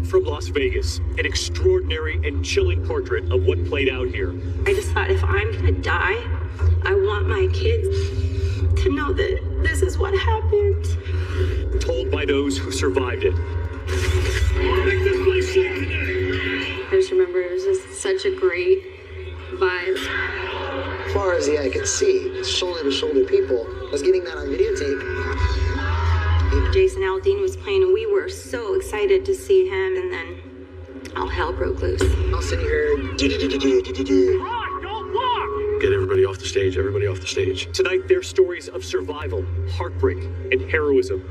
from Las Vegas, an extraordinary and chilling portrait of what played out here. I just thought, if I'm gonna die, I want my kids to know that this is what happened. Told by those who survived it. I just remember it was just such a great vibe. As far as the eye could see, shoulder-to-shoulder people. I was getting that on videotape. Jason Aldean was playing, and we were so excited to see him, and then all hell broke loose. I'll sit here. Get everybody off the stage, everybody off the stage. Tonight, their stories of survival, heartbreak, and heroism.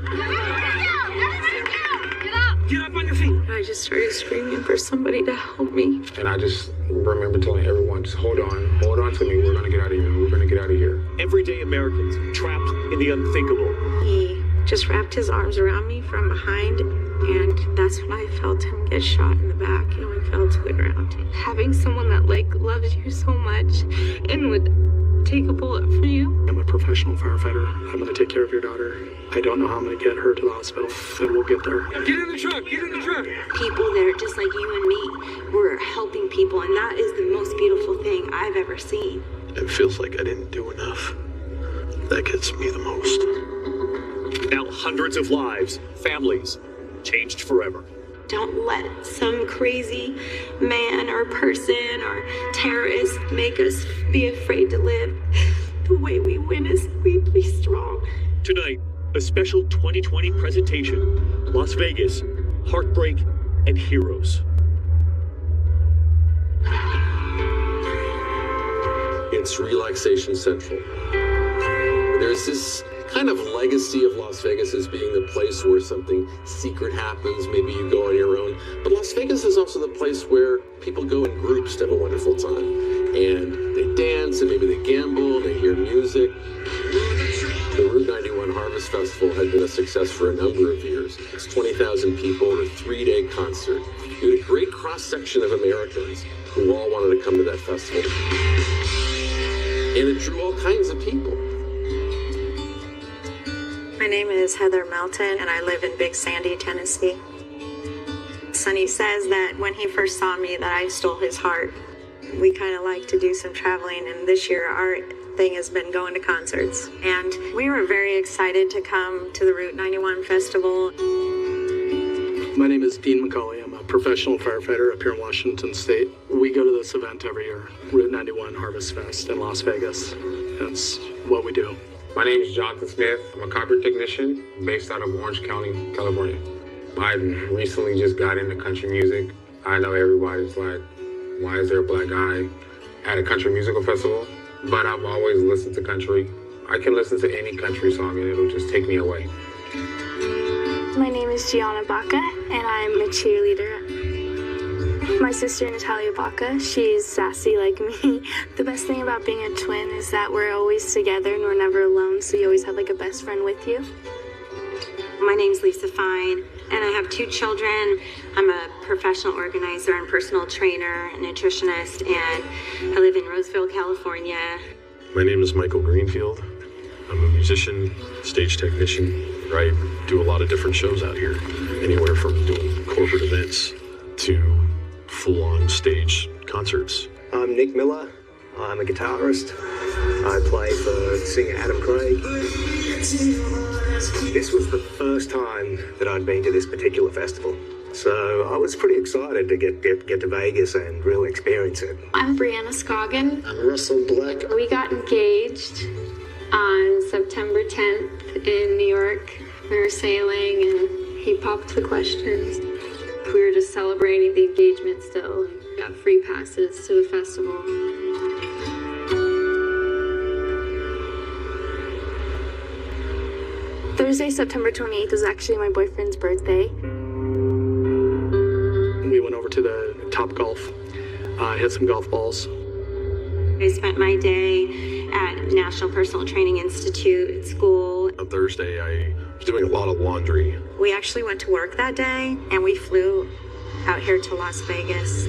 Get up on your feet. I just started screaming for somebody to help me. And I just remember telling everyone, just hold on to me. We're gonna get out of here. We're gonna get out of here. Everyday Americans trapped in the unthinkable. He just wrapped his arms around me from behind, and that's when I felt him get shot in the back, and we fell to the ground. Having someone that loves you so much and would take a bullet for you. I'm a professional firefighter. I'm gonna take care of your daughter. I don't know how I'm gonna get her to the hospital, but we'll get there. Get in the truck, get in the truck. People there, just like you and me, were helping people, and that is the most beautiful thing I've ever seen. It feels like I didn't do enough. That gets me the most. Now hundreds of lives, families, changed forever. Don't let some crazy man or person or terrorist make us be afraid to live. The way we win is we be strong. Tonight, a special 2020 presentation, Las Vegas, Heartbreak and Heroes. It's Relaxation Central. There's this kind of legacy of Las Vegas as being the place where something secret happens. Maybe you go on your own. But Las Vegas is also the place where people go in groups to have a wonderful time. And they dance, and maybe they gamble, they hear music. The Route 91 Harvest Festival had been a success for a number of years. It's 20,000 people in a 3-day concert. You had a great cross-section of Americans who all wanted to come to that festival. And it drew all kinds of people. My name is Heather Melton, and I live in Big Sandy, Tennessee. Sonny says that when he first saw me that I stole his heart. We kind of like to do some traveling, and this year our thing has been going to concerts. And we were very excited to come to the Route 91 Festival. My name is Dean McCauley. I'm a professional firefighter up here in Washington State. We go to this event every year, Route 91 Harvest Fest in Las Vegas. That's what we do. My name is Jonathan Smith. I'm a carpet technician based out of Orange County, California. I recently just got into country music. I know everybody's like, why is there a black guy at a country musical festival? But I've always listened to country. I can listen to any country song and it'll just take me away. My name is Gianna Baca, and I'm a cheerleader. My sister Natalia Baca, she's sassy like me. The best thing about being a twin is that we're always together and we're never alone, so you always have like a best friend with you. My name's Lisa Fine, and I have 2 children. I'm a professional organizer and personal trainer, a nutritionist, and I live in Roseville, California. My name is Michael Greenfield. I'm a musician, stage technician. I do a lot of different shows out here, anywhere from doing corporate events to full-on stage concerts. I'm Nick Miller. I'm a guitarist. I play for singer Adam Craig. This was the first time that I'd been to this particular festival. So I was pretty excited to get to Vegas and really experience it. I'm Brianna Scoggin. I'm Russell Black. We got engaged on September 10th in New York. We were sailing and he popped the questions. We were just celebrating the engagement still and got free passes to the festival. Thursday, September 28th was actually my boyfriend's birthday. We went over to the Top Golf, hit some golf balls. I spent my day at National Personal Training Institute at school. On Thursday, I was doing a lot of laundry. We actually went to work that day, and we flew out here to Las Vegas.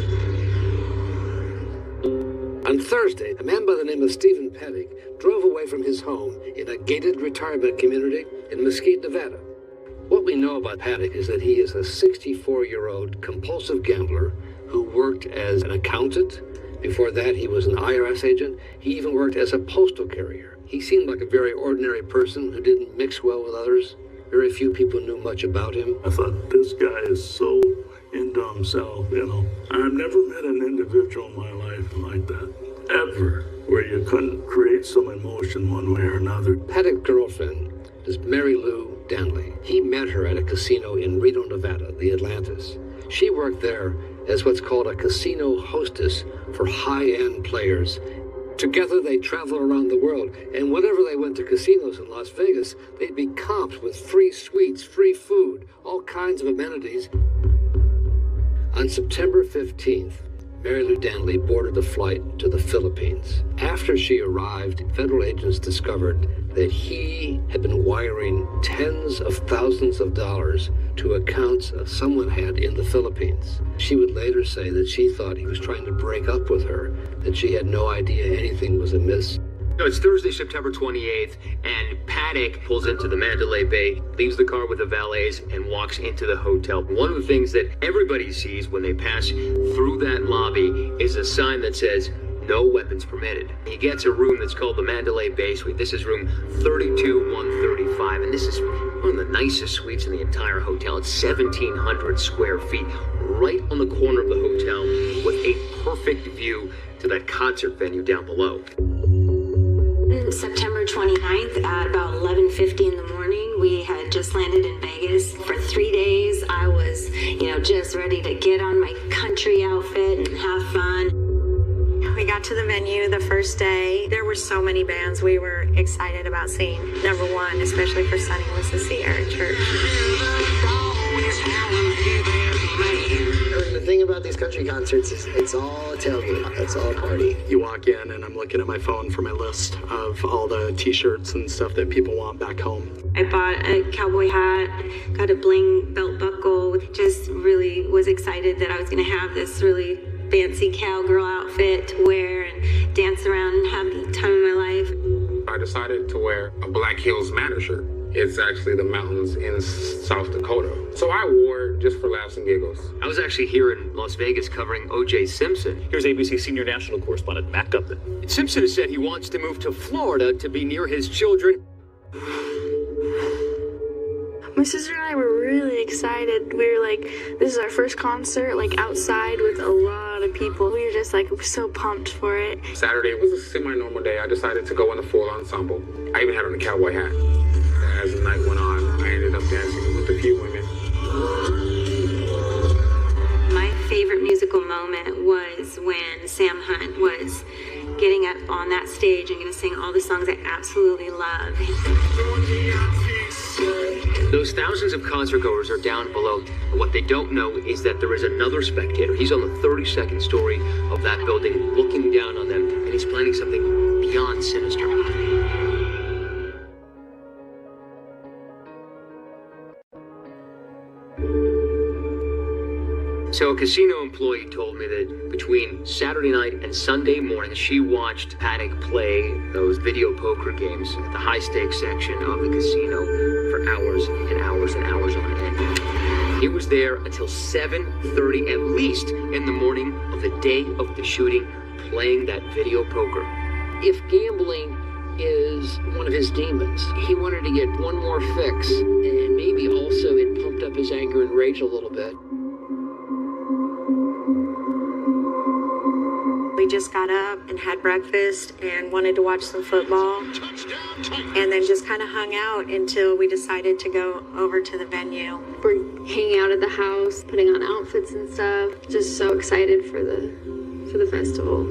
On Thursday, a man by the name of Stephen Pettick drove away from his home in a gated retirement community in Mesquite, Nevada. What we know about Paddock is that he is a 64-year-old compulsive gambler who worked as an accountant. Before that, he was an IRS agent. He even worked as a postal carrier. He seemed like a very ordinary person who didn't mix well with others. Very few people knew much about him. I thought, this guy is so into himself, you know. I've never met an individual in my life like that, ever, where you couldn't create some emotion one way or another. Paddock's girlfriend is Mary Lou Danley. He met her at a casino in Reno, Nevada, the Atlantis. She worked there as what's called a casino hostess for high-end players. Together, they travel around the world, and whenever they went to casinos in Las Vegas, they'd be comped with free suites, free food, all kinds of amenities. On September 15th, Mary Lou Danley boarded a flight to the Philippines. After she arrived, federal agents discovered that he had been wiring tens of thousands of dollars to accounts someone had in the Philippines. She would later say that she thought he was trying to break up with her, that she had no idea anything was amiss. No, it's Thursday, September 28th, and Paddock pulls into the Mandalay Bay, leaves the car with the valets, and walks into the hotel. One of the things that everybody sees when they pass through that lobby is a sign that says, "No weapons permitted." He gets a room that's called the Mandalay Bay Suite. This is room 32135, and this is one of the nicest suites in the entire hotel. It's 1,700 square feet, right on the corner of the hotel, with a perfect view to that concert venue down below. September 29th at about 11:50 in the morning, we had just landed in Vegas. For 3 days, I was, just ready to get on my country outfit and have fun. We got to the venue the first day. There were so many bands we were excited about seeing. Number one, especially for Sonny, was to see Eric Church. The thing about these country concerts is it's all a tailgate. It's all a party. You walk in and I'm looking at my phone for my list of all the t-shirts and stuff that people want back home. I bought a cowboy hat, got a bling belt buckle, just really was excited that I was going to have this really fancy cowgirl outfit to wear and dance around and have the time of my life. I decided to wear a Black Hills Manor shirt. It's actually the mountains in South Dakota. So I wore it just for laughs and giggles. I was actually here in Las Vegas covering O.J. Simpson. Here's ABC senior national correspondent Matt Gupton. Simpson has said he wants to move to Florida to be near his children. My sister and I were really excited. We were like, this is our first concert, outside with a lot of people. We were just so pumped for it. Saturday was a semi-normal day. I decided to go in the full ensemble. I even had on a cowboy hat. As the night went on, I ended up dancing with a few women. My favorite musical moment was when Sam Hunt was getting up on that stage and going to sing all the songs I absolutely love. Those thousands of concert goers are down below. What they don't know is that there is another spectator. He's on the 32nd story of that building looking down on them, and he's planning something beyond sinister. So a casino employee told me that between Saturday night and Sunday morning, she watched Paddock play those video poker games at the high-stakes section of the casino for hours and hours and hours on end. He was there until 7:30 at least in the morning of the day of the shooting, playing that video poker. If gambling is one of his demons, he wanted to get one more fix, and maybe also it pumped up his anger and rage a little bit. We just got up and had breakfast and wanted to watch some football, and then just kind of hung out until we decided to go over to the venue. We're hanging out at the house, putting on outfits and stuff. Just so excited for the festival.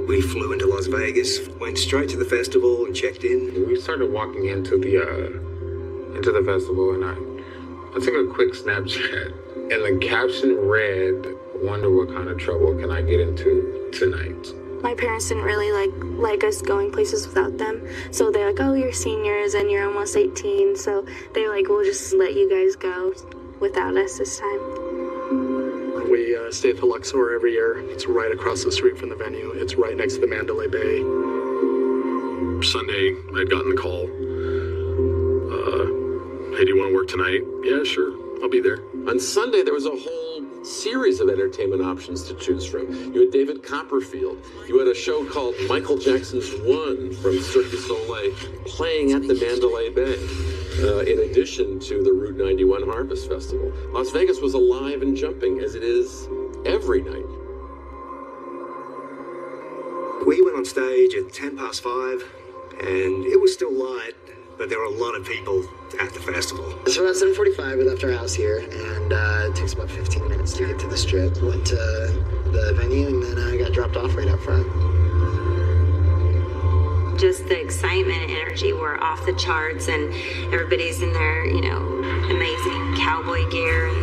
We flew into Las Vegas, went straight to the festival and checked in. We started walking into the festival, and I took a quick Snapchat, and the caption read, "Wonder what kind of trouble can I get into tonight?" My parents didn't really like us going places without them. So they're like, oh, you're seniors and you're almost 18. So they're like, we'll just let you guys go without us this time. We stay at the Luxor every year. It's right across the street from the venue. It's right next to the Mandalay Bay. Sunday, I'd gotten the call. do you want to work tonight? Yeah, sure. I'll be there. On Sunday, there was a whole series of entertainment options to choose from. You had David Copperfield. You had a show called Michael Jackson's One from Cirque du Soleil playing at the Mandalay Bay. In addition to the Route 91 Harvest Festival. Las Vegas was alive and jumping as it is every night. We went on stage at 5:10, and it was still light, but there were a lot of people at the festival. So about 7:45, we left our house here, and it takes about 15 minutes to get to the Strip. Went to the venue, and then I got dropped off right up front. Just the excitement and energy were off the charts, and everybody's in their, amazing cowboy gear and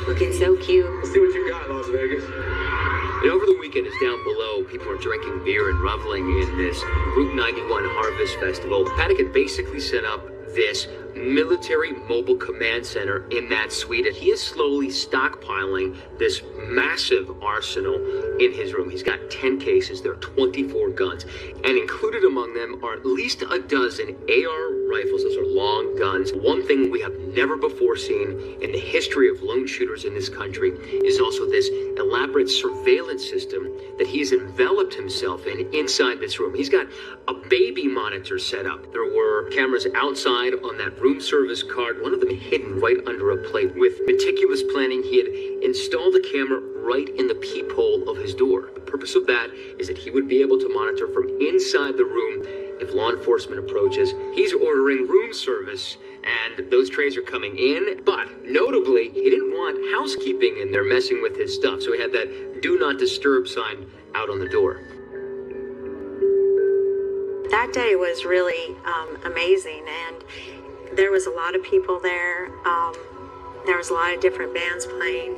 looking so cute. Let's see what you got, Las Vegas. And over the weekend, it's down below. People are drinking beer and reveling in this Route 91 Harvest Festival. Paddock had basically set up this military mobile command center in that suite, and he is slowly stockpiling this massive arsenal in his room. He's got 10 cases, there are 24 guns, and included among them are at least a dozen AR rifles. Those are long guns. One thing we have never before seen in the history of lone shooters in this country is also this elaborate surveillance system that he's enveloped himself in inside this room. He's got a baby monitor set up. There were cameras outside on that room service card, one of them hidden right under a plate. With meticulous planning, he had installed a camera right in the peephole of his door. The purpose of that is that he would be able to monitor from inside the room if law enforcement approaches. He's ordering room service, and those trays are coming in, but notably, he didn't want housekeeping in there messing with his stuff, so he had that do not disturb sign out on the door. That day was really amazing, and there was a lot of people there. There was a lot of different bands playing.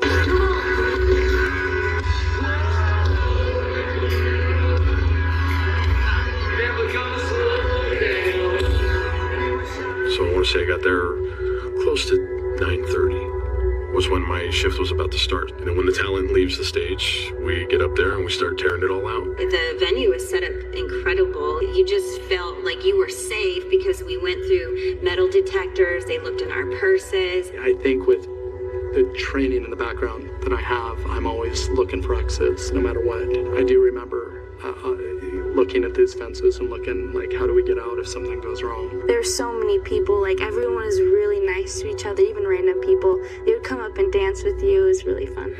So I want to say I got there close to 9:30 was when my shift was about to start. And then when the talent leaves the stage, we get up there and we start tearing it all out. The venue was set up incredible. You just felt like you were safe because we went through metal detectors. They looked in our purses. I think with the training in the background that I have, I'm always looking for exits no matter what. I do remember looking at these fences and looking like, how do we get out if something goes wrong? There's so many people, like everyone was really nice to each other, even random people. They would come up and dance with you. It was really fun.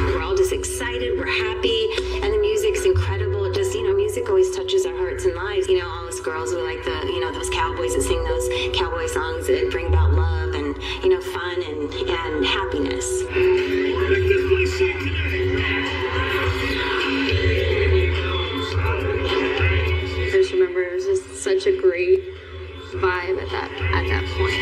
We're all just excited, we're happy, and the music's incredible. It just, music always touches our hearts and lives. All us girls were like those cowboys that sing those cowboy songs that bring about love and, fun and happiness. I just remember it was just such a great vibe at that point.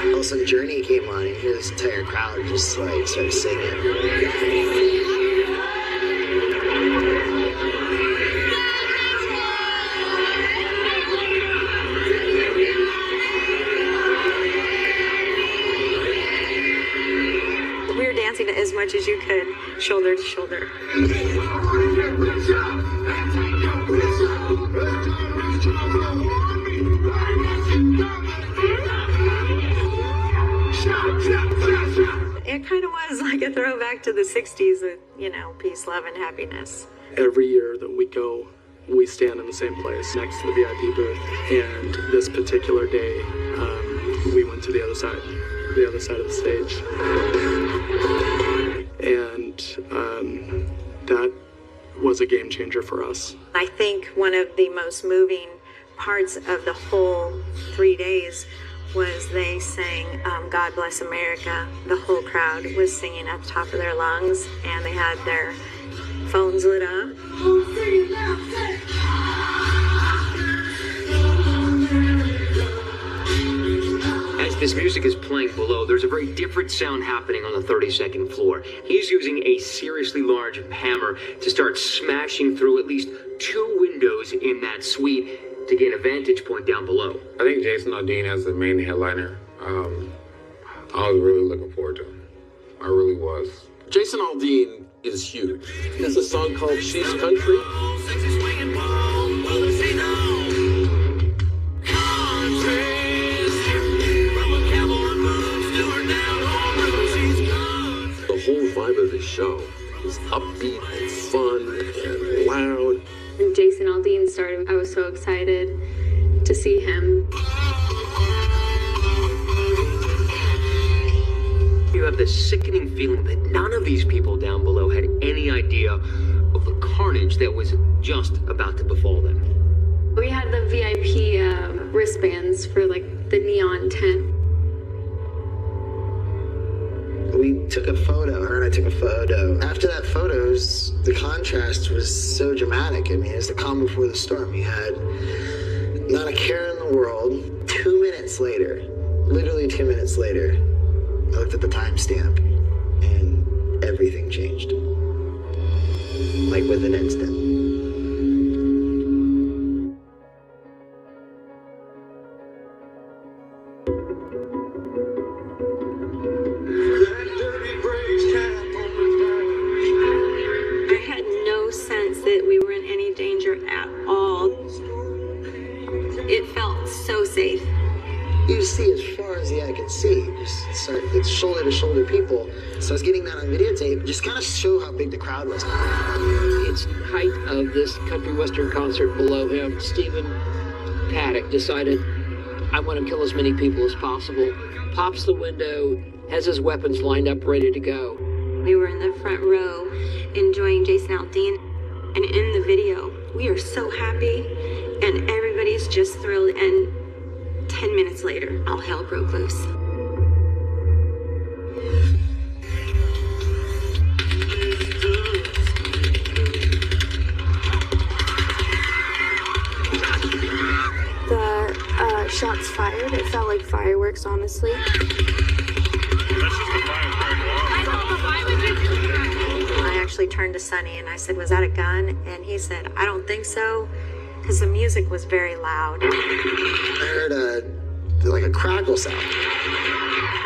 All of a sudden, Journey came on, and you hear this entire crowd just started singing. We were dancing as much as you could, shoulder to shoulder. It kind of was like a throwback to the 60s with, peace, love, and happiness. Every year that we go, we stand in the same place next to the VIP booth. And this particular day, we went to the other side of the stage. And that was a game changer for us. I think one of the most moving parts of the whole 3 days was they sang God Bless America. The whole crowd was singing at the top of their lungs, and they had their phones lit up. As this music is playing below, there's a very different sound happening on the 32nd floor. He's using a seriously large hammer to start smashing through at least 2 windows in that suite to gain a vantage point down below. I think Jason Aldean as the main headliner. I was really looking forward to him. I really was. Jason Aldean is huge. He has a song called She's Country. Dean started, I was so excited to see him. You have this sickening feeling that none of these people down below had any idea of the carnage that was just about to befall them. We had the VIP wristbands for like the neon tent. We took a photo, her and I took a photo. After that photo, the contrast was so dramatic. I mean, it's the calm before the storm. You had not a care in the world. 2 minutes later, literally 2 minutes later, I looked at the timestamp and everything changed. Like with an instant. That we were in any danger at all. It felt so safe. You see as far as the eye can see. It's shoulder to shoulder people. So I was getting that on videotape, just kind of show how big the crowd was. It's the height of this country western concert. Below him, Stephen Paddock decided, I want to kill as many people as possible. Pops the window, has his weapons lined up, ready to go. We were in the front row enjoying Jason Aldean. And in the video, we are so happy and everybody's just thrilled. And 10 minutes later, all hell broke loose. The shots fired, it felt like fireworks, honestly. I actually turned to Sonny and I said, was that a gun? And he said, I don't think so, because the music was very loud. I heard like a crackle sound.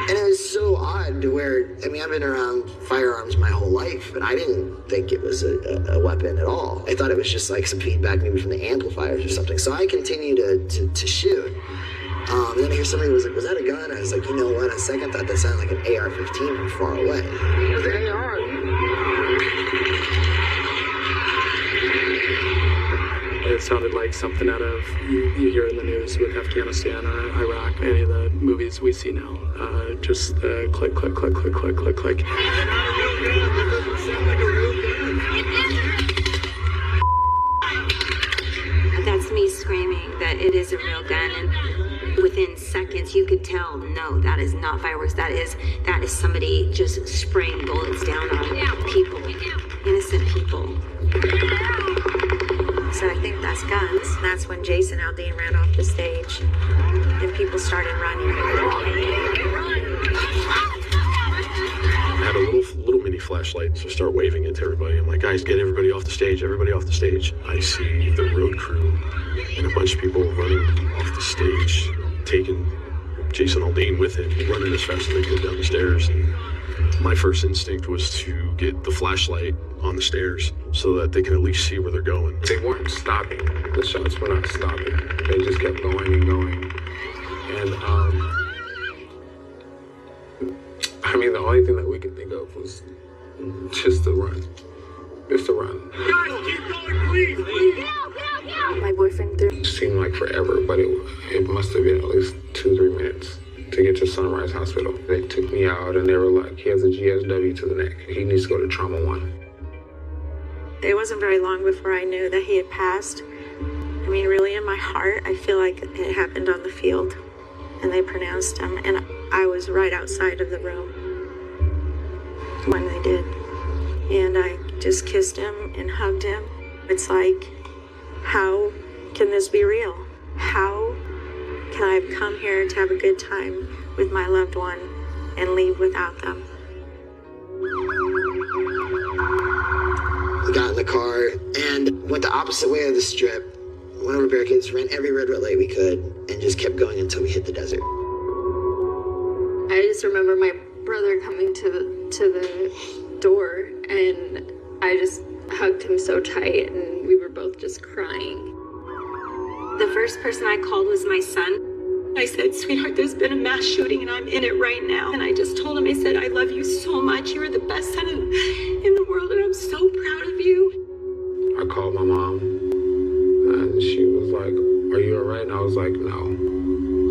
And it was so odd to where, I mean, I've been around firearms my whole life, but I didn't think it was a weapon at all. I thought it was just like some feedback maybe from the amplifiers or something. So I continued to shoot. And then I hear somebody was like, was that a gun? I was like, you know what? On second thought, that sounded like an AR-15 from far away. It was an AR. It sounded like something out of, you hear in the news with Afghanistan, Iraq, any of the movies we see now. Just click, click, click, click, click, click, click. That's me screaming that it is a real gun, and within seconds you could tell, no, that is not fireworks. That is somebody just spraying bullets down on people, innocent people. So I think that's guns. And that's when Jason Aldean ran off the stage and people started running. I had a little mini flashlight, so I start waving it to everybody. I'm like, guys, get everybody off the stage, everybody off the stage. I see the road crew and a bunch of people running off the stage, taking Jason Aldean with him, running as fast as they could down the stairs. And my first instinct was to get the flashlight on the stairs so that they can at least see where they're going. They weren't stopping. The shots were not stopping. They just kept going and going. And I mean, the only thing that we could think of was just to run. Just to run. Guys, keep going, please, please. My boyfriend threw. It seemed like forever, but it must have been at least 2-3 minutes to get to Sunrise Hospital. They took me out and they were like, he has a GSW to the neck. He needs to go to Trauma 1. It wasn't very long before I knew that he had passed. I mean, really in my heart, I feel like it happened on the field. And they pronounced him, and I was right outside of the room when they did. And I just kissed him and hugged him. It's like, how can this be real? How can I have come here to have a good time with my loved one and leave without them? We got in the car and went the opposite way of the strip. Went over barricades, ran every red light we could, and just kept going until we hit the desert. I just remember my brother coming to the door, and I just hugged him so tight, and we were both just crying. The first person I called was my son. I said, sweetheart, there's been a mass shooting and I'm in it right now. And I just told him, I said, I love you so much. You are the best son in the world, and I'm so proud of you. I called my mom. are you all right? And I was like, no.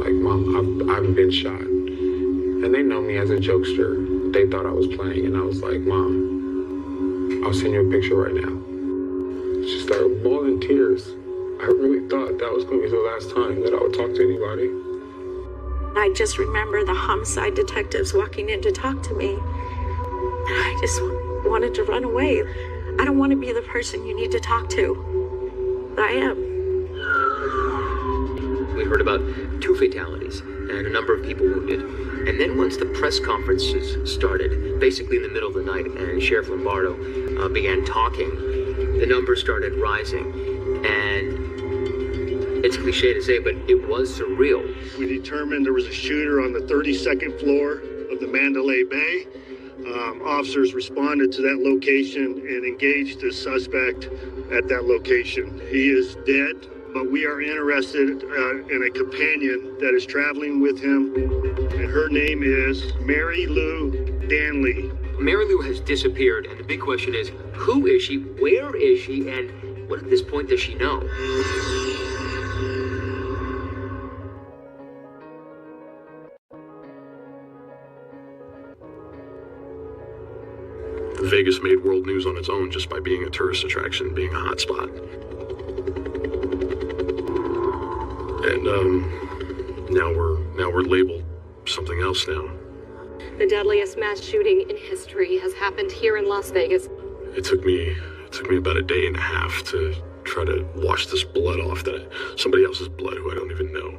Like, Mom, I've been shot. And they know me as a jokester. They thought I was playing. And I was like, Mom, I'll send you a picture right now. She started bawling tears. I really thought that was going to be the last time that I would talk to anybody. I just remember the homicide detectives walking in to talk to me. And I just wanted to run away. I don't want to be the person you need to talk to. But I am. We heard about 2 fatalities and a number of people wounded. And then once the press conferences started, basically in the middle of the night, and Sheriff Lombardo began talking, the numbers started rising. And it's cliche to say, but it was surreal. We determined there was a shooter on the 32nd floor of the Mandalay Bay. Officers responded to that location and engaged the suspect at that location. He is dead, but we are interested in a companion that is traveling with him, and her name is Mary Lou Danley. Mary Lou has disappeared, and the big question is, who is she, where is she, and what at this point does she know? Vegas made world news on its own just by being a tourist attraction, being a hotspot. And now we're labeled something else now. The deadliest mass shooting in history has happened here in Las Vegas. It took me about a day and a half to try to wash this blood off, somebody else's blood who I don't even know.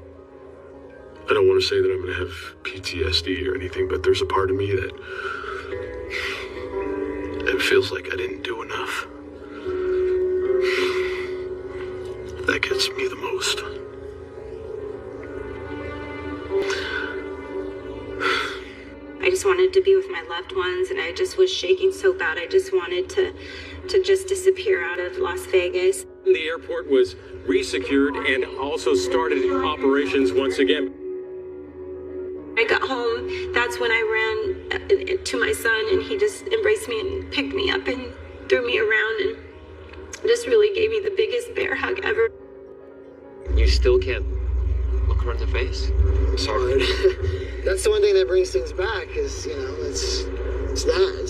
I don't want to say that I'm going to have PTSD or anything, but there's a part of me that it feels like I didn't do enough. That gets me the most. I just wanted to be with my loved ones, and I just was shaking so bad. I just wanted to just disappear out of Las Vegas. The airport was resecured and also started operations once again. I got home, that's when I ran to my son, and he just embraced me and picked me up and threw me around and just really gave me the biggest bear hug ever. You still can't look her in the face? I'm sorry. That's the one thing that brings things back is, it's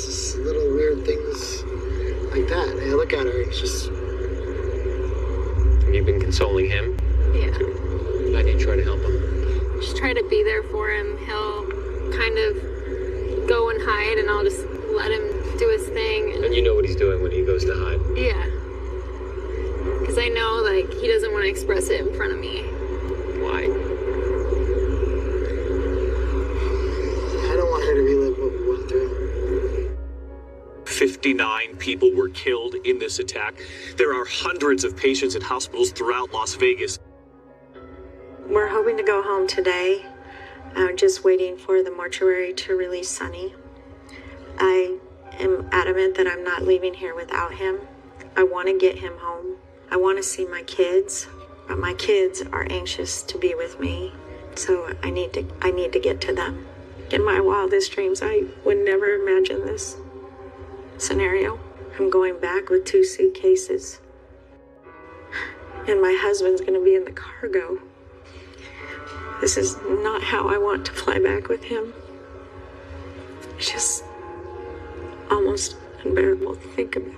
just little weird things like that. And I look at her and it's just... You've been consoling him? Yeah. How do you try to help him? Just try to be there for him. He'll kind of go and hide, and I'll just let him do his thing. And you know what he's doing when he goes to hide? Yeah. Because I know, he doesn't want to express it in front of me. Why? I don't want her to relive what we went through. 59 people were killed in this attack. There are hundreds of patients in hospitals throughout Las Vegas. We're hoping to go home today. I'm just waiting for the mortuary to release Sonny. I am adamant that I'm not leaving here without him. I want to get him home. I want to see my kids, but my kids are anxious to be with me, so I need to get to them. In my wildest dreams, I would never imagine this scenario. I'm going back with 2 suitcases, and my husband's going to be in the cargo. This is not how I want to fly back with him. It's just almost unbearable to think about.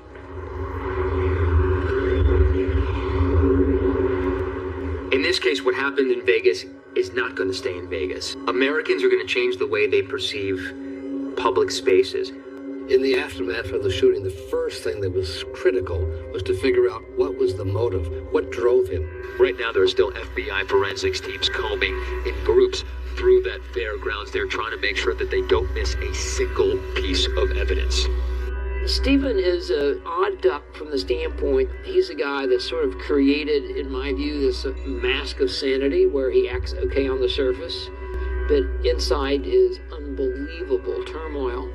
In this case, what happened in Vegas is not going to stay in Vegas. Americans are going to change the way they perceive public spaces. In the aftermath of the shooting, the first thing that was critical was to figure out what was the motive, what drove him. Right now, there are still FBI forensics teams combing in groups through that fairgrounds. They're trying to make sure that they don't miss a single piece of evidence. Stephen is an odd duck from the standpoint, he's a guy that sort of created, in my view, this mask of sanity where he acts okay on the surface, but inside is unbelievable turmoil.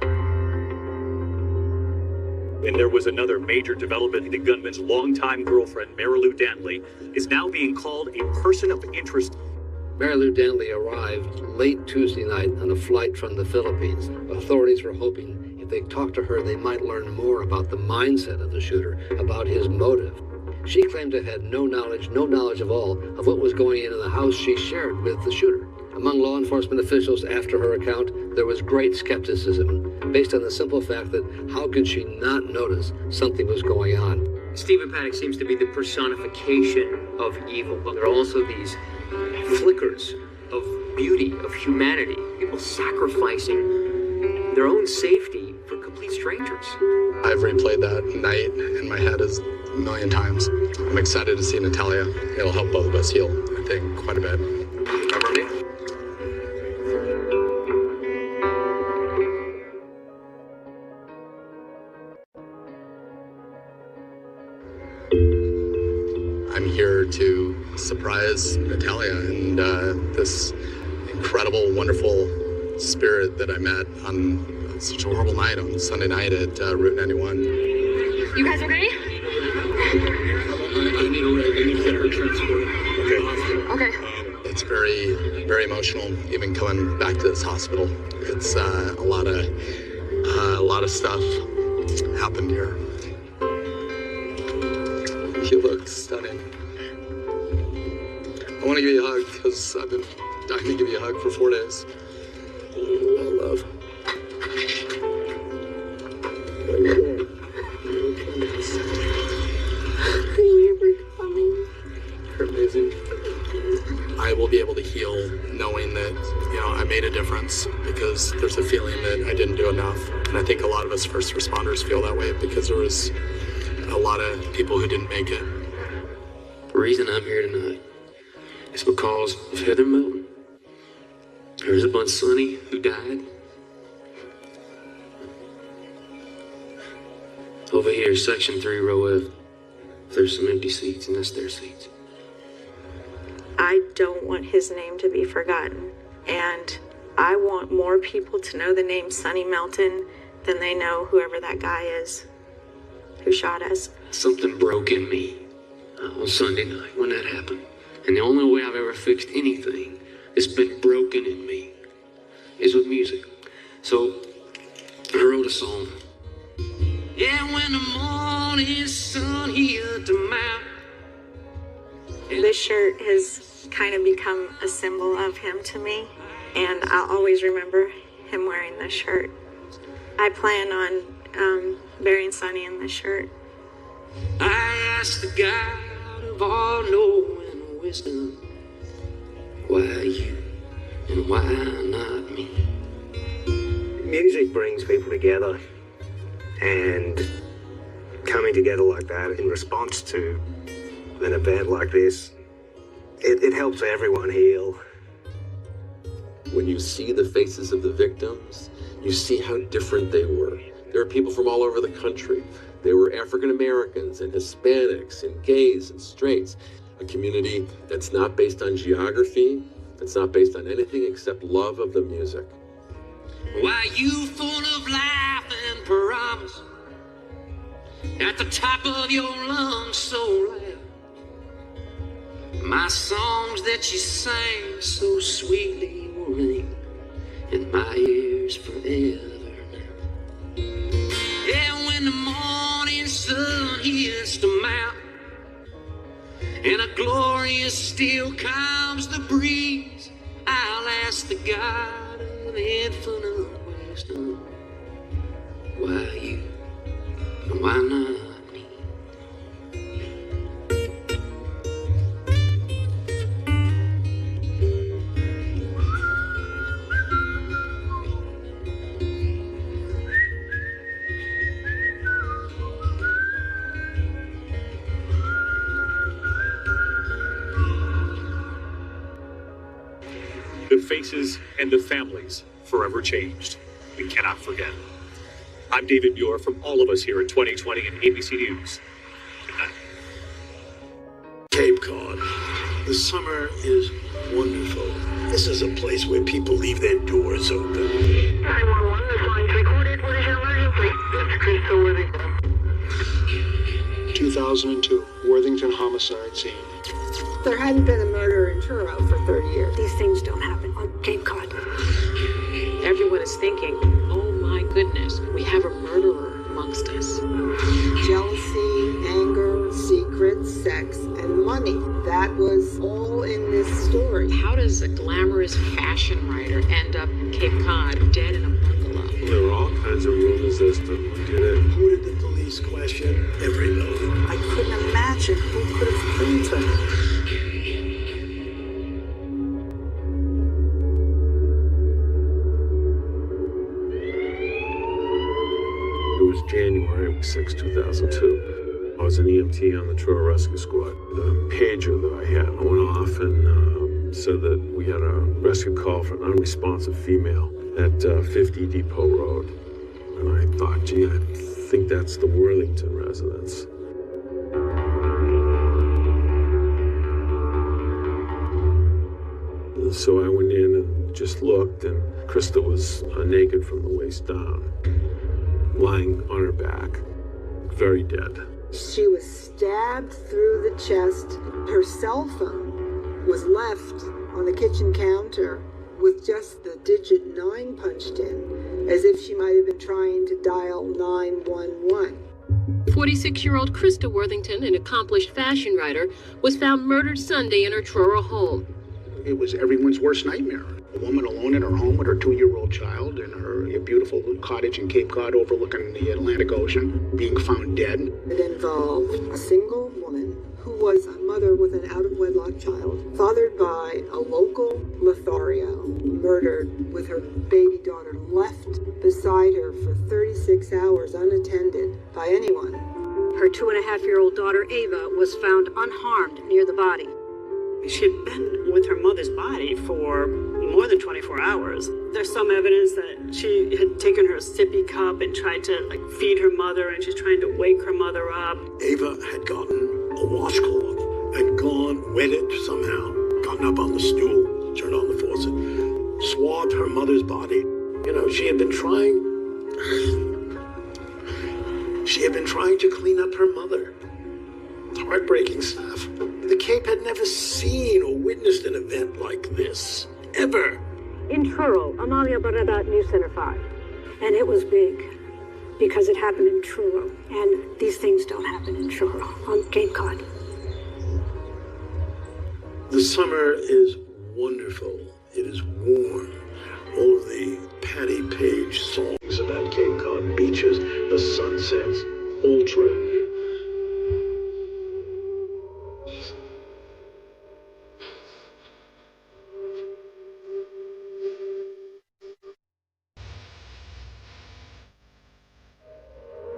And there was another major development. The gunman's longtime girlfriend, Mary Lou Danley, is now being called a person of interest. Mary Lou Danley arrived late Tuesday night on a flight from the Philippines. Authorities were hoping if they talked to her, they might learn more about the mindset of the shooter, about his motive. She claimed to have had no knowledge of all, of what was going in the house she shared with the shooter. Among law enforcement officials after her account, there was great skepticism, based on the simple fact that how could she not notice something was going on? Stephen Paddock seems to be the personification of evil, but there are also these flickers of beauty, of humanity, people sacrificing their own safety for complete strangers. I've replayed that night in my head a million times. I'm excited to see Natalia. It'll help both of us heal, I think, quite a bit. Remember me? I'm here to surprise Natalia and this incredible, wonderful spirit that I met on such a horrible night on Sunday night at Route 91. You guys okay? I need to get her transported. Okay. It's very, very emotional, even coming back to this hospital. It's a lot of stuff happened here. You look stunning. I want to give you a hug because I've been dying to give you a hug for 4 days. Oh, love. You're amazing. I will be able to heal knowing that, I made a difference because there's a feeling that I didn't do enough. And I think a lot of us first responders feel that way because there was a lot of people who didn't make it. The reason I'm here tonight is because of Heather Melton. There's a bunch of Sonny who died. Over here, section 3, row F. There's some empty seats, and that's their seats. I don't want his name to be forgotten, and I want more people to know the name Sonny Melton than they know whoever that guy is who shot us. Something broke in me on Sunday night when that happened. And the only way I've ever fixed anything that's been broken in me is with music. So I wrote a song. Yeah, when the morning sun hit the mountain. This shirt has kind of become a symbol of him to me, and I'll always remember him wearing this shirt. I plan on burying Sonny in this shirt. I asked the God of all knowing wisdom, why you and why not me? Music brings people together, and coming together like that in response to an event like this, it helps everyone heal. When you see the faces of the victims, you see how different they were. There are people from all over the country. They were African Americans and Hispanics and gays and straights. A community that's not based on geography, that's not based on anything except love of the music. Why you full of life and promise, at the top of your lungs so loud. My songs that you sang so sweetly will ring in my ears forever now. Yeah, when the morning sun hits the mountain and a glorious still comes the breeze, I'll ask the God of infinite wisdom, why you and why not? The faces and the families forever changed. We cannot forget. I'm David Muir from all of us here at 2020 and ABC News. Good night. Cape Cod. The summer is wonderful. This is a place where people leave their doors open. 911, this line's recorded. What is your emergency? It's Crystal Worthington. 2002, Worthington homicide scene. There hadn't been a murder in Truro for 30 years. These things don't happen on Cape Cod. Everyone is thinking, oh my goodness, we have a murderer amongst us. Jealousy, anger, secrets, sex, and money. That was all in this story. How does a glamorous fashion writer end up Cape Cod, dead in a bungalow? There were all kinds of rumors as to who did it. Who did the police question? Everybody. I couldn't imagine who could have killed her. It was January 6, 2002. I was an EMT on the Truro Rescue Squad. The pager that I had went off and said that we had a rescue call for an unresponsive female at 50 Depot Road. And I thought, gee, I think that's the Worthington residence. So I went in and just looked, and Krista was naked from the waist down, lying on her back, very dead. She was stabbed through the chest. Her cell phone was left on the kitchen counter with just the digit 9 punched in, as if she might have been trying to dial 911. 46-year-old Krista Worthington, an accomplished fashion writer, was found murdered Sunday in her Truro home. It was everyone's worst nightmare. A woman alone in her home with her 2-year-old child in her beautiful cottage in Cape Cod overlooking the Atlantic Ocean, being found dead. It involved a single woman who was a mother with an out-of-wedlock child, fathered by a local Lothario, murdered with her baby daughter left beside her for 36 hours unattended by anyone. Her 2.5-year-old daughter, Ava, was found unharmed near the body. She had been with her mother's body for more than 24 hours. There's some evidence that she had taken her sippy cup and tried to feed her mother, and she's trying to wake her mother up. Ava had gotten a washcloth and gone, wet it somehow, gotten up on the stool, turned on the faucet, swabbed her mother's body. You know, she had been trying to clean up her mother. Heartbreaking stuff. The Cape had never seen or witnessed an event like this, ever. In Truro, Amalia Barreda, News Center 5. And it was big, because it happened in Truro. And these things don't happen in Truro, on Cape Cod. The summer is wonderful. It is warm. All of the Patti Page songs about Cape Cod beaches, the sunsets, all true.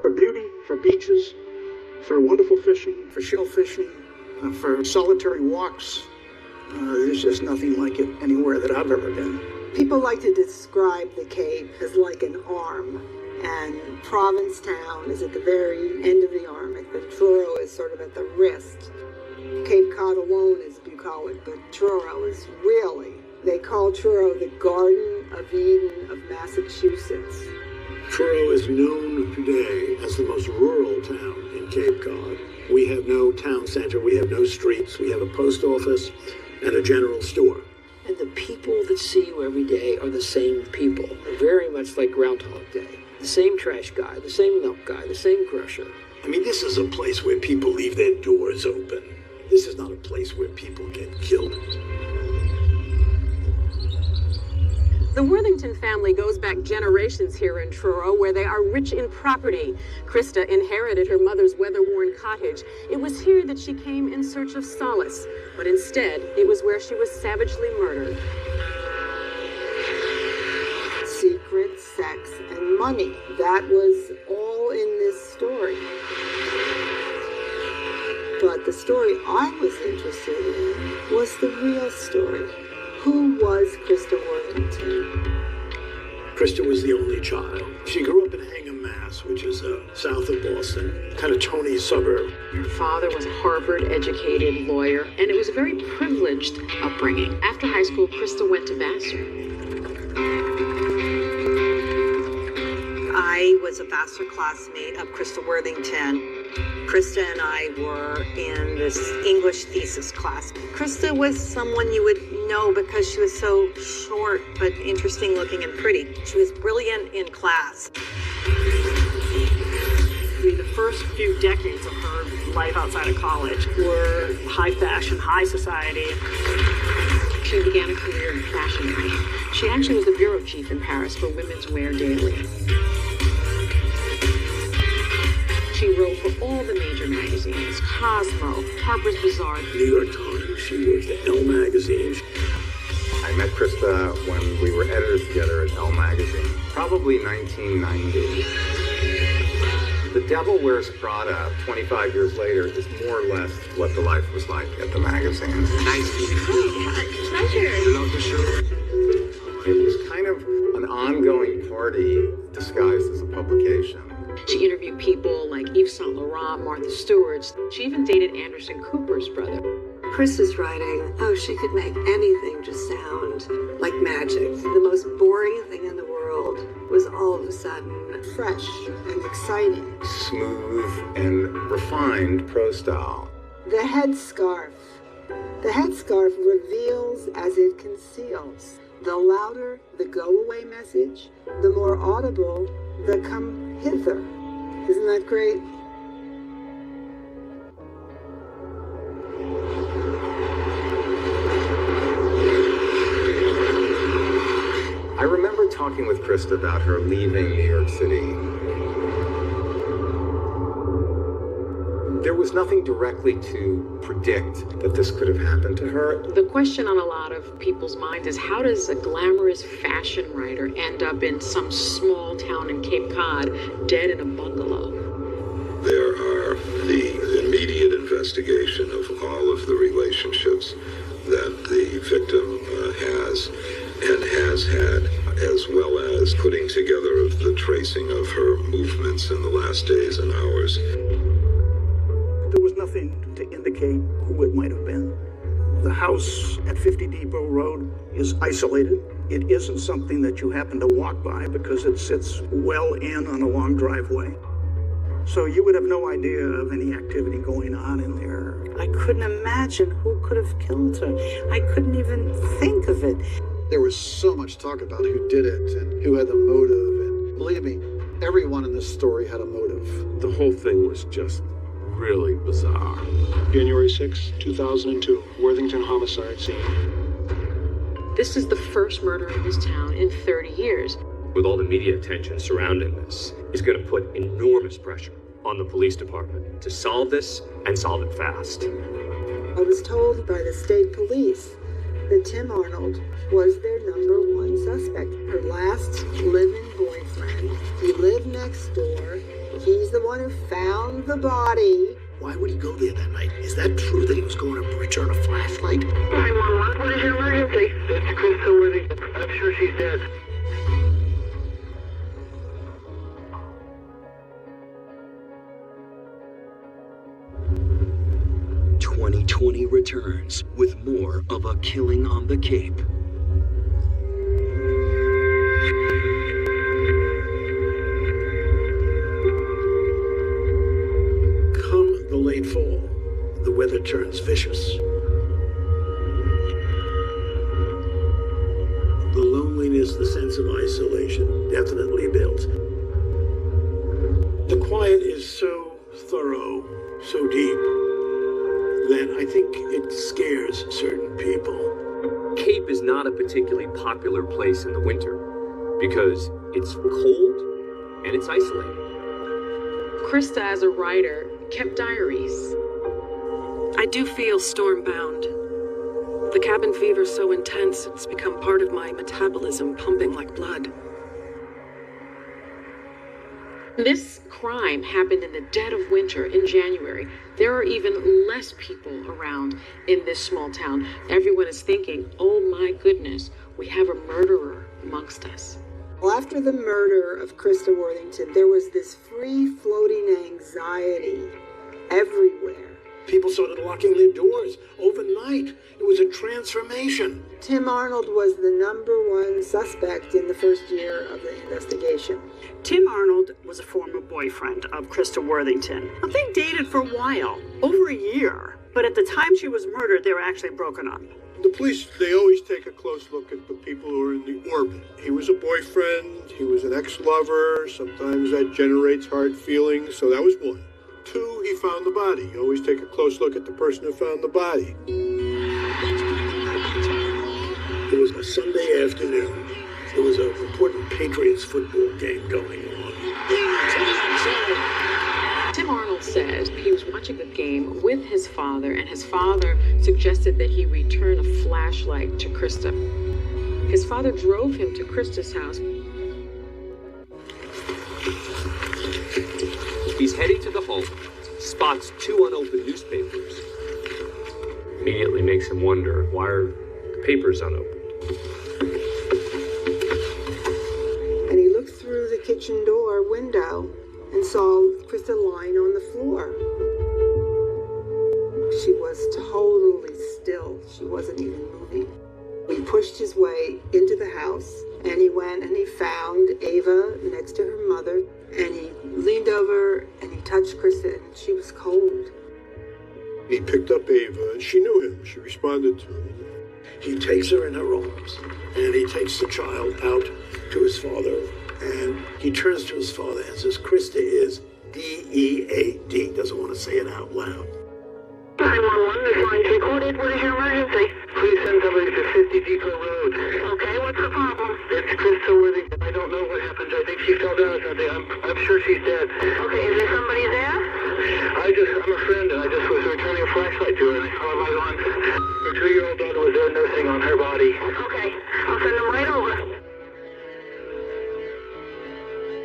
For beauty, for beaches, for wonderful fishing, for shell fishing, for solitary walks. There's just nothing like it anywhere that I've ever been. People like to describe the Cape as like an arm, and Provincetown is at the very end of the arm, and Truro is sort of at the wrist. Cape Cod alone is bucolic, but Truro is really, they call Truro the Garden of Eden of Massachusetts. Truro is known today as the most rural town in Cape Cod. We have no town center, we have no streets, we have a post office and a general store. And the people that see you every day are the same people, very much like Groundhog Day. The same trash guy, the same milk guy, the same grocer. I mean, this is a place where people leave their doors open. This is not a place where people get killed. The Worthington family goes back generations here in Truro, where they are rich in property. Krista inherited her mother's weather-worn cottage. It was here that she came in search of solace, but instead, it was where she was savagely murdered. Secrets, sex, and money. That was all in this story. But the story I was interested in was the real story. Who was Krista Worthington? Krista was the only child. She grew up in Hingham, Mass, which is south of Boston, kind of Tony suburb. Her father was a Harvard-educated lawyer, and it was a very privileged upbringing. After high school, Krista went to Vassar. I was a Vassar classmate of Krista Worthington. Krista and I were in this English thesis class. Krista was someone you would know because she was so short but interesting looking and pretty. She was brilliant in class. me the first few decades of her life outside of college were high fashion, high society. She began a career in fashion. She actually was the bureau chief in Paris for Women's Wear Daily. She wrote for all the major magazines, Cosmo, Harper's Bazaar, New York Times. She worked at Elle magazine. I met Krista when we were editors together at Elle magazine, probably 1990. The Devil Wears Prada, 25 years later, is more or less what the life was like at the magazine. Nice meeting you. Pleasure. You love the show? It was kind of an ongoing party disguised as a publication. She interviewed people like Yves Saint Laurent, Martha Stewart. She even dated Anderson Cooper's brother. Krista's writing, she could make anything just sound like magic. The most boring thing in the world was all of a sudden fresh and exciting. Smooth and refined prose style. The headscarf. The headscarf reveals as it conceals. The louder the go-away message, the more audible the come hither. Isn't that great? I remember talking with Krista about her leaving New York City. There was nothing directly to predict that this could have happened to her. The question on a lot of people's minds is, how does a glamorous fashion writer end up in some small town in Cape Cod, dead in a bungalow? There are the immediate investigation of all of the relationships that the victim has and has had, as well as putting together of the tracing of her movements in the last days and hours. There was nothing to indicate who it might have been. The house at 50 Depot Road is isolated. It isn't something that you happen to walk by because it sits well in on a long driveway. So you would have no idea of any activity going on in there. I couldn't imagine who could have killed her. I couldn't even think of it. There was so much talk about who did it and who had the motive, and believe me, everyone in this story had a motive. The whole thing was just really bizarre. January 6, 2002, Worthington homicide scene. This is the first murder in this town in 30 years. With all the media attention surrounding this, is going to put enormous pressure on the police department to solve this and solve it fast. I was told by the state police that Tim Arnold was their #1 suspect. Her last living boyfriend. He lived next door. He's the one who found the body. Why would he go there that night? Is that true that he was going to return a flashlight? 911, what is your emergency? It's Krista Worthington. I'm sure she's dead. "2020 returns with more of A Killing on the Cape." Come the late fall, the weather turns vicious. The loneliness, the sense of isolation definitely builds. The quiet is so thorough, so deep, that I think it scares certain people. Cape is not a particularly popular place in the winter because it's cold and it's isolated. Krista, as a writer, kept diaries. I do feel storm-bound. The cabin fever's so intense, it's become part of my metabolism, pumping like blood. This crime happened in the dead of winter in January. There are even less people around in this small town. Everyone is thinking, oh my goodness, we have a murderer amongst us. Well, after the murder of Krista Worthington, there was this free-floating anxiety everywhere. People started locking their doors overnight. It was a transformation. Tim Arnold was the #1 suspect in the first year of the investigation. Tim Arnold was a former boyfriend of Krista Worthington. They dated for a while, over a year. But at the time she was murdered, they were actually broken up. The police, they always take a close look at the people who are in the orbit. He was a boyfriend, he was an ex-lover, sometimes that generates hard feelings, so that was one. 2, he found the body. You always take a close look at the person who found the body. It was a Sunday afternoon. There was an important Patriots football game going on. Tim Arnold said he was watching the game with his father, and his father suggested that he return a flashlight to Krista. His father drove him to Krista's house. He's heading to the home, spots 2 unopened newspapers. Immediately makes him wonder, why are the papers unopened? And he looked through the kitchen door window and saw Krista lying on the floor. She was totally still. She wasn't even moving. He pushed his way into the house, and he went and he found Ava next to her mother, and he leaned over and he touched Krista, and she was cold. He picked up Ava, and she knew him. She responded to him. He takes her in her arms, and he takes the child out to his father, and he turns to his father and says, Krista is D-E-A-D. Doesn't want to say it out loud. 911, this line's recorded. What is your emergency? Please send somebody to 50 Depot Road. Okay, what's the problem? It's Krista Worthington. I don't know what happened. I think she fell down or something. I'm sure she's dead. Okay, is there somebody there? I'm a friend, and I just was returning a flashlight to her, and I saw my on. Her 2-year-old daughter was there nursing on her body. Okay, I'll send them right over.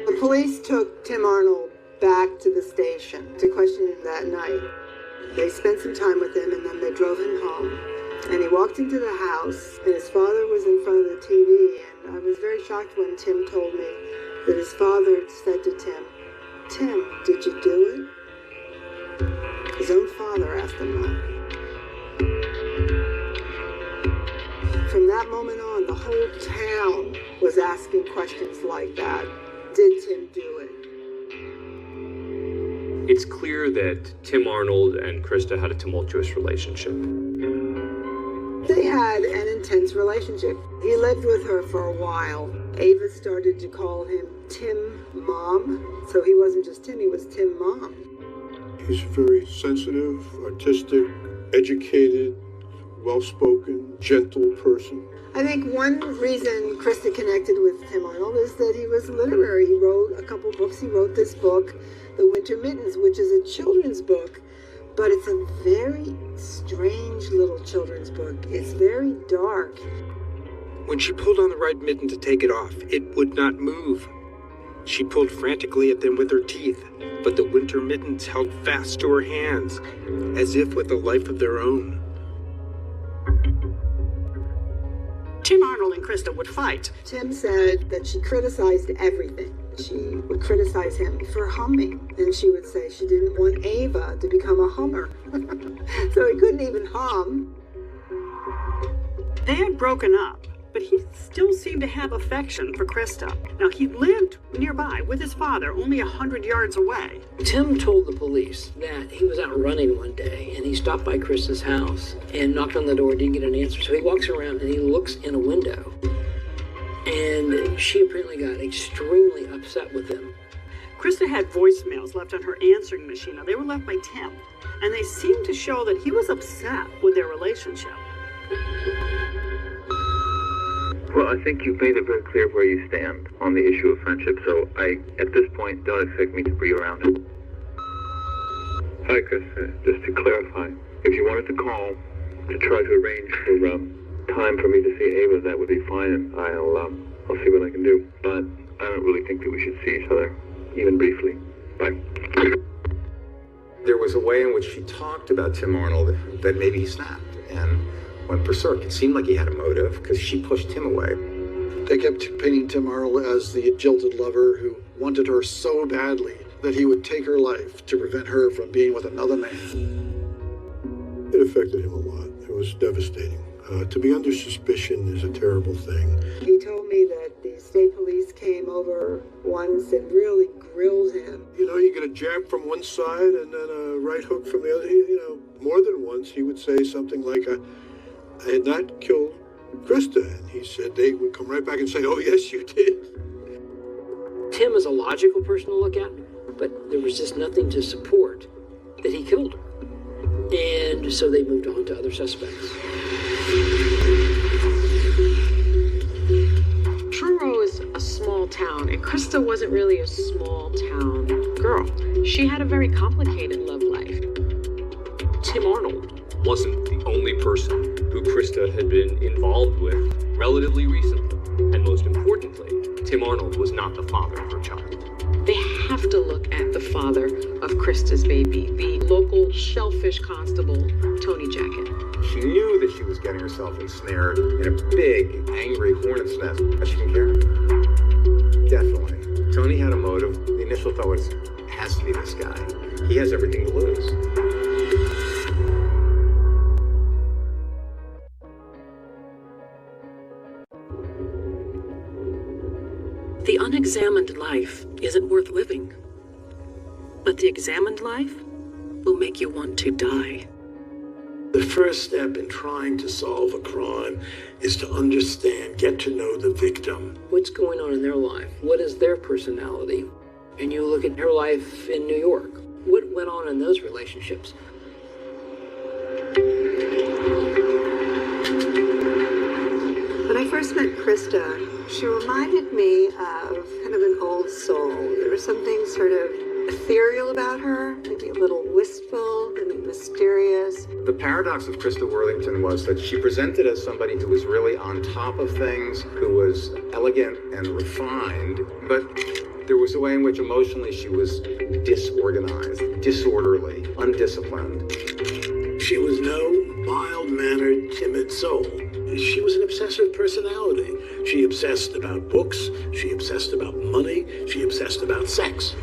The police took Tim Arnold back to the station to question him that night. They spent some time with him, and then they drove him home. And he walked into the house, and his father was in front of the TV, and I was very shocked when Tim told me that his father said to Tim, Tim, did you do it? His own father asked him that. From that moment on, the whole town was asking questions like that. Did Tim do it? It's clear that Tim Arnold and Krista had a tumultuous relationship. They had an intense relationship. He lived with her for a while. Ava started to call him Tim Mom. So he wasn't just Tim, he was Tim Mom. He's a very sensitive, artistic, educated, well-spoken, gentle person. I think one reason Krista connected with Tim Arnold is that he was literary. He wrote a couple books. He wrote this book, The Winter Mittens, which is a children's book, but it's a very strange little children's book. It's very dark. When she pulled on the right mitten to take it off, it would not move. She pulled frantically at them with her teeth, but the winter mittens held fast to her hands, as if with a life of their own. Tim Arnold and Krista would fight. Tim said that she criticized everything. She would criticize him for humming, and she would say she didn't want Ava to become a hummer. So he couldn't even hum. They had broken up, but he still seemed to have affection for Krista. Now, he lived nearby with his father, only 100 yards away. Tim told the police that he was out running one day, and he stopped by Krista's house and knocked on the door, didn't get an answer. So he walks around and he looks in a window. And she apparently got extremely upset with him. Krista had voicemails left on her answering machine. Now, they were left by Tim, and they seemed to show that he was upset with their relationship. Well, I think you've made it very clear where you stand on the issue of friendship, so at this point, don't expect me to be around it. Hi, Chris. Just to clarify, if you wanted to call to try to arrange for time for me to see Ava, that would be fine, and I'll see what I can do. But I don't really think that we should see each other, even briefly. Bye. There was a way in which she talked about Tim Arnold that maybe he snapped and went berserk. It seemed like he had a motive because she pushed him away. They kept painting Tim Arnold as the jilted lover who wanted her so badly that he would take her life to prevent her from being with another man. It affected him a lot. It was devastating. To be under suspicion is a terrible thing. He told me that the state police came over once and really grilled him. You know, you get a jab from one side and then a right hook from the other. You know, more than once he would say something like, I had not killed Krista. And he said they would come right back and say, oh, yes, you did. Tim is a logical person to look at, but there was just nothing to support that he killed her. And so they moved on to other suspects. Truro is a small town, and Krista wasn't really a small town girl. She had a very complicated love life. Tim Arnold wasn't the only person who Krista had been involved with relatively recently. And most importantly, Tim Arnold was not the father of her child. They have to look at the father of Krista's baby, the local shellfish constable, Tony Jacket. She knew that she was getting herself ensnared in a big, angry hornet's nest. She didn't care. Definitely. Tony had a motive. The initial thought was, it has to be this guy. He has everything to lose. The unexamined life isn't worth living, but the examined life will make you want to die. The first step in trying to solve a crime is to understand, get to know the victim. What's going on in their life? What is their personality? And you look at her life in New York. What went on in those relationships? When I first met Krista, she reminded me of kind of an old soul. There was something sort of ethereal about her, maybe a little wistful and mysterious. The paradox of Krista Worthington was that she presented as somebody who was really on top of things, who was elegant and refined, but there was a way in which emotionally she was disorganized, disorderly, undisciplined. She was no mild-mannered, timid soul. She was an obsessive personality. She obsessed about books, she obsessed about money, she obsessed about sex.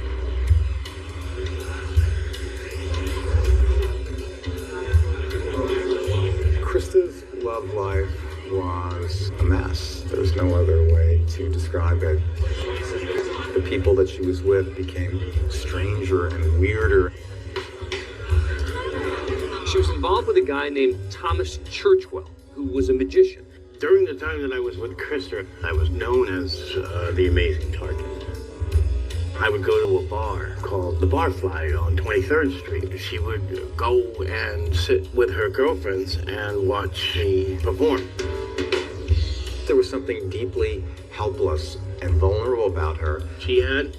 Krista's love life was a mess. There's no other way to describe it. The people that she was with became stranger and weirder. She was involved with a guy named Thomas Churchwell, who was a magician. During the time that I was with Krista, I was known as the Amazing Target. I would go to a bar called the Barfly on 23rd Street. She would go and sit with her girlfriends and watch me perform. There was something deeply helpless and vulnerable about her. She had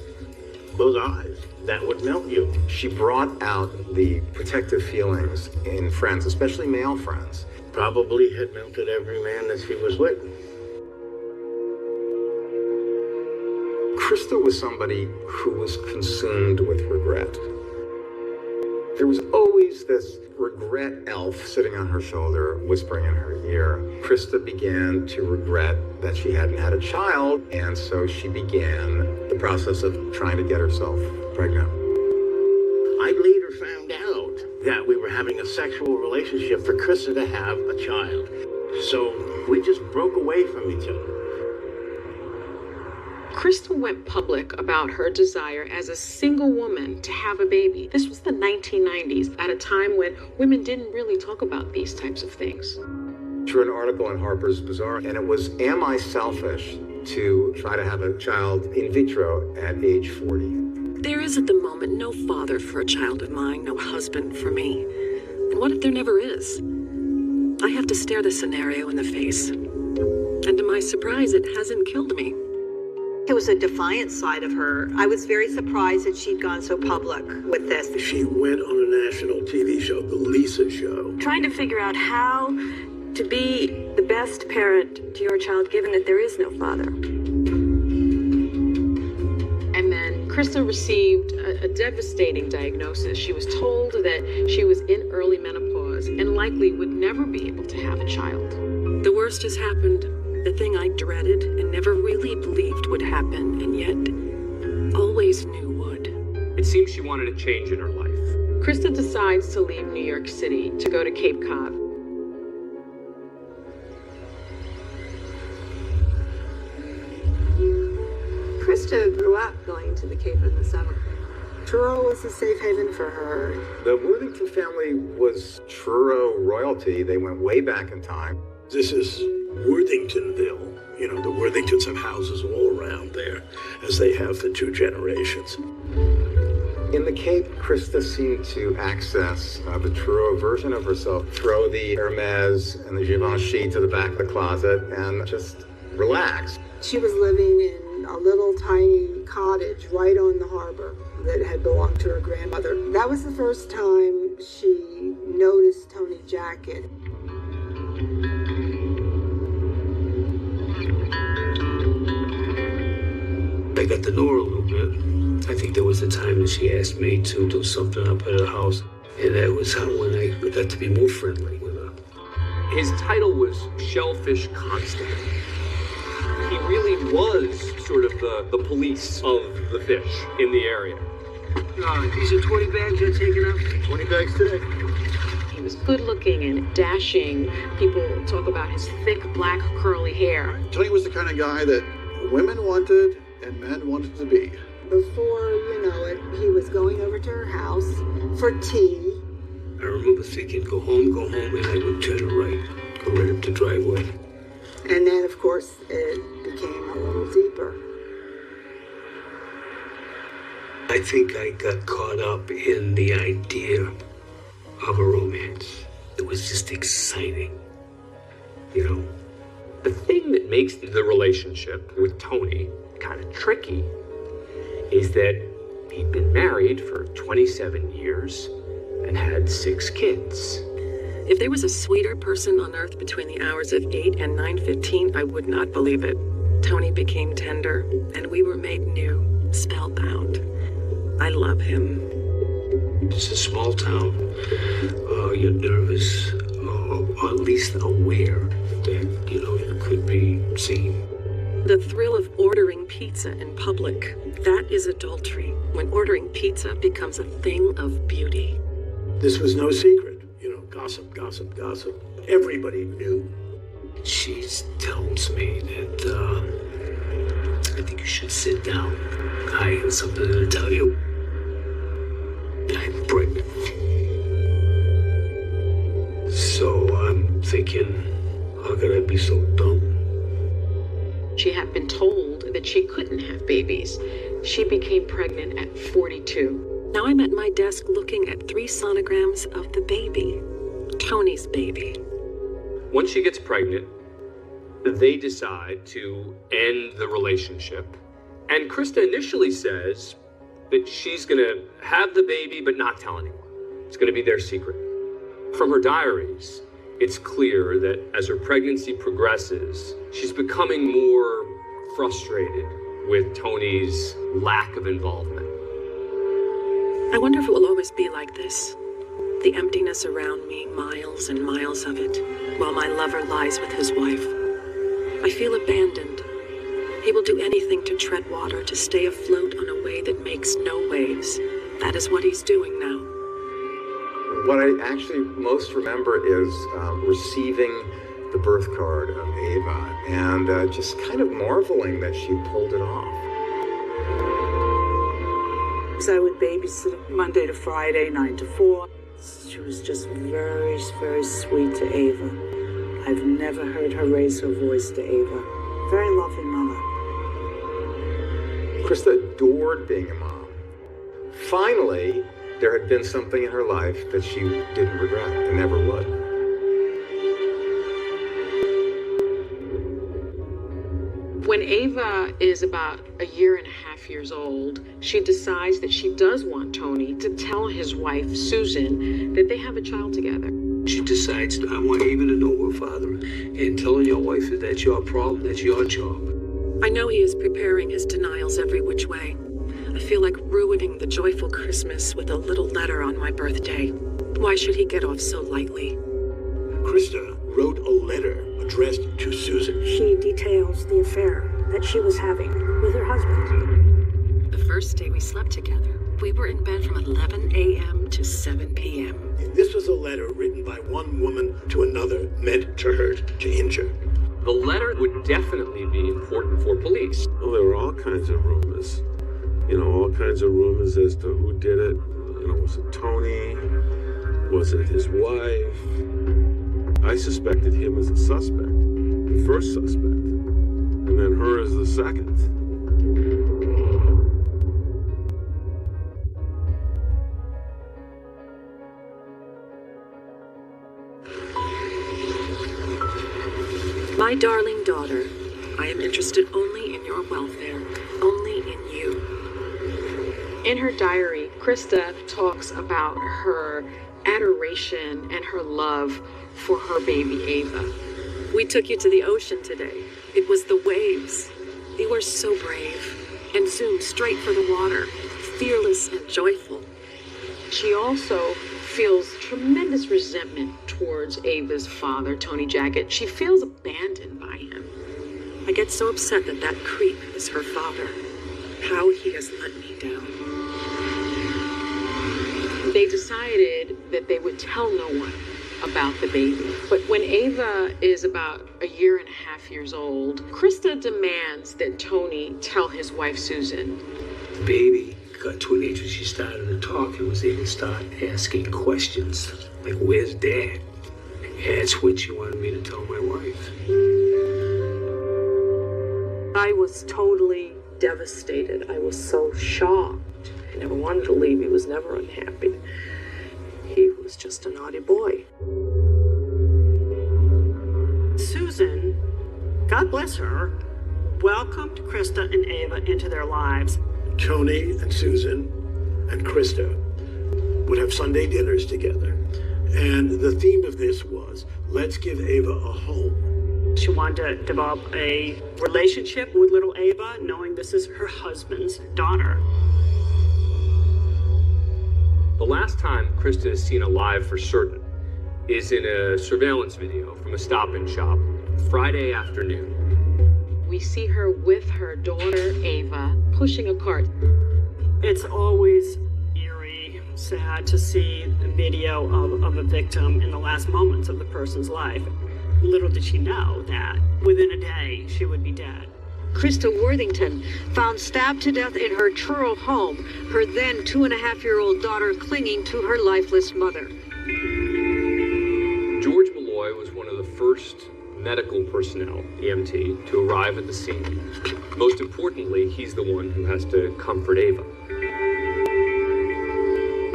those eyes that would melt you. She brought out the protective feelings in friends, especially male friends. Probably had melted every man that she was with. Krista was somebody who was consumed with regret. There was always this regret elf sitting on her shoulder, whispering in her ear. Krista began to regret that she hadn't had a child, and so she began the process of trying to get herself pregnant. I later found out that we were having a sexual relationship for Krista to have a child. So we just broke away from each other. Krista went public about her desire as a single woman to have a baby. This was the 1990s, at a time when women didn't really talk about these types of things. She wrote an article in Harper's Bazaar, and it was, "Am I selfish to try to have a child in vitro at age 40? There is at the moment no father for a child of mine, no husband for me. And what if there never is? I have to stare the scenario in the face. And to my surprise, it hasn't killed me. It was a defiant side of her. I was very surprised that she'd gone so public with this. She went on a national TV show, The Lisa Show. Trying to figure out how to be the best parent to your child, given that there is no father. And then Krista received a devastating diagnosis. She was told that she was in early menopause and likely would never be able to have a child. The worst has happened. The thing I dreaded and never really believed would happen, and yet always knew would. It seems she wanted a change in her life. Krista decides to leave New York City to go to Cape Cod. Krista grew up going to the Cape in the summer. Truro was a safe haven for her. The Worthington family was Truro royalty. They went way back in time. This is Worthingtonville. You know, the Worthingtons have houses all around there, as they have for 2 generations. In the Cape, Krista seemed to access the Truro version of herself, throw the Hermes and the Givenchy to the back of the closet and just relax. She was living in a little tiny cottage right on the harbor that had belonged to her grandmother. That was the first time she noticed Tony Jacket. I got to know her a little bit. I think there was a time that she asked me to do something up at her house, and that was how when I got to be more friendly with her. His title was Shellfish Constable. He really was sort of the police of the fish in the area. These are 20 bags you're taking up? 20 bags today. He was good looking and dashing. People talk about his thick, black, curly hair. Tony was the kind of guy that women wanted and men wanted to be. Before you know it, he was going over to her house for tea. I remember thinking, go home, and I would turn right, go right up the driveway. And then, of course, it became a little deeper. I think I got caught up in the idea of a romance. It was just exciting, you know. The thing that makes the relationship with Tony kind of tricky is that he'd been married for 27 years and had 6 kids. If there was a sweeter person on earth between the hours of 8 and 9:15, I would not believe it. Tony became tender, and we were made new, spellbound. I love him. It's a small town. You're nervous, or at least aware that, you know, you could be seen. The thrill of ordering pizza in public, that is adultery. When ordering pizza becomes a thing of beauty. This was no secret. You know, gossip. Everybody knew. She tells me that, I think you should sit down. I have something to tell you. I'm pregnant. So I'm thinking, how could I be so dumb? She had been told that she couldn't have babies. She became pregnant at 42. Now I'm at my desk looking at 3 sonograms of the baby. Tony's baby. Once she gets pregnant, they decide to end the relationship. And Krista initially says that she's going to have the baby but not tell anyone. It's going to be their secret. From her diaries, it's clear that as her pregnancy progresses, she's becoming more frustrated with Tony's lack of involvement. I wonder if it will always be like this. The emptiness around me, miles and miles of it, while my lover lies with his wife. I feel abandoned. He will do anything to tread water, to stay afloat on a way that makes no waves. That is what he's doing now. What I actually most remember is receiving the birth card of Ava and just kind of marveling that she pulled it off. So I would babysit Monday to Friday, 9 to 4. She was just very, very sweet to Ava. I've never heard her raise her voice to Ava. Very lovely mother. Krista adored being a mom. Finally, there had been something in her life that she didn't regret and never would. When Ava is about 1.5 years old, she decides that she does want Tony to tell his wife, Susan, that they have a child together. She decides, I want Ava to know her father, and telling your wife that that's your problem, that's your job. I know he is preparing his denials every which way. I feel like ruining the joyful Christmas with a little letter on my birthday. Why should he get off so lightly? Krista wrote a letter addressed to Susan. She details the affair that she was having with her husband. The first day we slept together, we were in bed from 11 a.m. to 7 p.m. This was a letter written by one woman to another, meant to hurt, to injure. The letter would definitely be important for police. Well, there were all kinds of rumors. all kinds of rumors as to who did it. Was it Tony? Was it his wife? I suspected him as a suspect, the first suspect, and then her as the second. My darling daughter, I am interested only in your welfare, only in you. In her diary, Krista talks about her adoration and her love for her baby Ava. We took you to the ocean today. It was the waves. You were so brave and zoomed straight for the water, fearless and joyful. She also feels tremendous resentment towards Ava's father, Tony Jackett. She feels abandoned by him. I get so upset that that creep is her father. How he has let me down. They decided that they would tell no one about the baby. But when Ava is about 1.5 years old, Krista demands that Tony tell his wife, Susan. The baby got to an age when she started to talk and was able to start asking questions. Like, where's Dad? That's when she wanted me to tell my wife. I was totally devastated. I was so shocked. I never wanted to leave. He was never unhappy. He was just a naughty boy. Susan, God bless her, welcomed Krista and Ava into their lives. Tony and Susan and Krista would have Sunday dinners together. And the theme of this was, let's give Ava a home. She wanted to develop a relationship with little Ava, knowing this is her husband's daughter. The last time Krista is seen alive for certain is in a surveillance video from a Stop and Shop Friday afternoon. We see her with her daughter, Ava, pushing a cart. It's always eerie, sad to see a video of a victim in the last moments of the person's life. Little did she know that within a day she would be dead. Krista Worthington found stabbed to death in her Truro home, her then 2.5-year-old daughter clinging to her lifeless mother. George Malloy was one of the first medical personnel, EMT, to arrive at the scene. Most importantly, he's the one who has to comfort Ava.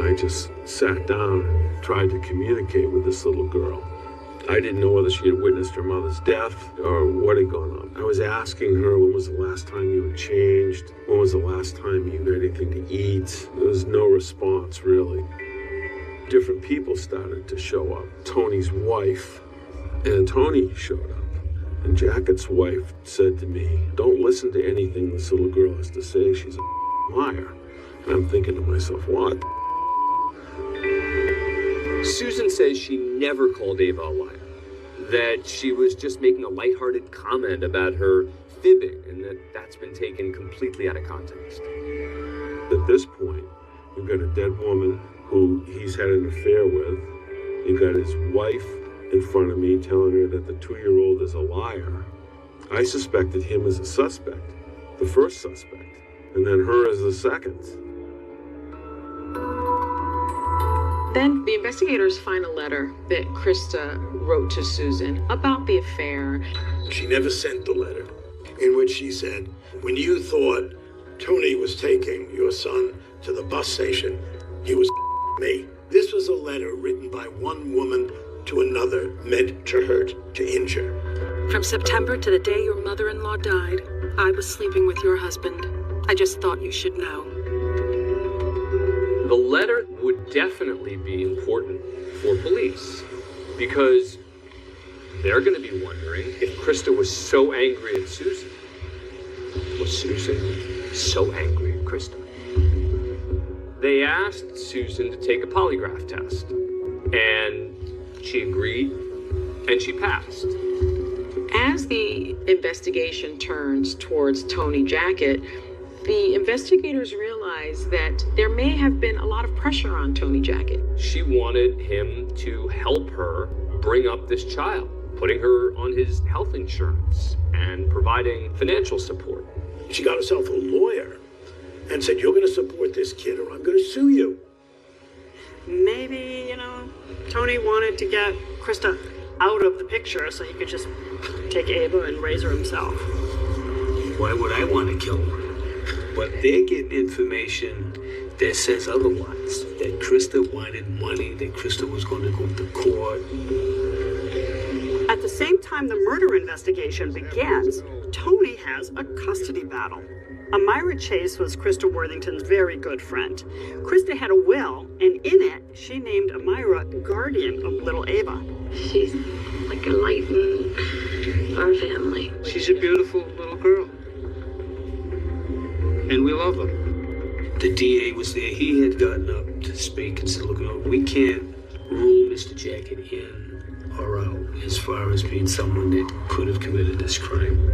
I just sat down and tried to communicate with this little girl. I didn't know whether she had witnessed her mother's death or what had gone on. I was asking her, when was the last time you had changed? When was the last time you had anything to eat? There was no response, really. Different people started to show up. Tony's wife, and Tony showed up. And Jackett's wife said to me, don't listen to anything this little girl has to say. She's a liar. And I'm thinking to myself, what? Susan says she never called Ava a liar, that she was just making a lighthearted comment about her fibbing, and that's been taken completely out of context. At this point, you've got a dead woman who he's had an affair with. You've got his wife in front of me telling her that the 2-year-old is a liar. I suspected him as a suspect, the first suspect, and then her as the second. Then the investigators find a letter that Krista wrote to Susan about the affair. She never sent the letter, in which she said, when you thought Tony was taking your son to the bus station, he was me. This was a letter written by one woman to another, meant to hurt, to injure. From September to the day your mother-in-law died, I was sleeping with your husband. I just thought you should know. The letter would definitely be important for police, because they're going to be wondering if Krista was so angry at Susan. Was Susan so angry at Krista? They asked Susan to take a polygraph test, and she agreed, and she passed. As the investigation turns towards Tony Jackett, the investigators realize that there may have been a lot of pressure on Tony Jackett. She wanted him to help her bring up this child, putting her on his health insurance and providing financial support. She got herself a lawyer and said, "You're going to support this kid or I'm going to sue you." Maybe, Tony wanted to get Krista out of the picture so he could just take Ava and raise her himself. Why would I want to kill her? But they're getting information that says otherwise. That Krista wanted money, that Krista was going to go to court. At the same time the murder investigation begins, Tony has a custody battle. Amira Chase was Krista Worthington's very good friend. Krista had a will, and in it, she named Amira guardian of little Ava. She's like a light in our family. She's a beautiful little girl. And we love her. The DA was there. He had gotten up to speak and said, look, we can't rule Mr. Jacket in or out as far as being someone that could have committed this crime.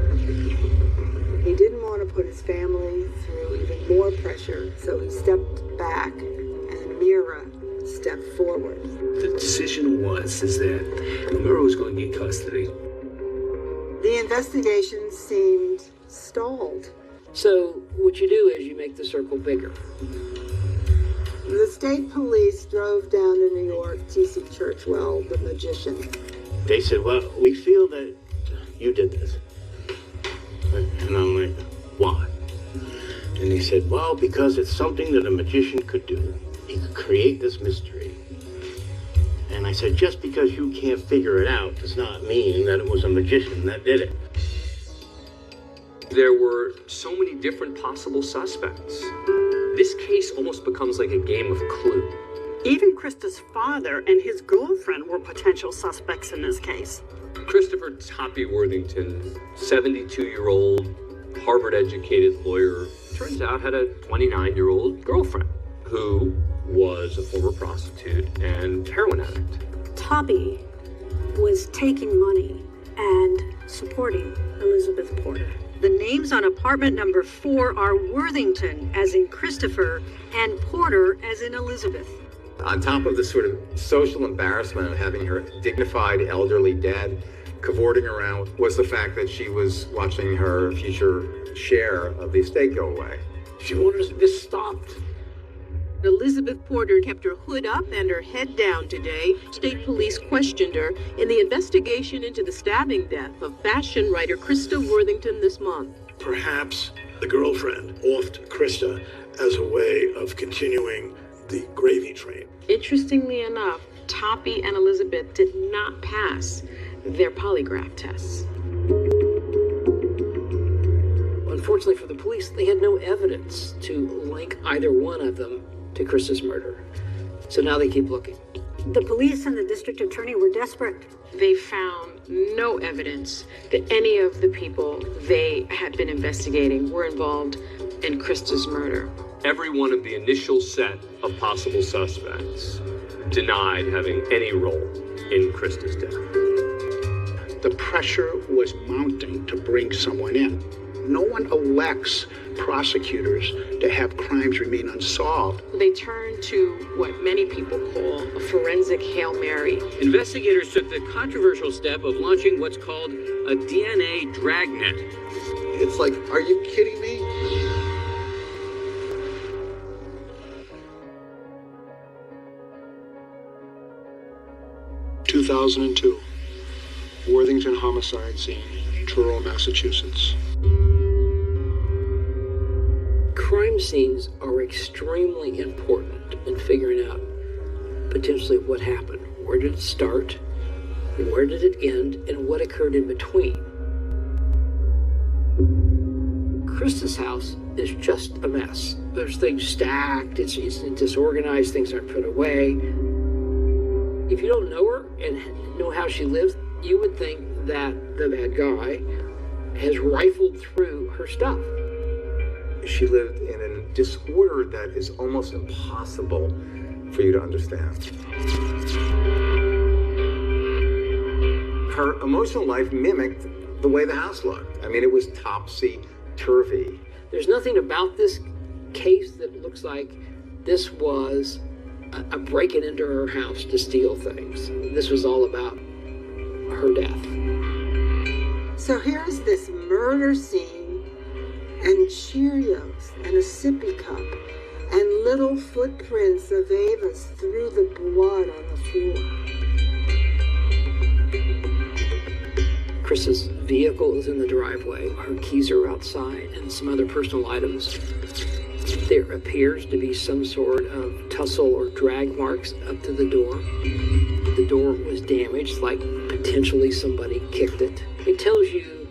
He didn't want to put his family through even more pressure, so he stepped back and Amira stepped forward. The decision is that Amira was going to get custody. The investigation seemed stalled. So what you do is you make the circle bigger. The state police drove down to New York to see Churchwell, the magician. They said, well, we feel that you did this. And I'm like, why? And they said, well, because it's something that a magician could do. He could create this mystery. And I said, just because you can't figure it out does not mean that it was a magician that did it. There were so many different possible suspects. This case almost becomes like a game of Clue. Even Krista's father and his girlfriend were potential suspects in this case. Christopher Toppy Worthington, 72-year-old, Harvard-educated lawyer, turns out had a 29-year-old girlfriend who was a former prostitute and heroin addict. Toppy was taking money and supporting Elizabeth Porter. The names on apartment number 4 are Worthington, as in Christopher, and Porter, as in Elizabeth. On top of the sort of social embarrassment of having her dignified elderly dead cavorting around was the fact that she was watching her future share of the estate go away. She wanted this stopped. Elizabeth Porter kept her hood up and her head down today. State police questioned her in the investigation into the stabbing death of fashion writer Krista Worthington this month. Perhaps the girlfriend offed Krista as a way of continuing the gravy train. Interestingly enough, Toppy and Elizabeth did not pass their polygraph tests. Unfortunately for the police, they had no evidence to link either one of them to Krista's murder. So now they keep looking. The police and the district attorney were desperate. They found no evidence that any of the people they had been investigating were involved in Krista's murder. Every one of the initial set of possible suspects denied having any role in Krista's death. The pressure was mounting to bring someone in. No one elects prosecutors to have crimes remain unsolved. They turned to what many people call a forensic Hail Mary. Investigators took the controversial step of launching what's called a DNA dragnet. It's like, are you kidding me? (2002) Worthington homicide scene, Truro, Massachusetts. Crime scenes are extremely important in figuring out potentially what happened. Where did it start? Where did it end? And what occurred in between? Krista's house is just a mess. There's things stacked, it's disorganized, things aren't put away. If you don't know her and know how she lives, you would think that the bad guy has rifled through her stuff. She lived in a disorder that is almost impossible for you to understand. Her emotional life mimicked the way the house looked. I mean, it was topsy-turvy. There's nothing about this case that looks like this was a breaking into her house to steal things. This was all about her death. So here's this murder scene and Cheerios and a sippy cup and little footprints of Ava's through the blood on the floor. Chris's vehicle is in the driveway. Her keys are outside and some other personal items. There appears to be some sort of tussle or drag marks up to the door. The door was damaged, like potentially somebody kicked it. It tells you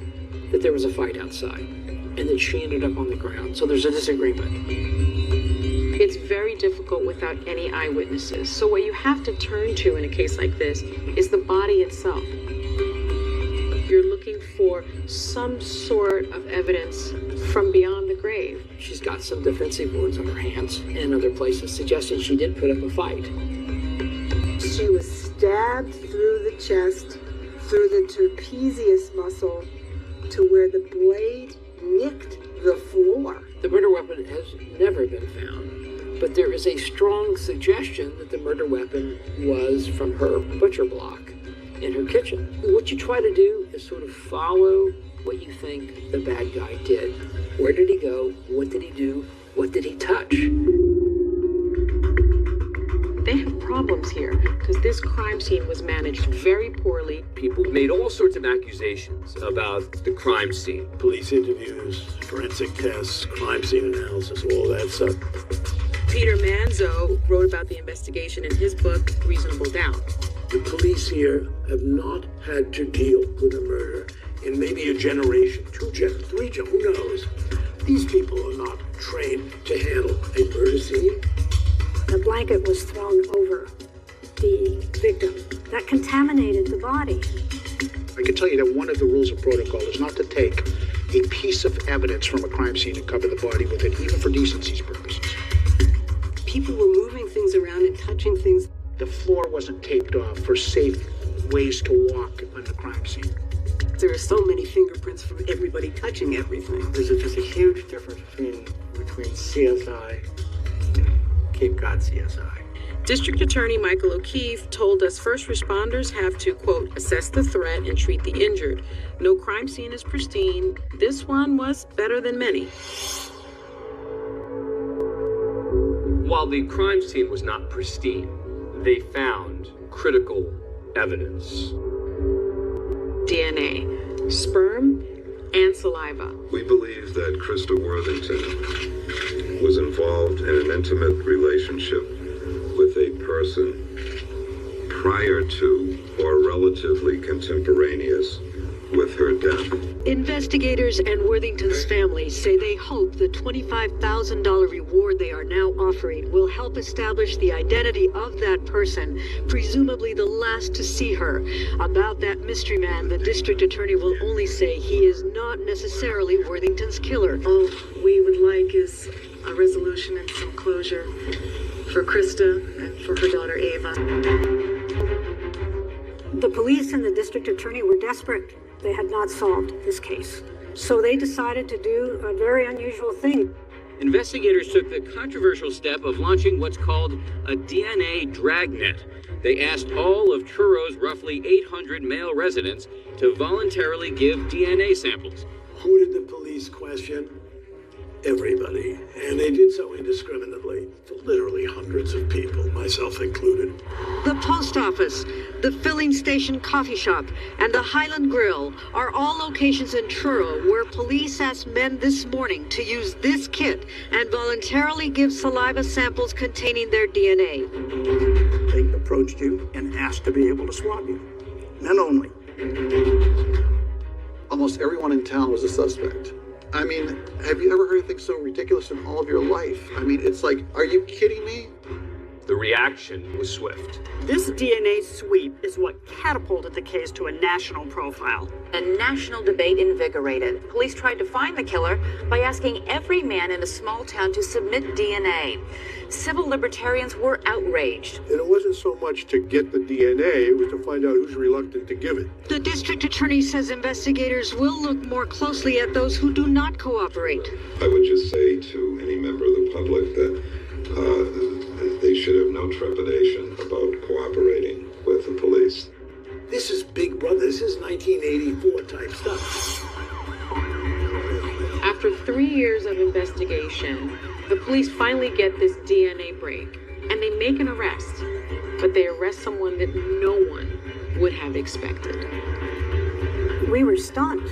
that there was a fight outside and that she ended up on the ground. So there's a disagreement. It's very difficult without any eyewitnesses. So what you have to turn to in a case like this is the body itself. You're looking for some sort of evidence from beyond the grave. She's got some defensive wounds on her hands and other places, suggesting she did put up a fight. She was stabbed through the chest, through the trapezius muscle, to where the blade nicked the floor. The murder weapon has never been found, but there is a strong suggestion that the murder weapon was from her butcher block in her kitchen. What you try to do is sort of follow what you think the bad guy did. Where did he go? What did he do? What did he touch? They have problems here because this crime scene was managed very poorly. People made all sorts of accusations about the crime scene. Police interviews, forensic tests, crime scene analysis, all that stuff. Peter Manzo wrote about the investigation in his book, Reasonable Doubt. The police here have not had to deal with a murder in maybe a generation, 2 generations, 3 generations, who knows? These people are not trained to handle a murder scene. The blanket was thrown over the victim. That contaminated the body. I can tell you that one of the rules of protocol is not to take a piece of evidence from a crime scene and cover the body with it, even for decency's purposes. People were moving things around and touching things. The floor wasn't taped off for safe ways to walk on the crime scene. There are so many fingerprints from everybody touching everything. There's just a huge difference between CSI and Cape Cod CSI. District Attorney Michael O'Keefe told us first responders have to, quote, assess the threat and treat the injured. No crime scene is pristine. This one was better than many. While the crime scene was not pristine, they found critical evidence. DNA, sperm, and saliva. We believe that Krista Worthington was involved in an intimate relationship with a person prior to or relatively contemporaneous with her death. Investigators and Worthington's family say they hope the $25,000 reward they are now offering will help establish the identity of that person, presumably the last to see her. About that mystery man, the district attorney will only say he is not necessarily Worthington's killer. All we would like is a resolution and some closure for Krista and for her daughter Ava. The police and the district attorney were desperate. They had not solved this case. So they decided to do a very unusual thing. Investigators took the controversial step of launching what's called a DNA dragnet. They asked all of Truro roughly 800 male residents to voluntarily give DNA samples. Who did the police question? Everybody. And they did so indiscriminately for literally hundreds of people, myself included. The post office, the filling station coffee shop, and the Highland Grill are all locations in Truro where police asked men this morning to use this kit and voluntarily give saliva samples containing their DNA. They approached you and asked to be able to swab you. Men only. Almost everyone in town was a suspect. I mean, have you ever heard anything so ridiculous in all of your life? I mean, it's like, are you kidding me? The reaction was swift. This DNA sweep is what catapulted the case to a national profile. A national debate invigorated. Police tried to find the killer by asking every man in a small town to submit DNA. Civil libertarians were outraged. And it wasn't so much to get the DNA, it was to find out who's reluctant to give it. The district attorney says investigators will look more closely at those who do not cooperate. I would just say to any member of the public that they should have no trepidation about cooperating with the police. This is Big Brother. This is 1984 type stuff. After 3 years of investigation, the police finally get this DNA break, and they make an arrest. But they arrest someone that no one would have expected. We were stunned,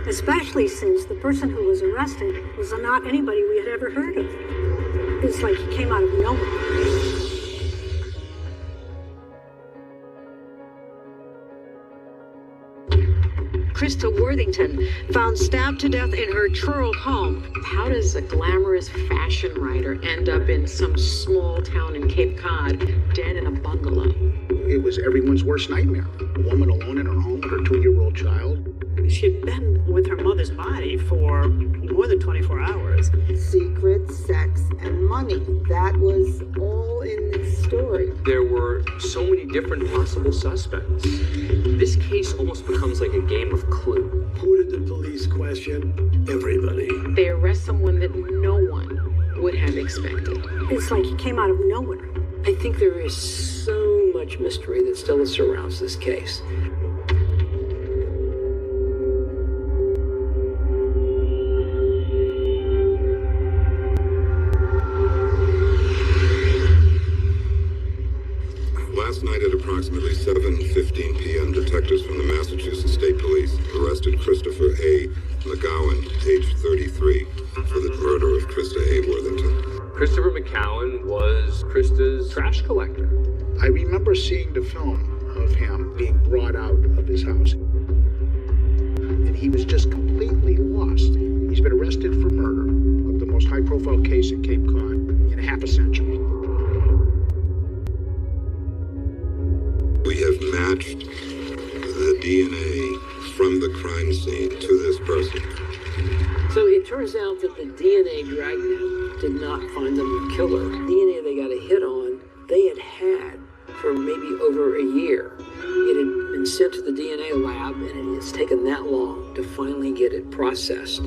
especially since the person who was arrested was not anybody we had ever heard of. It's like he came out of nowhere. Krista Worthington, found stabbed to death in her Truro home. How does a glamorous fashion writer end up in some small town in Cape Cod, dead in a bungalow? It was everyone's worst nightmare. A woman alone in her home with her 2-year-old child. She had been with her mother's body for more than 24 hours. Secrets, sex, and money. That was all in this story. There were so many different possible suspects. This case almost becomes like a game of Clue. Who did the police question? Everybody. They arrest someone that no one would have expected. It's like he came out of nowhere. I think there is so much mystery that still surrounds this case. Last night at approximately 7:15 p.m., detectives from the Massachusetts State Police arrested Christopher A. McGowan, age 33, for the murder of Krista A. Worthington. Christopher McCowan was Krista's trash collector. I remember seeing the film of him being brought out of his house. And he was just completely lost. He's been arrested for murder of the most high-profile case in Cape Cod in half a century. We have matched the DNA from the crime scene to this person. So it turns out that the DNA dragnet did not find them the killer. DNA they got a hit on, they had for maybe over a year. It had been sent to the DNA lab, and it has taken that long to finally get it processed.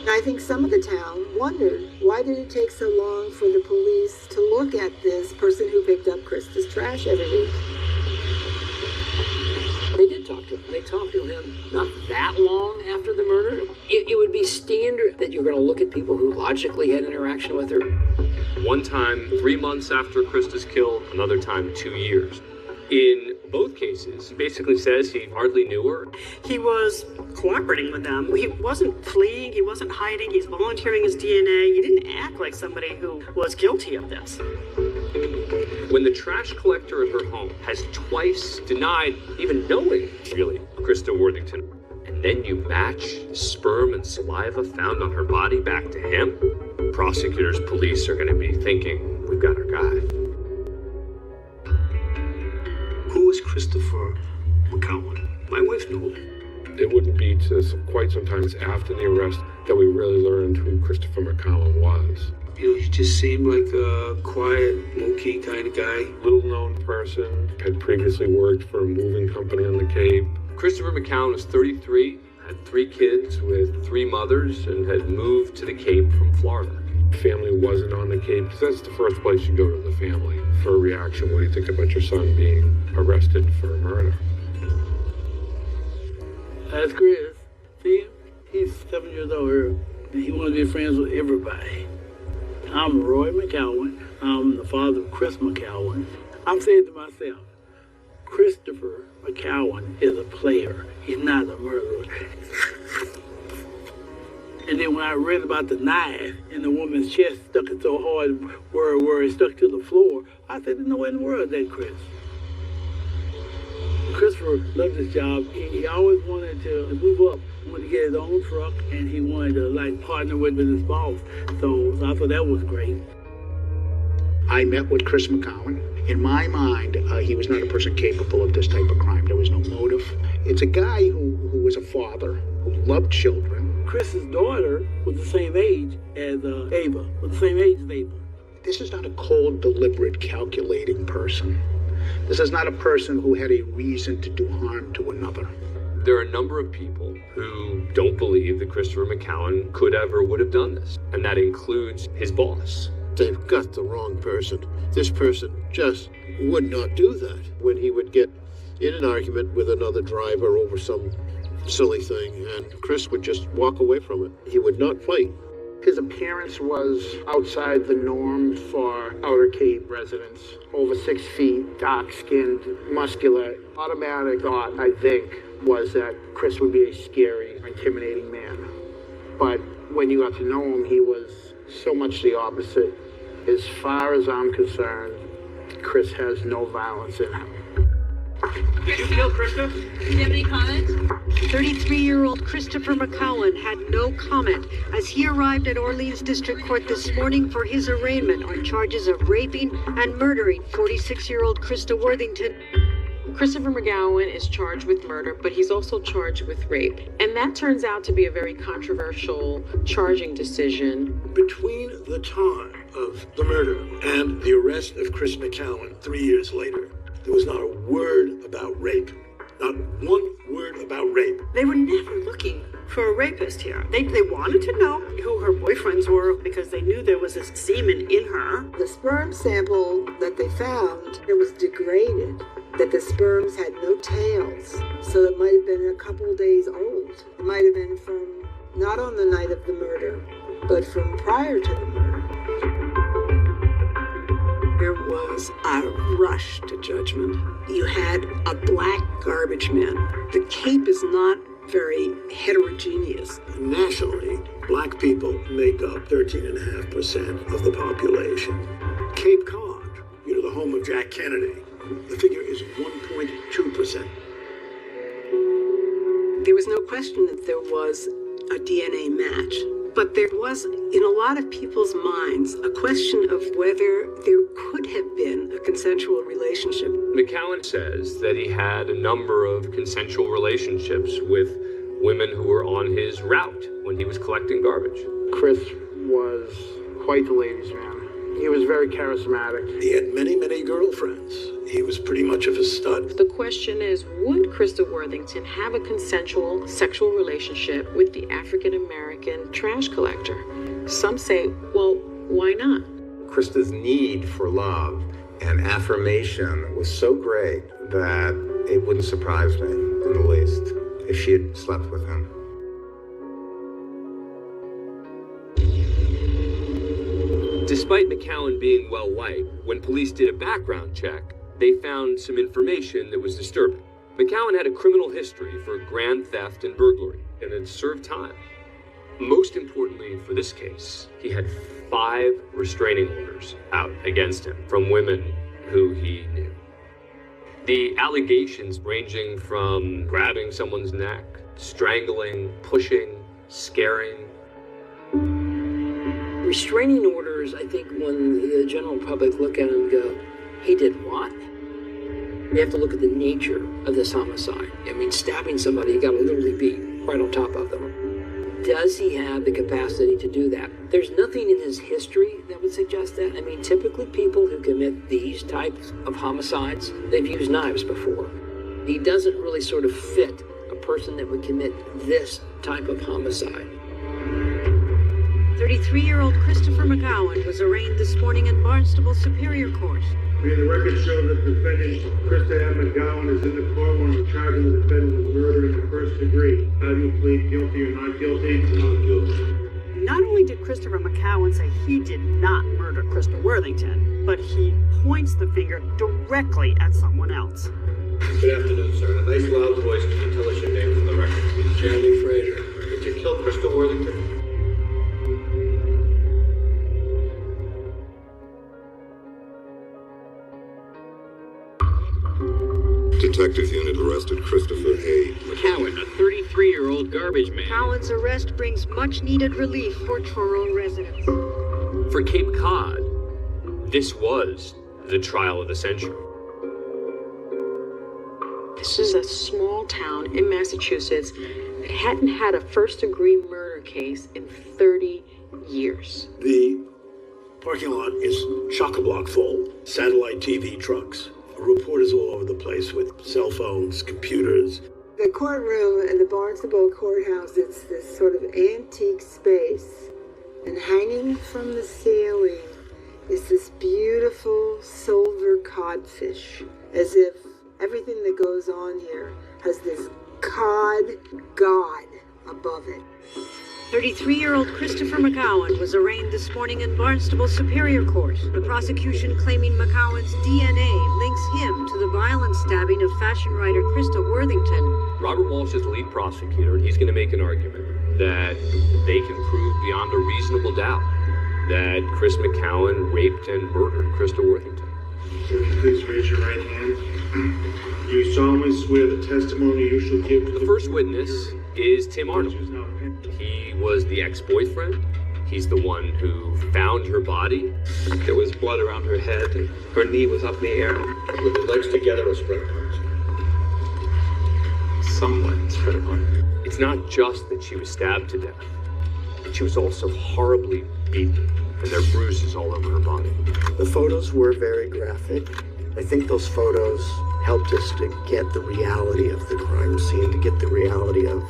I think some of the town wondered, why did it take so long for the police to look at this person who picked up Krista's trash every week? They did talk to him. They talked to him not that long after the murder. It would be standard that you're going to look at people who logically had interaction with her. One time, 3 months after Krista's killed, another time, 2 years. In both cases, he basically says he hardly knew her. He was cooperating with them. He wasn't fleeing, he wasn't hiding, he's volunteering his DNA. He didn't act like somebody who was guilty of this. When the trash collector at her home has twice denied even knowing, really, Krista Worthington, and then you match sperm and saliva found on her body back to him, prosecutors, police are going to be thinking, we've got our guy. Who was Christopher McCowan? My wife knew him. It wouldn't be to quite some time after the arrest that we really learned who Christopher McCowan was. You know, he just seemed like a quiet, low-key kind of guy. Little-known person, had previously worked for a moving company on the Cape. Christopher McCowan was 33, had 3 kids with 3 mothers, and had moved to the Cape from Florida. Family wasn't on the Cape. That's the first place you go to the family for a reaction. What do you think about your son being arrested for a murder? That's Chris. See him? He's 7 years old here, and he wants to be friends with everybody. I'm Roy McCowan. I'm the father of Chris McCowan. I'm saying to myself, Christopher McCowan is a player. He's not a murderer. And then when I read about the knife in the woman's chest, stuck it so hard where it stuck to the floor, I said, there's no way in the world that Chris. Christopher loved his job. He always wanted to move up. He wanted to get his own truck, and he wanted to partner with his boss. So I thought that was great. I met with Chris McCowan. In my mind, he was not a person capable of this type of crime. There was no motive. It's a guy who was a father, who loved children. Chris's daughter was the same age as Ava, was the same age as Ava. This is not a cold, deliberate, calculating person. This is not a person who had a reason to do harm to another. There are a number of people who don't believe that Christopher McCowan could have or would have done this, and that includes his boss. They've got the wrong person. This person just would not do that. When he would get in an argument with another driver over some silly thing, and Chris would just walk away from it. He would not fight. His appearance was outside the norm for Outer Cape residents. Over 6 feet, dark-skinned, muscular. Automatic thought, I think, was that Chris would be a scary, intimidating man. But when you got to know him, he was so much the opposite. As far as I'm concerned, Chris has no violence in him. Did you kill Krista? Do you have any comments? 33-year-old Christopher McCowan had no comment as he arrived at Orleans District Court this morning for his arraignment on charges of raping and murdering 46-year-old Krista Worthington. Christopher McGowan is charged with murder, but he's also charged with rape. And that turns out to be a very controversial charging decision. Between the time of the murder and the arrest of Chris McCowan 3 years later, there was not a word about rape. Not one word about rape. They were never looking for a rapist here. They wanted to know who her boyfriends were because they knew there was this semen in her. The sperm sample that they found, it was degraded, that the sperms had no tails. So it might have been a couple days old. It might have been from, not on the night of the murder, but from prior to the murder. There was a rush to judgment. You had a black garbage man. The Cape is not very heterogeneous. Nationally, black people make up 13.5% of the population. Cape Cod, the home of Jack Kennedy, the figure is 1.2%. There was no question that there was a DNA match. But there was, in a lot of people's minds, a question of whether there could have been a consensual relationship. McCowan says that he had a number of consensual relationships with women who were on his route when he was collecting garbage. Chris was quite the ladies' man. He was very charismatic. He had many, many girlfriends. He was pretty much of a stud. The question is, would Krista Worthington have a consensual sexual relationship with the African-American trash collector? Some say, well, why not? Krista's need for love and affirmation was so great that it wouldn't surprise me in the least if she had slept with him. Despite McCowan being well-liked, when police did a background check, they found some information that was disturbing. McCowan had a criminal history for grand theft and burglary and had served time. Most importantly for this case, he had 5 restraining orders out against him from women who he knew. The allegations ranging from grabbing someone's neck, strangling, pushing, scaring. Restraining orders, I think when the general public look at them and go, he did what? You have to look at the nature of this homicide. I mean, stabbing somebody, you gotta literally be right on top of them. Does he have the capacity to do that? There's nothing in his history that would suggest that. I mean, typically people who commit these types of homicides, they've used knives before. He doesn't really sort of fit a person that would commit this type of homicide. 33-year-old Christopher McGowan was arraigned this morning in Barnstable Superior Court. The records show that the defendant, Krista M. McGowan, is in the courtroom charging the defendant with murder in the first degree. How do you plead guilty or not guilty? Not guilty. Not only did Christopher McCowan say he did not murder Krista Worthington, but he points the finger directly at someone else. Good afternoon, sir. A nice loud voice. Can you tell us your name for the record? Jeremy Fraser. Did you kill Krista Worthington? Detective unit arrested Christopher A. McCowan, a 33-year-old garbage man. McCowan's arrest brings much-needed relief for Truro residents. For Cape Cod, this was the trial of the century. This is a small town in Massachusetts that hadn't had a first-degree murder case in 30 years. The parking lot is chock-a-block full. Satellite TV trucks. Reporters all over the place with cell phones, computers. The courtroom in the Barnstable courthouse, it's this sort of antique space. And hanging from the ceiling is this beautiful silver codfish, as if everything that goes on here has this Cod God above it. 33-year-old Christopher McGowan was arraigned this morning in Barnstable Superior Court. The prosecution claiming McGowan's DNA links him to the violent stabbing of fashion writer Krista Worthington. Robert Walsh is the lead prosecutor, and he's going to make an argument that they can prove beyond a reasonable doubt that Chris McGowan raped and murdered Krista Worthington. Please raise your right hand. Do you solemnly swear the testimony you shall give? The first witness is Tim Arnold. He was the ex-boyfriend. He's the one who found her body. There was blood around her head. Her knee was up in the air. With the legs together or spread apart? Somewhat spread apart. It's not just that she was stabbed to death, but she was also horribly beaten, and there are bruises all over her body. The photos were very graphic. I think those photos helped us to get the reality of the crime scene, to get the reality of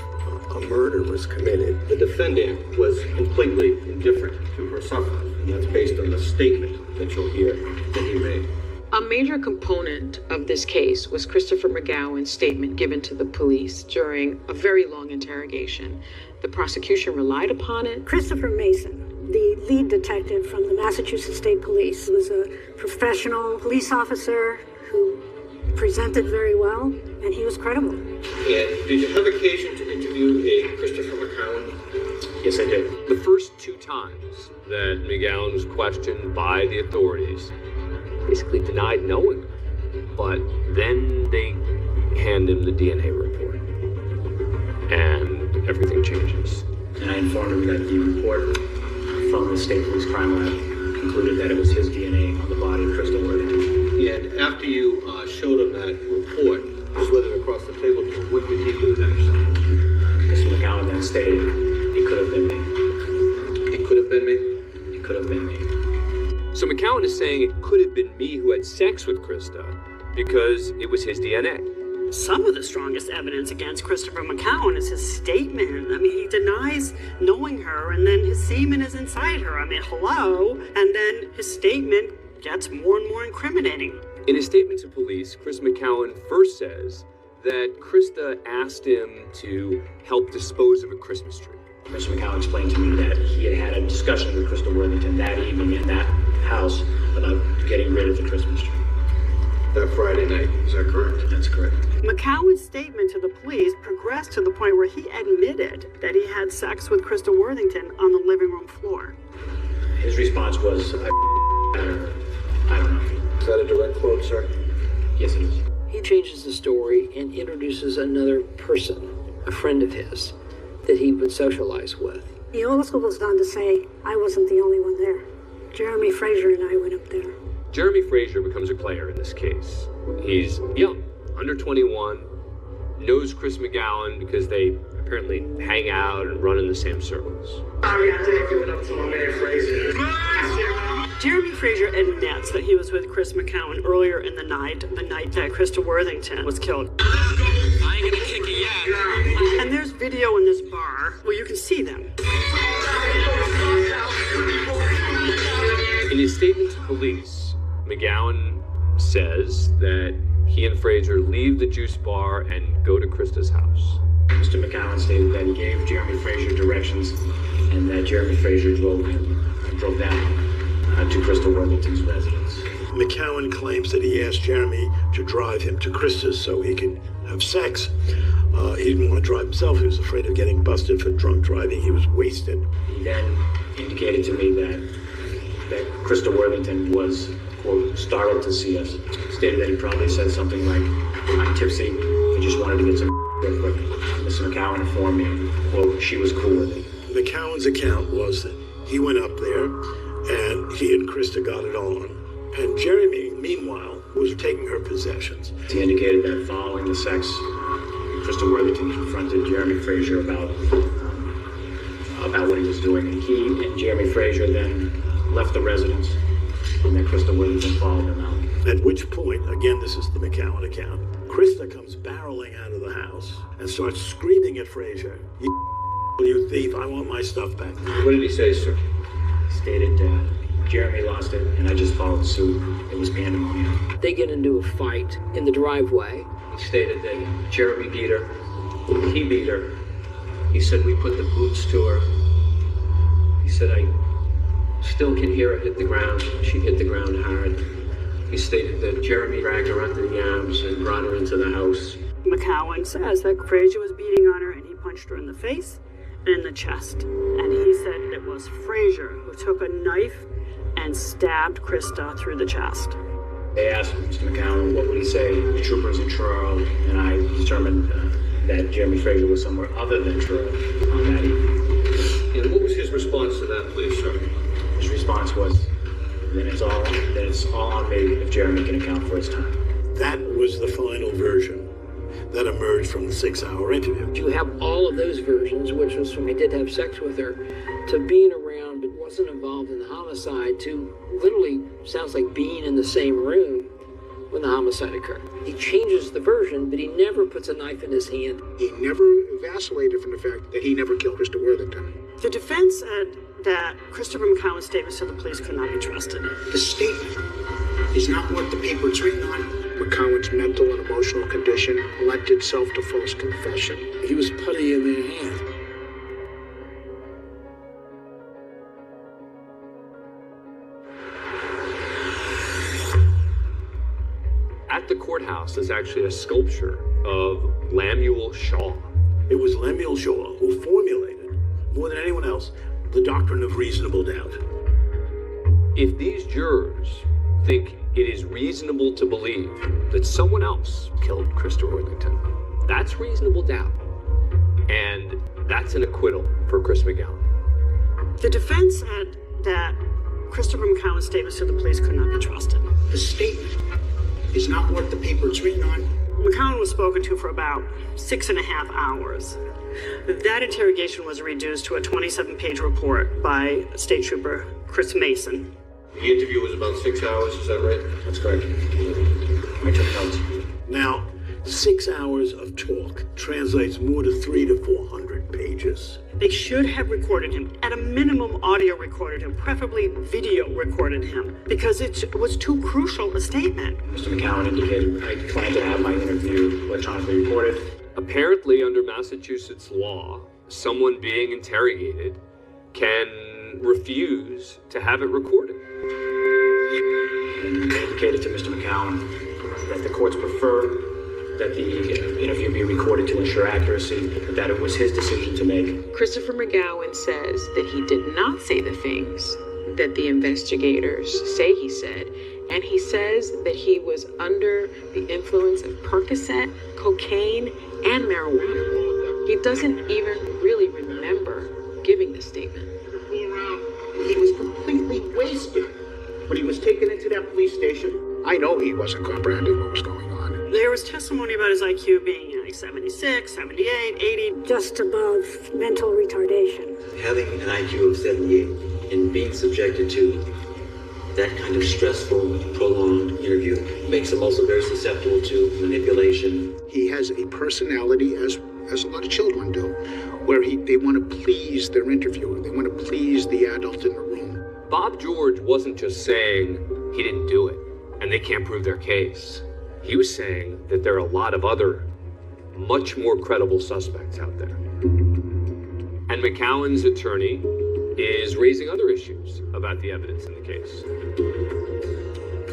a murder was committed. The defendant was completely indifferent to her suffering, and that's based on the statement that you'll hear that he made. A major component of this case was Christopher McGowan's statement given to the police during a very long interrogation. The prosecution relied upon it. Christopher Mason, the lead detective from the Massachusetts State Police, was a professional police officer who presented very well, and he was credible. And did you have occasion to interview a Christopher McGowan? Yes, I did. The first two times that McGowan was questioned by the authorities, basically denied knowing her, but then they hand him the DNA report, and everything changes. And I informed him that the report from the State Police Crime Lab concluded that it was his DNA on the body of Krista Worthington. And after you showed him that report, slid it across the table to him, what did he do next? Mr. McGowan then stated, it could have been me. It could have been me? It could have been me. So McGowan is saying it could have been me who had sex with Krista because it was his DNA. Some of the strongest evidence against Christopher McGowan is his statement. I mean, he denies knowing her, and then his semen is inside her. I mean, hello? And then his statement gets more and more incriminating. In his statement to police, Chris McGowan first says that Krista asked him to help dispose of a Christmas tree. Mr. McGowan explained to me that he had had a discussion with Krista Worthington that evening in that house about getting rid of the Christmas tree. That Friday night, is that correct? That's correct. McGowan's statement to the police progressed to the point where he admitted that he had sex with Krista Worthington on the living room floor. His response was, I don't know. Is that a direct quote, sir? Yes, it is. He changes the story and introduces another person, a friend of his, that he would socialize with. He also goes on to say, I wasn't the only one there. Jeremy Fraser and I went up there. Jeremy Fraser becomes a player in this case. He's young, under 21, knows Chris McGowan because they apparently hang out and run in the same circles. Jeremy Fraser admits that he was with Chris McGowan earlier in the night that Krista Worthington was killed. I ain't gonna kick you yet. And there's video in this bar where you can see them. In his statement to police, McGowan says that he and Fraser leave the juice bar and go to Krista's house. Mr. McGowan stated that he gave Jeremy Fraser directions and that Jeremy Fraser drove down to Krista Worthington's residence. McGowan claims that he asked Jeremy to drive him to Krista's so he could have sex. He didn't want to drive himself. He was afraid of getting busted for drunk driving. He was wasted. He then indicated to me that Krista Worthington was, quote, startled to see us. Stated that he probably said something like, I'm tipsy. I just wanted to get some real quick. Mr. McGowan informed me, quote, she was cool with it. McGowan's account was that he went up there and he and Krista got it on. And Jeremy, meanwhile, was taking her possessions. He indicated that following the sex, Krista Worthington confronted Jeremy Fraser about what he was doing. And he and Jeremy Fraser then left the residence, and that Krista Worthington followed him out. At which point, again, this is the McGowan account, Krista comes barreling out of the house and starts screaming at Fraser, you thief, I want my stuff back. What did he say, sir? He stated, Jeremy lost it, and I just followed suit. It was pandemonium. They get into a fight in the driveway. He stated that Jeremy beat her, He beat her. He said we put the boots to her. He said I still can hear her hit the ground. She hit the ground hard. He stated that Jeremy dragged her under the arms and brought her into the house. McCowan says that Frazier was beating on her and he punched her in the face and in the chest. And he said it was Frazier who took a knife and stabbed Krista through the chest. They asked Mr. McCowan what would he say to the troopers in Truro, and I determined that Jeremy Frazier was somewhere other than Truro on that evening. And what was his response to that, please, sir? His response was, then it's all on me if Jeremy can account for his time. That was the final version that emerged from the 6-hour interview. You have all of those versions, which was from I did have sex with her, to being around but wasn't involved in the homicide, to literally sounds like being in the same room when the homicide occurred. He changes the version, but he never puts a knife in his hand. He never vacillated from the fact that he never killed Krista Worthington. The defense said that Christopher McCowan's statements to the police could not be trusted. The statement is not what the paper it's written on. McCowan's mental and emotional condition lent itself to false confession. He was putty in their hand. At the courthouse, there's actually a sculpture of Lemuel Shaw. It was Lemuel Shaw who formulated, more than anyone else, the doctrine of reasonable doubt. If these jurors think it is reasonable to believe that someone else killed Krista Worthington, that's reasonable doubt. And that's an acquittal for Chris McGowan. The defense said that Christopher McCowan's statements to the police could not be trusted. The statement is not what the paper it's written on. McCowan was spoken to for about 6.5 hours. That interrogation was reduced to a 27-page report by State Trooper Chris Mason. The interview was about 6 hours, is that right? That's correct. I took notes. Now, 6 hours of talk translates more to 300 to 400 pages. They should have recorded him, at a minimum audio recorded him, preferably video recorded him, because it was too crucial a statement. Mr. McCowan indicated I plan to have my interview electronically recorded. Apparently, under Massachusetts law, someone being interrogated can refuse to have it recorded. And indicated to Mr. McCowan that the courts prefer that the interview be recorded to ensure accuracy, but that it was his decision to make. Christopher McGowan says that he did not say the things that the investigators say he said, and he says that he was under the influence of Percocet, cocaine, and marijuana. He doesn't even really remember giving the statement. He was completely wasted when he was taken into that police station. I know he wasn't comprehending what was going on. There was testimony about his IQ being like 76, 78, 80. Just above mental retardation. Having an IQ of 78 and being subjected to that kind of stressful, prolonged interview makes him also very susceptible to manipulation. He has a personality, as a lot of children do, where they want to please their interviewer. They want to please the adult in the room. Bob George wasn't just saying he didn't do it and they can't prove their case. He was saying that there are a lot of other, much more credible suspects out there. And McCowan's attorney is raising other issues about the evidence in the case.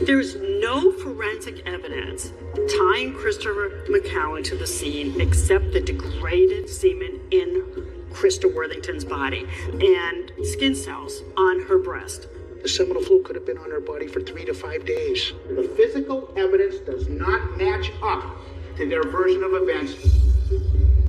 There's no forensic evidence tying Christopher McCowan to the scene except the degraded semen in Krista Worthington's body and skin cells on her breast. The seminal fluid could have been on her body for 3 to 5 days. The physical evidence does not match up to their version of events.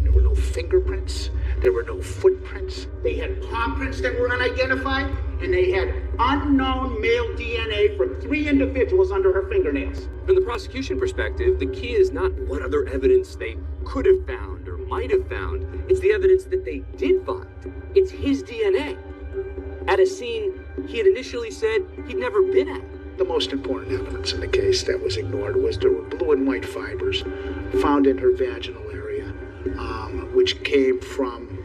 There were no fingerprints. There were no footprints. They had palm prints that were unidentified, and they had unknown male DNA from 3 individuals under her fingernails. From the prosecution perspective, the key is not what other evidence they could have found or might have found. It's the evidence that they did find. It's his DNA. At a scene he had initially said he'd never been at. The most important evidence in the case that was ignored was there were blue and white fibers found in her vaginal area, which came from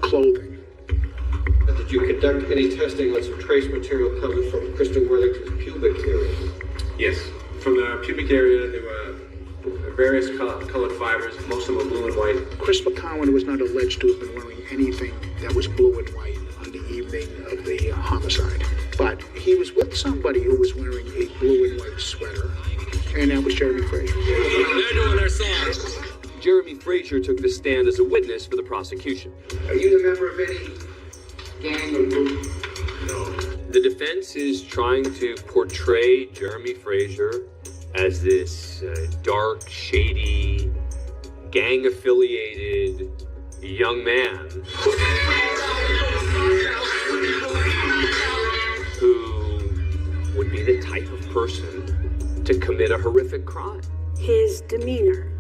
clothing. Did you conduct any testing on some trace material coming from Krista Worthington's pubic area? Yes. From the pubic area, there were various colored fibers. Most of them are blue and white. Chris McCowan was not alleged to have been wearing anything that was blue and white on the evening of the homicide. But he was with somebody who was wearing a blue and white sweater, and that was Jeremy Frazier. They're doing their song. Jeremy Frazier took the stand as a witness for the prosecution. Are you the member of any gang or group? No. The defense is trying to portray Jeremy Frazier as this dark, shady, gang-affiliated young man who would be the type of person to commit a horrific crime. His demeanor,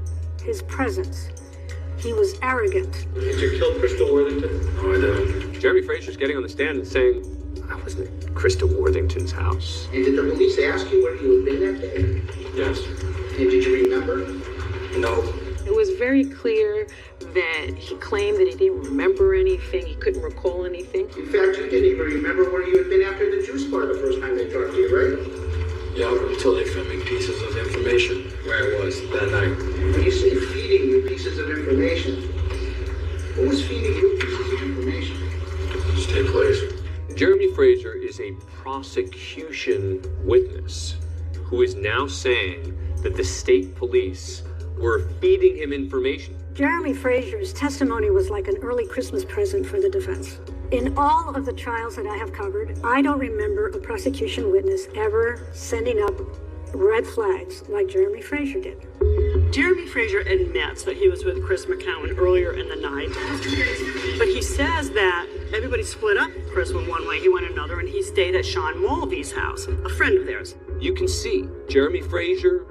his presence, he was arrogant. Did you kill Crystal Worthington? Oh, I know. Jeremy Frazier's getting on the stand and saying, I wasn't at Crystal Worthington's house. And did the police ask you where you had been that day? Yes. And did you remember? No. It was very clear that he claimed that he didn't remember anything, he couldn't recall anything. In fact, you didn't even remember where you had been after the juice bar the first time they talked to you, right? Yeah, until they fed me pieces of information where I was that night. When you say feeding you pieces of information, who was feeding you pieces of information? Stay place. Jeremy Frazier is a prosecution witness who is now saying that the state police were feeding him information. Jeremy Frazier's testimony was like an early Christmas present for the defense. In all of the trials that I have covered, I don't remember a prosecution witness ever sending up red flags like Jeremy Frazier did. Jeremy Frazier admits that he was with Chris McCowan earlier in the night, but he says that everybody split up. Chris went one way, he went another, and he stayed at Sean Mulvey's house, a friend of theirs. You can see Jeremy Frazier,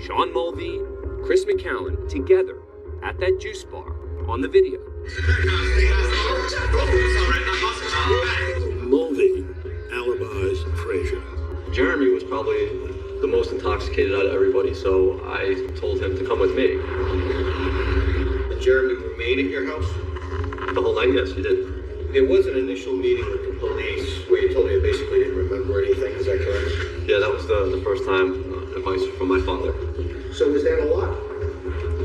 Sean Mulvey, Chris McCowan together at that juice bar on the video. Mulvey alibis Frazier. Jeremy was probably the most intoxicated out of everybody, so I told him to come with me. Did Jeremy remain at your house? The whole night, yes, he did. There was an initial meeting with the police where you told me you basically didn't remember anything, is that correct? Yeah, that was the first time advice from my father. So was that a lie?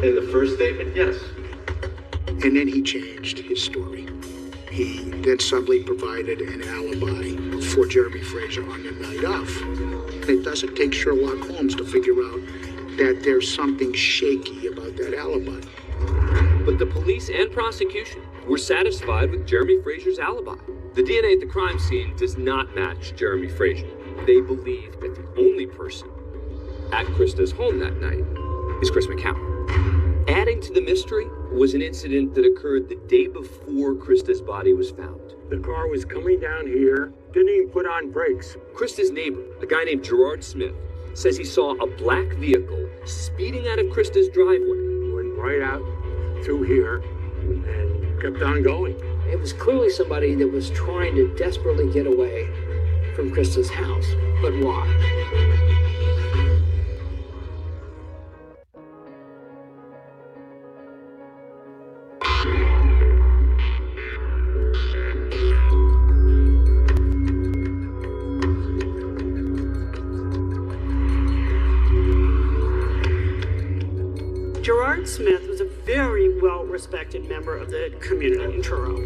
In the first statement, yes. And then he changed his story. He then suddenly provided an alibi for Jeremy Frazier on the night of. It doesn't take Sherlock Holmes to figure out that there's something shaky about that alibi. But the police and prosecution were satisfied with Jeremy Frazier's alibi. The DNA at the crime scene does not match Jeremy Frazier. They believe that the only person at Krista's home that night is Chris McCowan. Adding to the mystery was an incident that occurred the day before Krista's body was found. The car was coming down here, didn't even put on brakes. Krista's neighbor, a guy named Gerard Smith, says he saw a black vehicle speeding out of Krista's driveway. Went right out through here and kept on going. It was clearly somebody that was trying to desperately get away from Krista's house. But why? Gerard Smith was a very well-respected member of the community in Truro.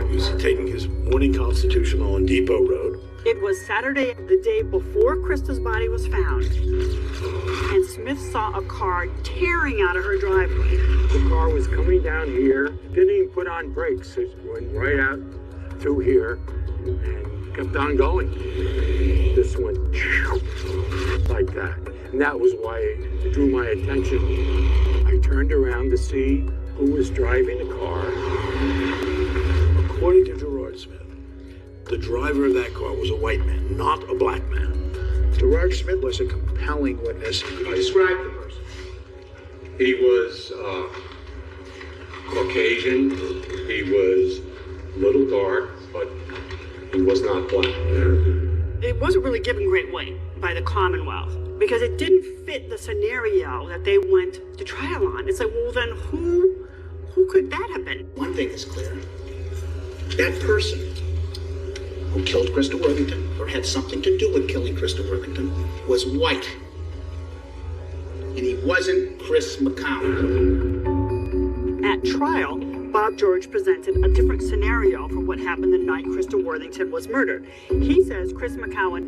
He was taking his morning constitutional on Depot Road. It was Saturday, the day before Krista's body was found, and Smith saw a car tearing out of her driveway. The car was coming down here, didn't even put on brakes. It went right out through here and kept on going. This went like that. And that was why it drew my attention. I turned around to see who was driving the car. According to Gerard Smith, the driver of that car was a white man, not a black man. Gerard Smith was a compelling witness. Describe the person. He was Caucasian. He was a little dark, but he was not black. It wasn't really given great weight by the Commonwealth because it didn't fit the scenario that they went to trial on. It's like, well, then who could that have been? One thing is clear. That person who killed Krista Worthington or had something to do with killing Krista Worthington was white. and he wasn't Chris McCowan. At trial, Bob George presented a different scenario for what happened the night Krista Worthington was murdered. He says Chris McCowan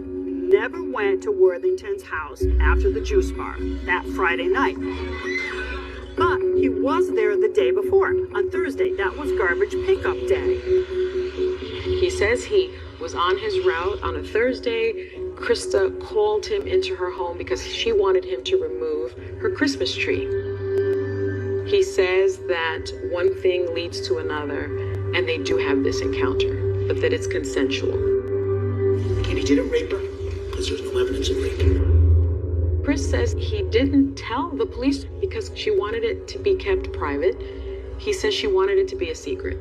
never went to Worthington's house after the juice bar that Friday night. But he was there the day before, on Thursday. That was garbage pickup day. He says he was on his route on a Thursday. Krista called him into her home because she wanted him to remove her Christmas tree. He says that one thing leads to another, and they do have this encounter, but that it's consensual. And he didn't rape her because there's no evidence of rape. Chris says he didn't tell the police because she wanted it to be kept private. He says she wanted it to be a secret.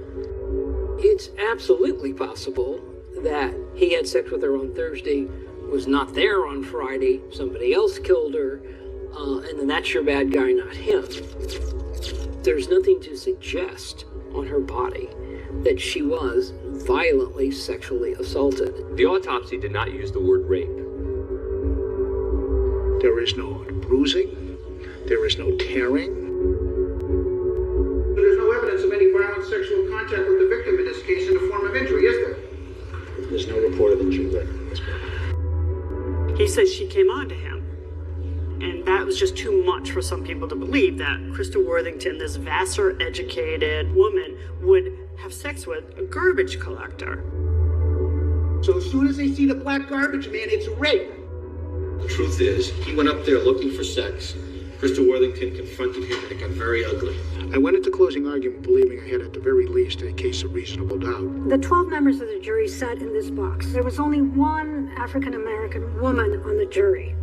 It's absolutely possible that he had sex with her on Thursday, was not there on Friday, somebody else killed her, and then that's your bad guy, not him. There's nothing to suggest on her body that she was violently sexually assaulted. The autopsy did not use the word rape. There is no bruising. There is no tearing. There's no evidence of any violent sexual contact with the victim in this case in the form of injury, is there? There's no report of injury. He says she came on to him. And that was just too much for some people to believe that Krista Worthington, this Vassar-educated woman, would have sex with a garbage collector. So as soon as they see the black garbage man, it's rape. The truth is, he went up there looking for sex. Krista Worthington confronted him, and it got very ugly. I went into closing argument believing I had at the very least a case of reasonable doubt. The 12 members of the jury sat in this box. There was only one African-American woman on the jury.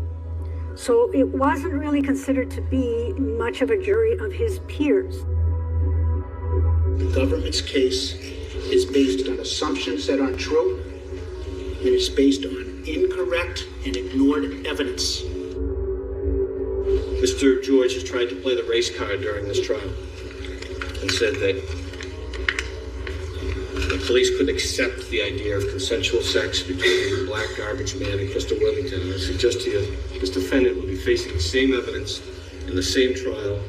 So it wasn't really considered to be much of a jury of his peers. The government's case is based on assumptions that aren't true, and it's based on incorrect and ignored evidence. Mr. George has tried to play the race card during this trial and said that the police couldn't accept the idea of consensual sex between the black garbage man and Krista Worthington. And I suggest to you, this defendant would be facing the same evidence in the same trial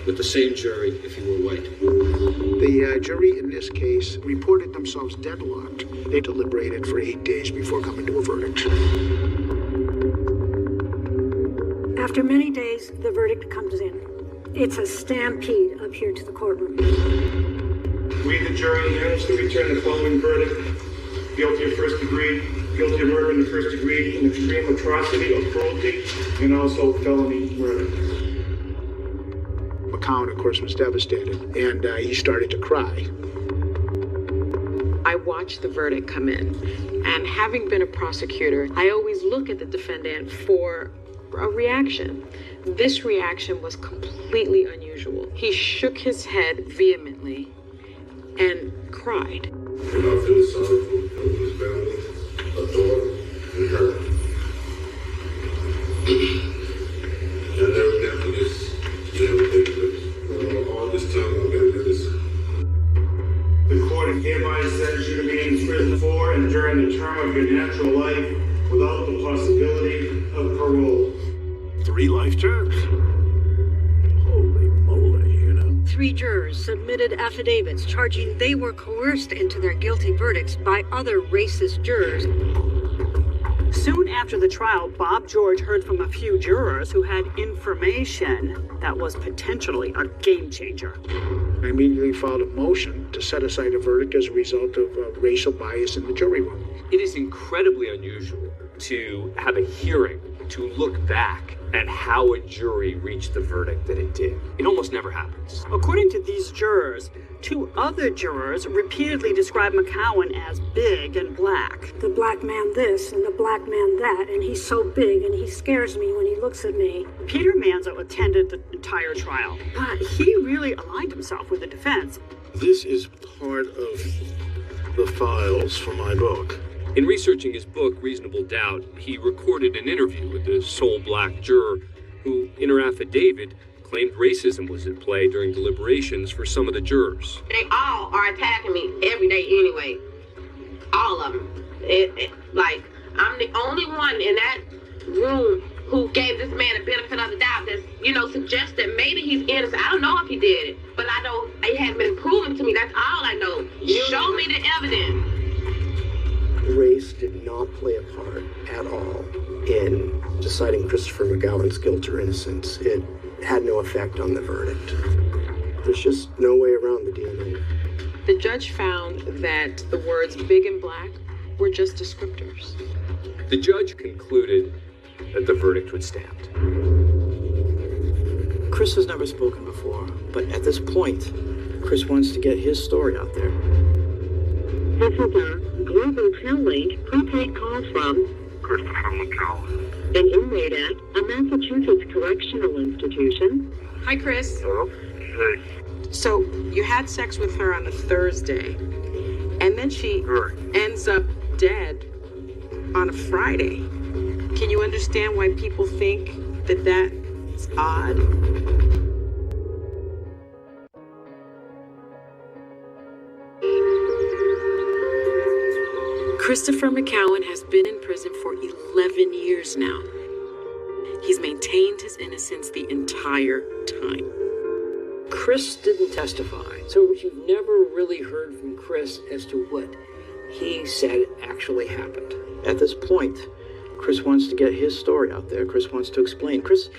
with the same jury if he were white. The jury in this case reported themselves deadlocked. They deliberated for 8 days before coming to a verdict. After many days, the verdict comes in. It's a stampede up here to the courtroom. We, the jury, unanimously return the following verdict: guilty of first degree, guilty of murder in the first degree, an extreme atrocity of cruelty, and also felony murder. McCowan, of course, was devastated, and he started to cry. I watched the verdict come in, and having been a prosecutor, I always look at the defendant for a reaction. This reaction was completely unusual. He shook his head vehemently and cried. And I feel sorry for his family, her daughter, and her. And evidently this, all this time I've been in this. The court hereby sentence you to be in prison for and during the term of your natural life without the possibility of parole. 3 life terms. Holy moly, you know. 3 jurors submitted affidavits charging they were coerced into their guilty verdicts by other racist jurors. Soon after the trial, Bob George heard from a few jurors who had information that was potentially a game changer. I immediately filed a motion to set aside a verdict as a result of racial bias in the jury room. It is incredibly unusual to have a hearing to look back at how a jury reached the verdict that it did. It almost never happens. According to these jurors, 2 other jurors repeatedly described McCowan as big and black. The black man this and the black man that, and he's so big and he scares me when he looks at me. Peter Manzo attended the entire trial, but he really aligned himself with the defense. This is part of the files for my book. In researching his book, Reasonable Doubt, he recorded an interview with the sole black juror who, in her affidavit, claimed racism was at play during deliberations for some of the jurors. They all are attacking me every day anyway. All of them. Like, I'm the only one in that room who gave this man a benefit of the doubt that, suggests that maybe he's innocent. I don't know if he did it, but I know it hasn't been proven to me. That's all I know. Show me the evidence. Race did not play a part at all in deciding Christopher McGowan's guilt or innocence. It had no effect on the verdict. There's just no way around the DNA. The judge found that the words big and black were just descriptors. The judge concluded that the verdict would stand. Chris has never spoken before, but at this point, Chris wants to get his story out there. This is a Global Tellate prepaid call from Christopher McCowan. an inmate at a Massachusetts correctional institution. Hi, Chris. Hello? Hey. So you had sex with her on a Thursday, and then she ends up dead on a Friday. Can you understand why people think that that's odd? Christopher McCowan has been in prison for 11 years now. He's maintained his innocence the entire time. Chris didn't testify, so you've never really heard from Chris as to what he said actually happened. At this point, Chris wants to get his story out there. Chris wants to explain. Chris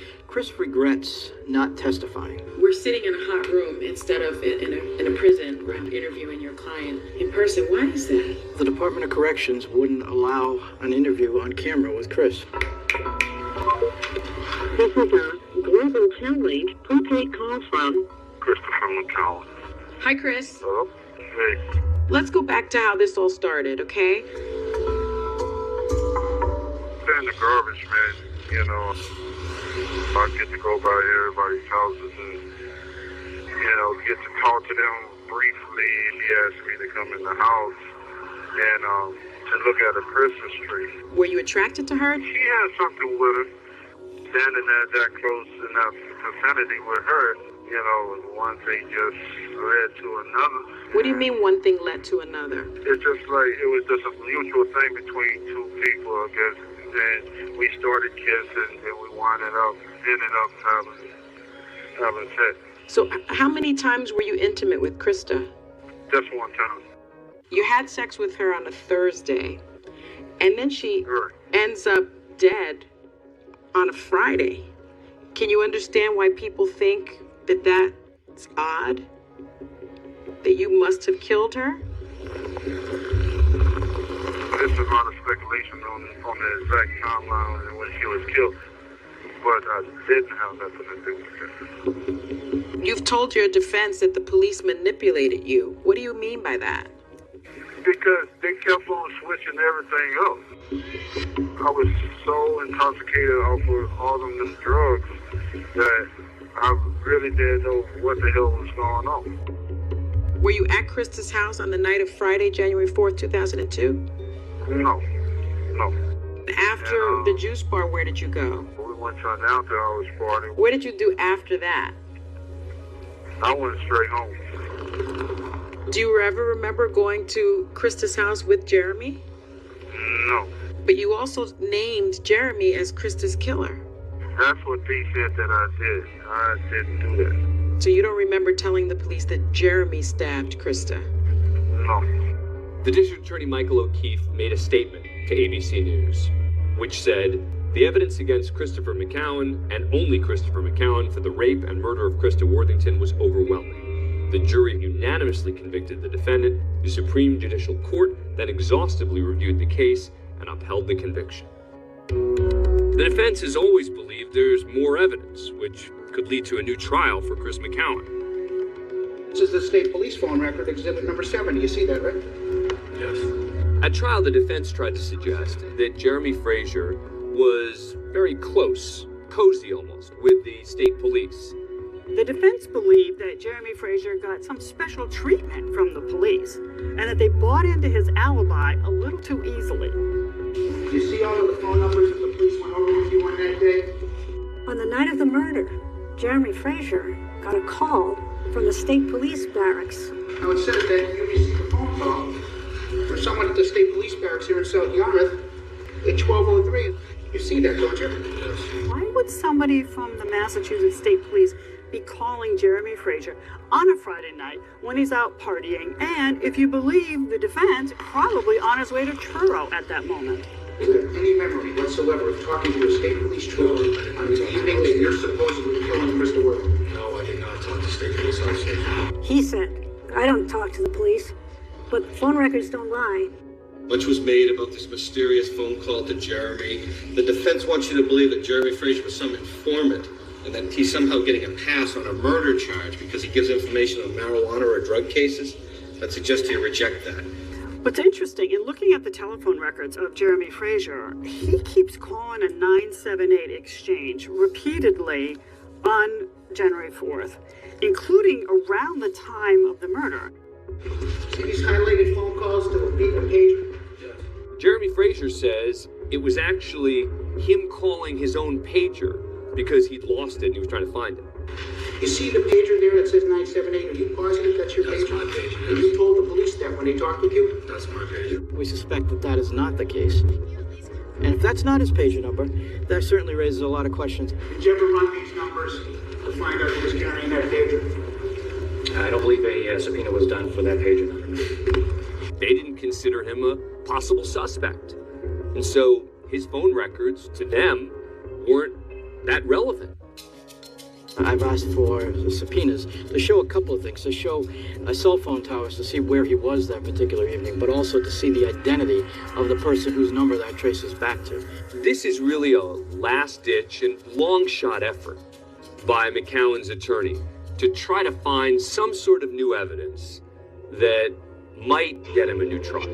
regrets not testifying. We're sitting in a hot room instead of in a prison where I'm interviewing your client in person. Why is that? The Department of Corrections wouldn't allow an interview on camera with Chris. This is a Global Tellate prepaid call from Christopher McCowan. Hi, Chris. Hello? Hey. Let's go back to how this all started, okay? In the garbage, man, I get to go by everybody's houses and, get to talk to them briefly. She asked me to come in the house and to look at a Christmas tree. Were you attracted to her? She had something with her. Standing there that close enough vicinity with her, one thing just led to another. What do you mean one thing led to another? It's just like, it was just a mutual thing between two people, I guess. And we started kissing and we ended up having sex. So how many times were you intimate with Krista? Just one time. You had sex with her on a Thursday, and then she ends up dead on a Friday. Can you understand why people think that that's odd? That you must have killed her? This is a lot of speculation on the exact timeline in which she was killed, but I didn't have nothing to do with it. You've told your defense that the police manipulated you. What do you mean by that? Because they kept on switching everything up. I was so intoxicated off of all of them drugs that I really didn't know what the hell was going on. Were you at Krista's house on the night of Friday, January 4th, 2002? No. After the juice bar, where did you go? We went to an after-hours party. What did you do after that? I went straight home. Do you ever remember going to Krista's house with Jeremy? No. But you also named Jeremy as Krista's killer. That's what they said that I did. I didn't do that. So you don't remember telling the police that Jeremy stabbed Krista? No. The District Attorney Michael O'Keefe made a statement to ABC News, which said, the evidence against Christopher McCowan, and only Christopher McCowan, for the rape and murder of Krista Worthington was overwhelming. The jury unanimously convicted the defendant. The Supreme Judicial Court then exhaustively reviewed the case and upheld the conviction. The defense has always believed there's more evidence, which could lead to a new trial for Chris McCowan. This is the state police phone record, exhibit number 7. You see that, right? Yes. At trial, the defense tried to suggest that Jeremy Frazier was very close, cozy almost, with the state police. The defense believed that Jeremy Frazier got some special treatment from the police, and that they bought into his alibi a little too easily. Do you see all of the phone numbers that the police went over with you on that day? On the night of the murder, Jeremy Frazier got a call from the state police barracks. Now it says that you received a phone call from someone at the state police barracks here in South Yarmouth at 12:03. You see that, don't you? Why would somebody from the Massachusetts State Police be calling Jeremy Frazier on a Friday night when he's out partying, and if you believe the defense, probably on his way to Truro at that moment? Is there any memory whatsoever of talking to a state police trooper on the evening that you're supposedly killing Mr. Worthington? No, I did not talk to state police officers. He said, I don't talk to the police, but phone records don't lie. Much was made about this mysterious phone call to Jeremy. The defense wants you to believe that Jeremy Frazier was some informant and that he's somehow getting a pass on a murder charge because he gives information on marijuana or drug cases. I'd suggest you reject that. What's interesting, in looking at the telephone records of Jeremy Frazier, he keeps calling a 978 exchange repeatedly on January 4th, including around the time of the murder. See these highlighted phone calls to a beat a pager? Jeremy Frazier says it was actually him calling his own pager because he'd lost it and he was trying to find it. You see the pager there that says 978? Are you positive that's your pager? That's my pager. And you told the police that when they talked with you? That's my pager. We suspect that that is not the case. And if that's not his pager number, that certainly raises a lot of questions. Did you ever run these numbers to find out who was carrying that pager? I don't believe a subpoena was done for that pager number. They didn't consider him a possible suspect. And so his phone records to them weren't that relevant. I've asked for subpoenas to show a couple of things, to show cell phone towers to see where he was that particular evening, but also to see the identity of the person whose number that traces back to. This is really a last-ditch and long-shot effort by McCowan's attorney to try to find some sort of new evidence that might get him a new trial.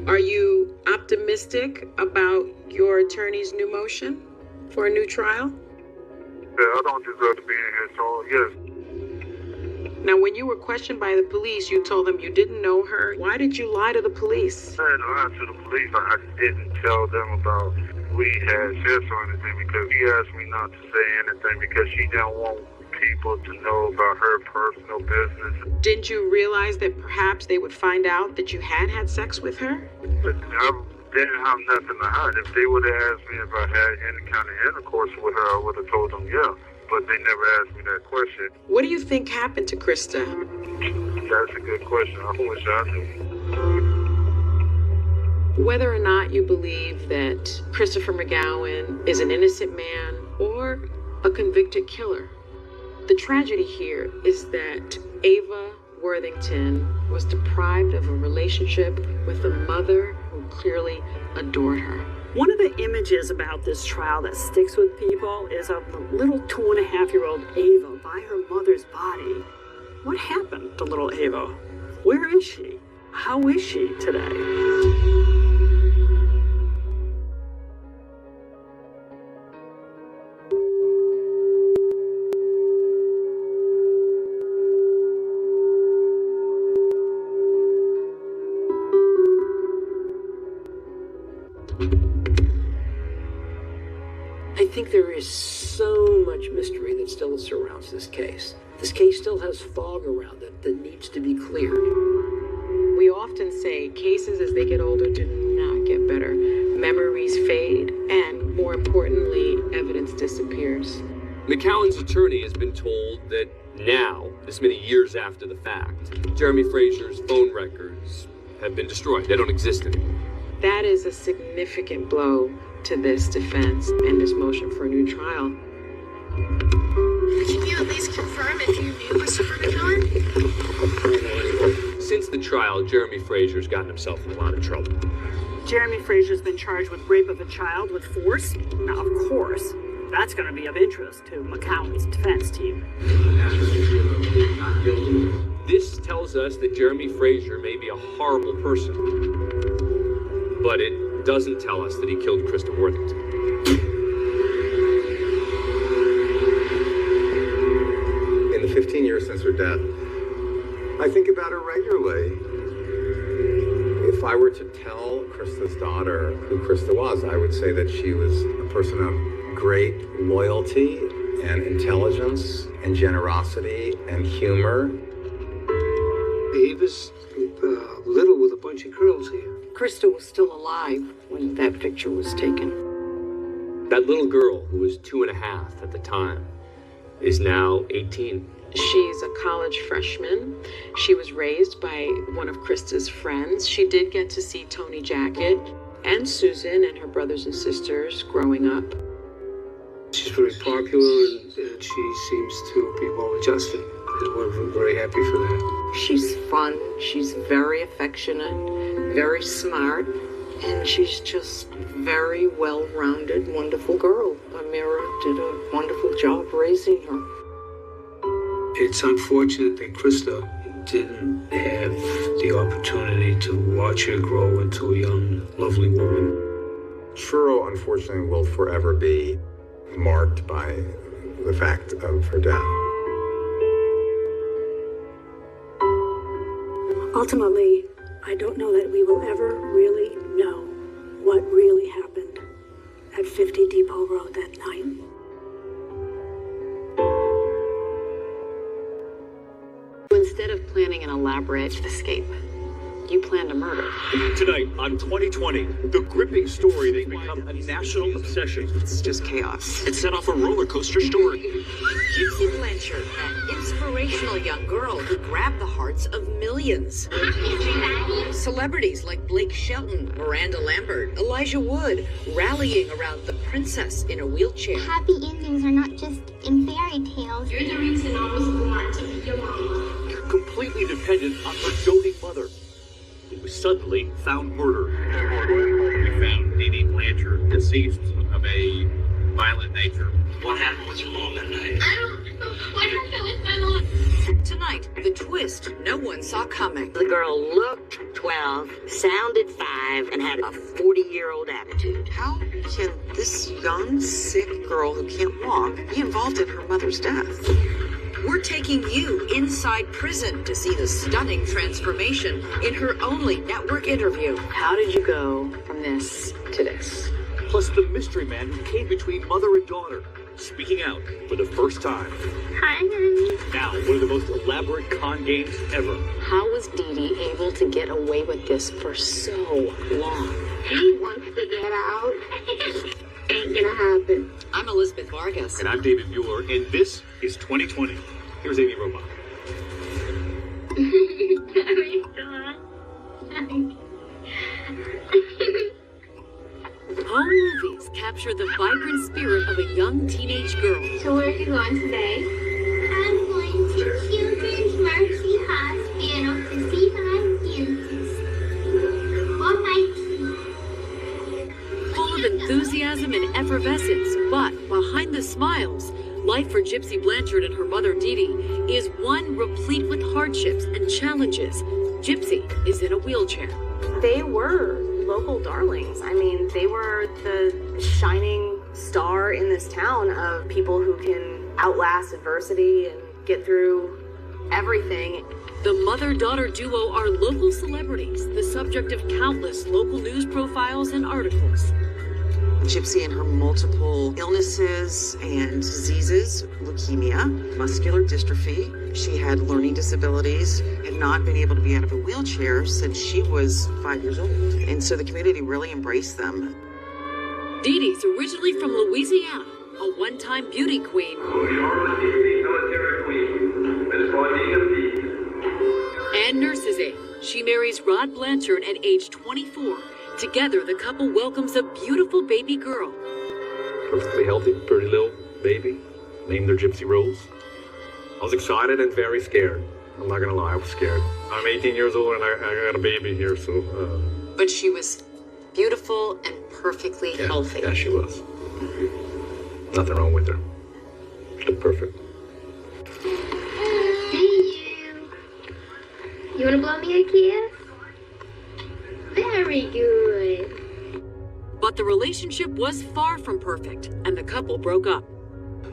Are you optimistic about your attorney's new motion for a new trial? Yeah, I don't deserve to be in here, so yes. Now, when you were questioned by the police, you told them you didn't know her. Why did you lie to the police? I didn't lie to the police. I didn't tell them about we had sex or anything because he asked me not to say anything because she didn't want people to know about her personal business. Didn't you realize that perhaps they would find out that you had had sex with her? But I didn't have nothing to hide. If they would have asked me if I had any kind of intercourse with her, I would have told them yeah. But they never asked me that question. What do you think happened to Krista? That's a good question. I wish I knew. Whether or not you believe that Christopher McGowan is an innocent man or a convicted killer, the tragedy here is that Ava Worthington was deprived of a relationship with a mother who clearly adored her. One of the images about this trial that sticks with people is of the little 2.5-year-old Ava by her mother's body. What happened to little Ava? Where is she? How is she today? I think there is so much mystery that still surrounds this case. This case still has fog around it that needs to be cleared. We often say cases as they get older do not get better. Memories fade, and more importantly, evidence disappears. McCowan's attorney has been told that now, this many years after the fact, Jeremy Frazier's phone records have been destroyed. They don't exist anymore. That is a significant blow to this defense and this motion for a new trial. Can you at least confirm if you knew Christopher McGowan? Since the trial, Jeremy Frazier's gotten himself in a lot of trouble. Jeremy Frazier's been charged with rape of a child with force. Now, of course, that's going to be of interest to McCowan's defense team. This tells us that Jeremy Frazier may be a horrible person, but it doesn't tell us that he killed Krista Worthington. In the 15 years since her death, I think about her regularly. If I were to tell Krista's daughter who Krista was, I would say that she was a person of great loyalty and intelligence and generosity and humor. Ava's little with a bunch of curls here. Krista was still alive when that picture was taken. That little girl, who was 2.5 at the time, is now 18. She's a college freshman. She was raised by one of Krista's friends. She did get to see Tony Jacket and Susan and her brothers and sisters growing up. She's very popular and she seems to be well adjusted. And we're very happy for that. She's fun. She's very affectionate, very smart, and she's just very well-rounded, wonderful girl. Amira did a wonderful job raising her. It's unfortunate that Krista didn't have the opportunity to watch her grow into a young, lovely woman. Shuro, unfortunately, will forever be marked by the fact of her death. Ultimately, I don't know that we will ever really know what really happened at 50 Depot Road that night. Instead of planning an elaborate escape, you planned a murder. Tonight on 2020, the gripping story that's become a national obsession. It's just chaos. It set off a roller coaster story. Gypsy Blanchard, that inspirational young girl who grabbed the hearts of millions. Celebrities like Blake Shelton, Miranda Lambert, Elijah Wood, rallying around the princess in a wheelchair. Happy endings are not just in fairy tales. You're the reason I was born to be your mama. Completely dependent on her doting mother, who was suddenly found murdered. We found Dee Dee Blanchard deceased of a violent nature. What happened with your mom that night? I don't know what happened with my mom. Tonight, the twist no one saw coming. The girl looked 12, sounded 5, and had a 40-year-old attitude. How can this young, sick girl who can't walk be involved in her mother's death? We're taking you inside prison to see the stunning transformation in her only network interview. How did you go from this to this? Plus the mystery man who came between mother and daughter, speaking out for the first time. Hi, honey. Now, one of the most elaborate con games ever. How was Dee Dee able to get away with this for so long? He wants to get out. Ain't gonna happen. I'm Elizabeth Vargas. And I'm David Mueller, and this is 2020. Here's Amy Robach. Home movies capture the vibrant spirit of a young teenage girl. So where are you going today? I'm going to Children's Mercy Hospital to see my dentist. For my teeth. Full of enthusiasm and effervescence, but behind the smiles, life for Gypsy Blanchard and her mother Dee Dee is one replete with hardships and challenges. Gypsy is in a wheelchair. They were local darlings. I mean, they were the shining star in this town of people who can outlast adversity and get through everything. The mother-daughter duo are local celebrities, the subject of countless local news profiles and articles. Gypsy and her multiple illnesses and diseases, leukemia, muscular dystrophy. She had learning disabilities, had not been able to be out of a wheelchair since she was 5 years old. And so the community really embraced them. Dee Dee's originally from Louisiana, a one-time beauty queen. And nurse's aide. She marries Rod Blanchard at age 24. Together, the couple welcomes a beautiful baby girl. Perfectly healthy, pretty little baby. Named her Gypsy Rose. I was excited and very scared. I'm not gonna lie, I was scared. I'm 18 years old and I got a baby here, so. But she was beautiful and perfectly healthy. Yeah, she was. Nothing wrong with her. She looked perfect. You wanna blow me a kiss? Very good. But the relationship was far from perfect, and the couple broke up.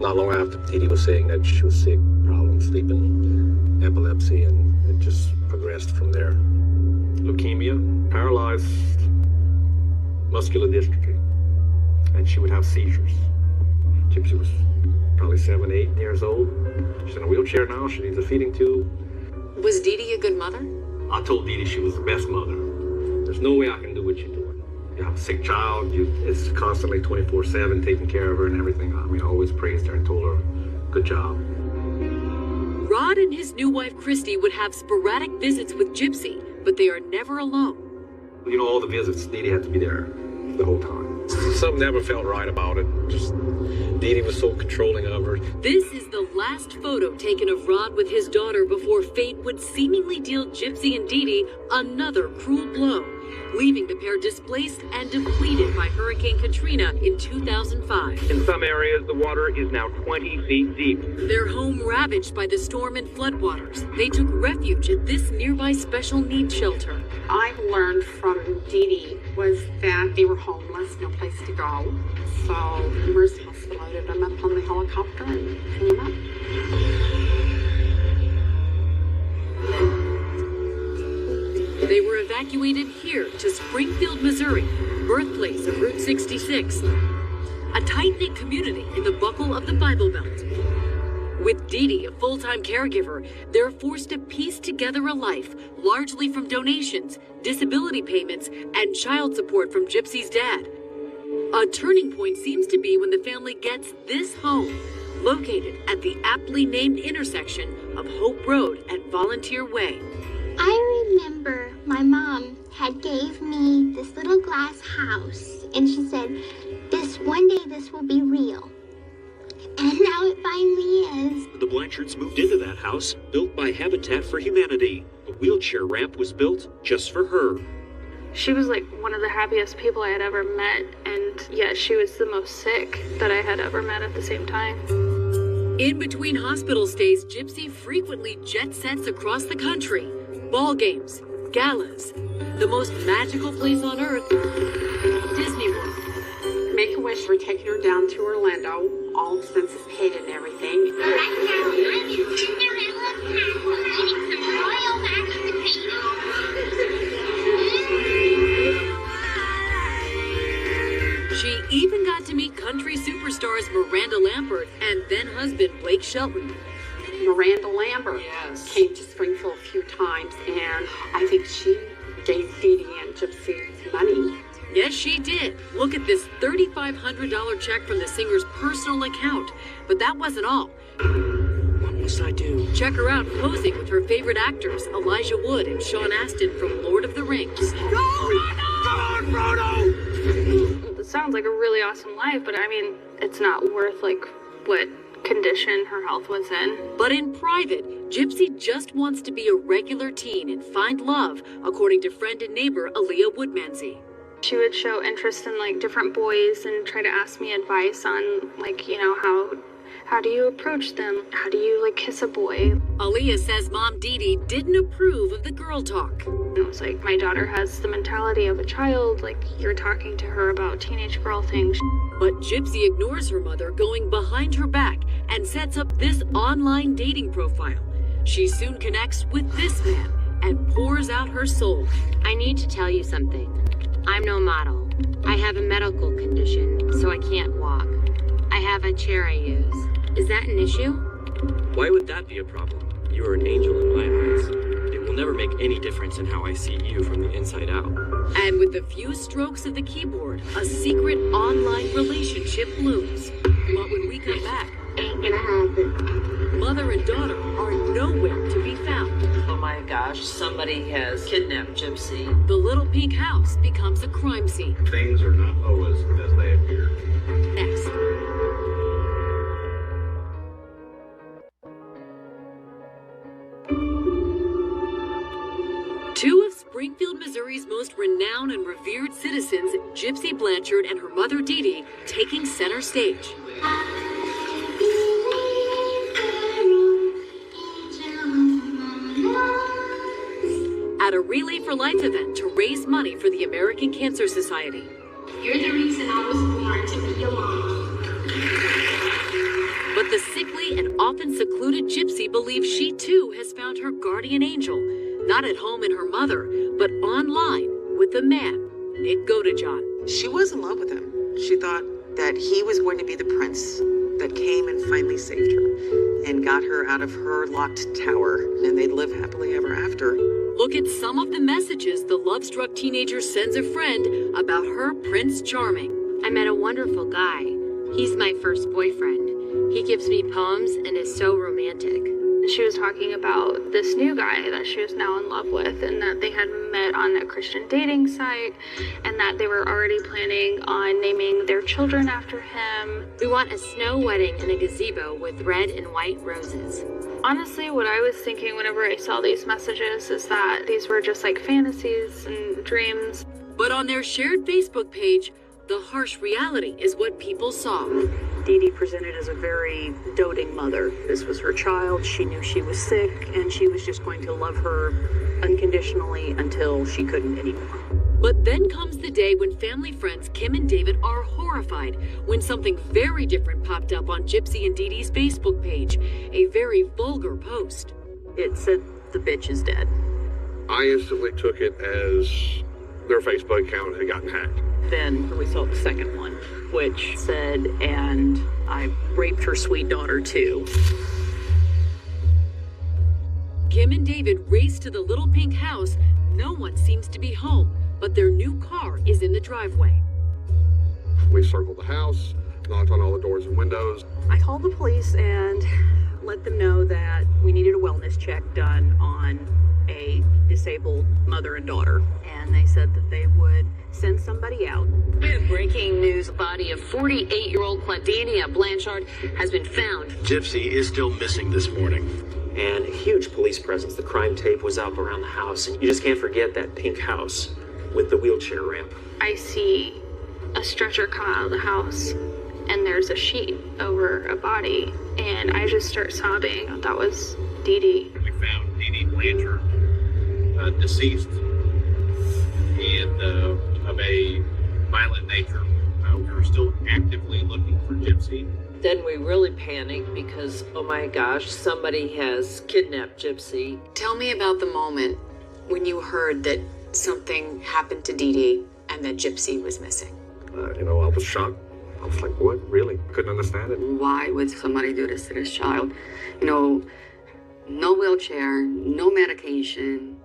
Not long after, Dee Dee was saying that she was sick, problems sleeping, epilepsy, and it just progressed from there. Leukemia, paralyzed, muscular dystrophy, and she would have seizures. Gypsy was probably 7, 8 years old. She's in a wheelchair now, she needs a feeding tube. Was Dee Dee a good mother? I told Dee Dee she was the best mother. There's no way I can do what you're doing. You have a sick child, it's constantly 24/7 taking care of her and everything. I mean, I always praised her and told her, good job. Rod and his new wife, Christy, would have sporadic visits with Gypsy, but they are never alone. You know, all the visits, Dee Dee had to be there the whole time. Something never felt right about it. Just, Dee Dee was so controlling of her. This is the last photo taken of Rod with his daughter before fate would seemingly deal Gypsy and Dee Dee another cruel blow, leaving the pair displaced and depleted by Hurricane Katrina in 2005. In some areas, the water is now 20 feet deep. Their home ravaged by the storm and floodwaters. They took refuge at this nearby special needs shelter. I've learned from Dee Dee was that they were homeless, no place to go. So Mercy Hospital loaded them up on the helicopter and came up. They were evacuated here to Springfield, Missouri, birthplace of Route 66, a tight-knit community in the buckle of the Bible Belt. With Dee Dee, a full-time caregiver, they're forced to piece together a life, largely from donations, disability payments, and child support from Gypsy's dad. A turning point seems to be when the family gets this home, located at the aptly named intersection of Hope Road and Volunteer Way. I remember my mom had gave me this little glass house, and she said, one day this will be real. And now it finally is. The Blanchards moved into that house, built by Habitat for Humanity. A wheelchair ramp was built just for her. She was like one of the happiest people I had ever met, and yet she was the most sick that I had ever met at the same time. In between hospital stays, Gypsy frequently jet sets across the country. Ball games, galas, the most magical place on earth, Disney World. Make-A-Wish were taking her down to Orlando, all expenses paid and everything. Right now, I'm in Cinderella Castle eating some royal mashed potatoes. She even got to meet country superstars Miranda Lambert and then-husband Blake Shelton. Miranda Lambert came to Springfield a few times, and I think she gave Dee Dee and Gypsy money. Yes, she did. Look at this $3,500 check from the singer's personal account. But that wasn't all. What must I do? Check her out posing with her favorite actors, Elijah Wood and Sean Astin from Lord of the Rings. Go, Come on, Frodo! It sounds like a really awesome life, but I mean, it's not worth like what condition her health was in. But in private, Gypsy just wants to be a regular teen and find love, according to friend and neighbor Aaliyah Woodmansey. She would show interest in like different boys and try to ask me advice on like, you know, how do you approach them? How do you like kiss a boy? Aaliyah says mom Dee Dee didn't approve of the girl talk. It was like, my daughter has the mentality of a child, like you're talking to her about teenage girl things. But Gypsy ignores her mother, going behind her back and sets up this online dating profile. She soon connects with this man and pours out her soul. I need to tell you something. I'm no model. I have a medical condition, so I can't walk. I have a chair I use. Is that an issue? Why would that be a problem? You are an angel in my eyes. It will never make any difference in how I see you from the inside out. And with a few strokes of the keyboard, a secret online relationship blooms. But when we come back, ain't gonna happen. Mother and daughter are nowhere to be found. Oh my gosh, somebody has kidnapped Gypsy. The little pink house becomes a crime scene. Things are not always as they appear. Next. Two of Springfield, Missouri's most renowned and revered citizens, Gypsy Blanchard and her mother Dee Dee, taking center stage. At a Relay for Life event to raise money for the American Cancer Society. You're the reason I was born to be your mom. But the sickly and often secluded Gypsy believes she too has found her guardian angel, not at home in her mother, but online with the man, Nick Godejohn. She was in love with him. She thought that he was going to be the prince that came and finally saved her and got her out of her locked tower, and they'd live happily ever after. Look at some of the messages the love-struck teenager sends a friend about her Prince Charming. I met a wonderful guy. He's my first boyfriend. He gives me poems and is so romantic. She was talking about this new guy that she was now in love with, and that they had met on a Christian dating site, and that they were already planning on naming their children after him. We want a snow wedding in a gazebo with red and white roses. Honestly, what I was thinking whenever I saw these messages is that these were just like fantasies and dreams. But on their shared Facebook page, the harsh reality is what people saw. Dee Dee presented as a very doting mother. This was her child. She knew she was sick, and she was just going to love her unconditionally until she couldn't anymore. But then comes the day when family friends Kim and David are horrified when something very different popped up on Gypsy and Dee Dee's Facebook page. A very vulgar post. It said, "The bitch is dead." I instantly took it as their Facebook account had gotten hacked. Then we saw the second one, which said, "And I raped her sweet daughter too." Kim and David race to the little pink house. No one seems to be home, but their new car is in the driveway. We circled the house, knocked on all the doors and windows. I called the police and let them know that we needed a wellness check done on a disabled mother and daughter. And they said that they would send somebody out. Breaking news, body of 48-year-old Claudinia Blanchard has been found. Gypsy is still missing this morning. And a huge police presence. The crime tape was up around the house, and you just can't forget that pink house with the wheelchair ramp. I see a stretcher come out of the house, and there's a sheet over a body, and I just start sobbing. That was Dee Dee. We found Dee Dee Blanchard deceased and of a violent nature. We're still actively looking for Gypsy. Then we really panicked because, oh my gosh, somebody has kidnapped Gypsy. Tell me about the moment when you heard that something happened to Dee Dee and that Gypsy was missing. I was shocked. I was like, what? Really? Couldn't understand it. Why would somebody do this to this child? No wheelchair, no medication.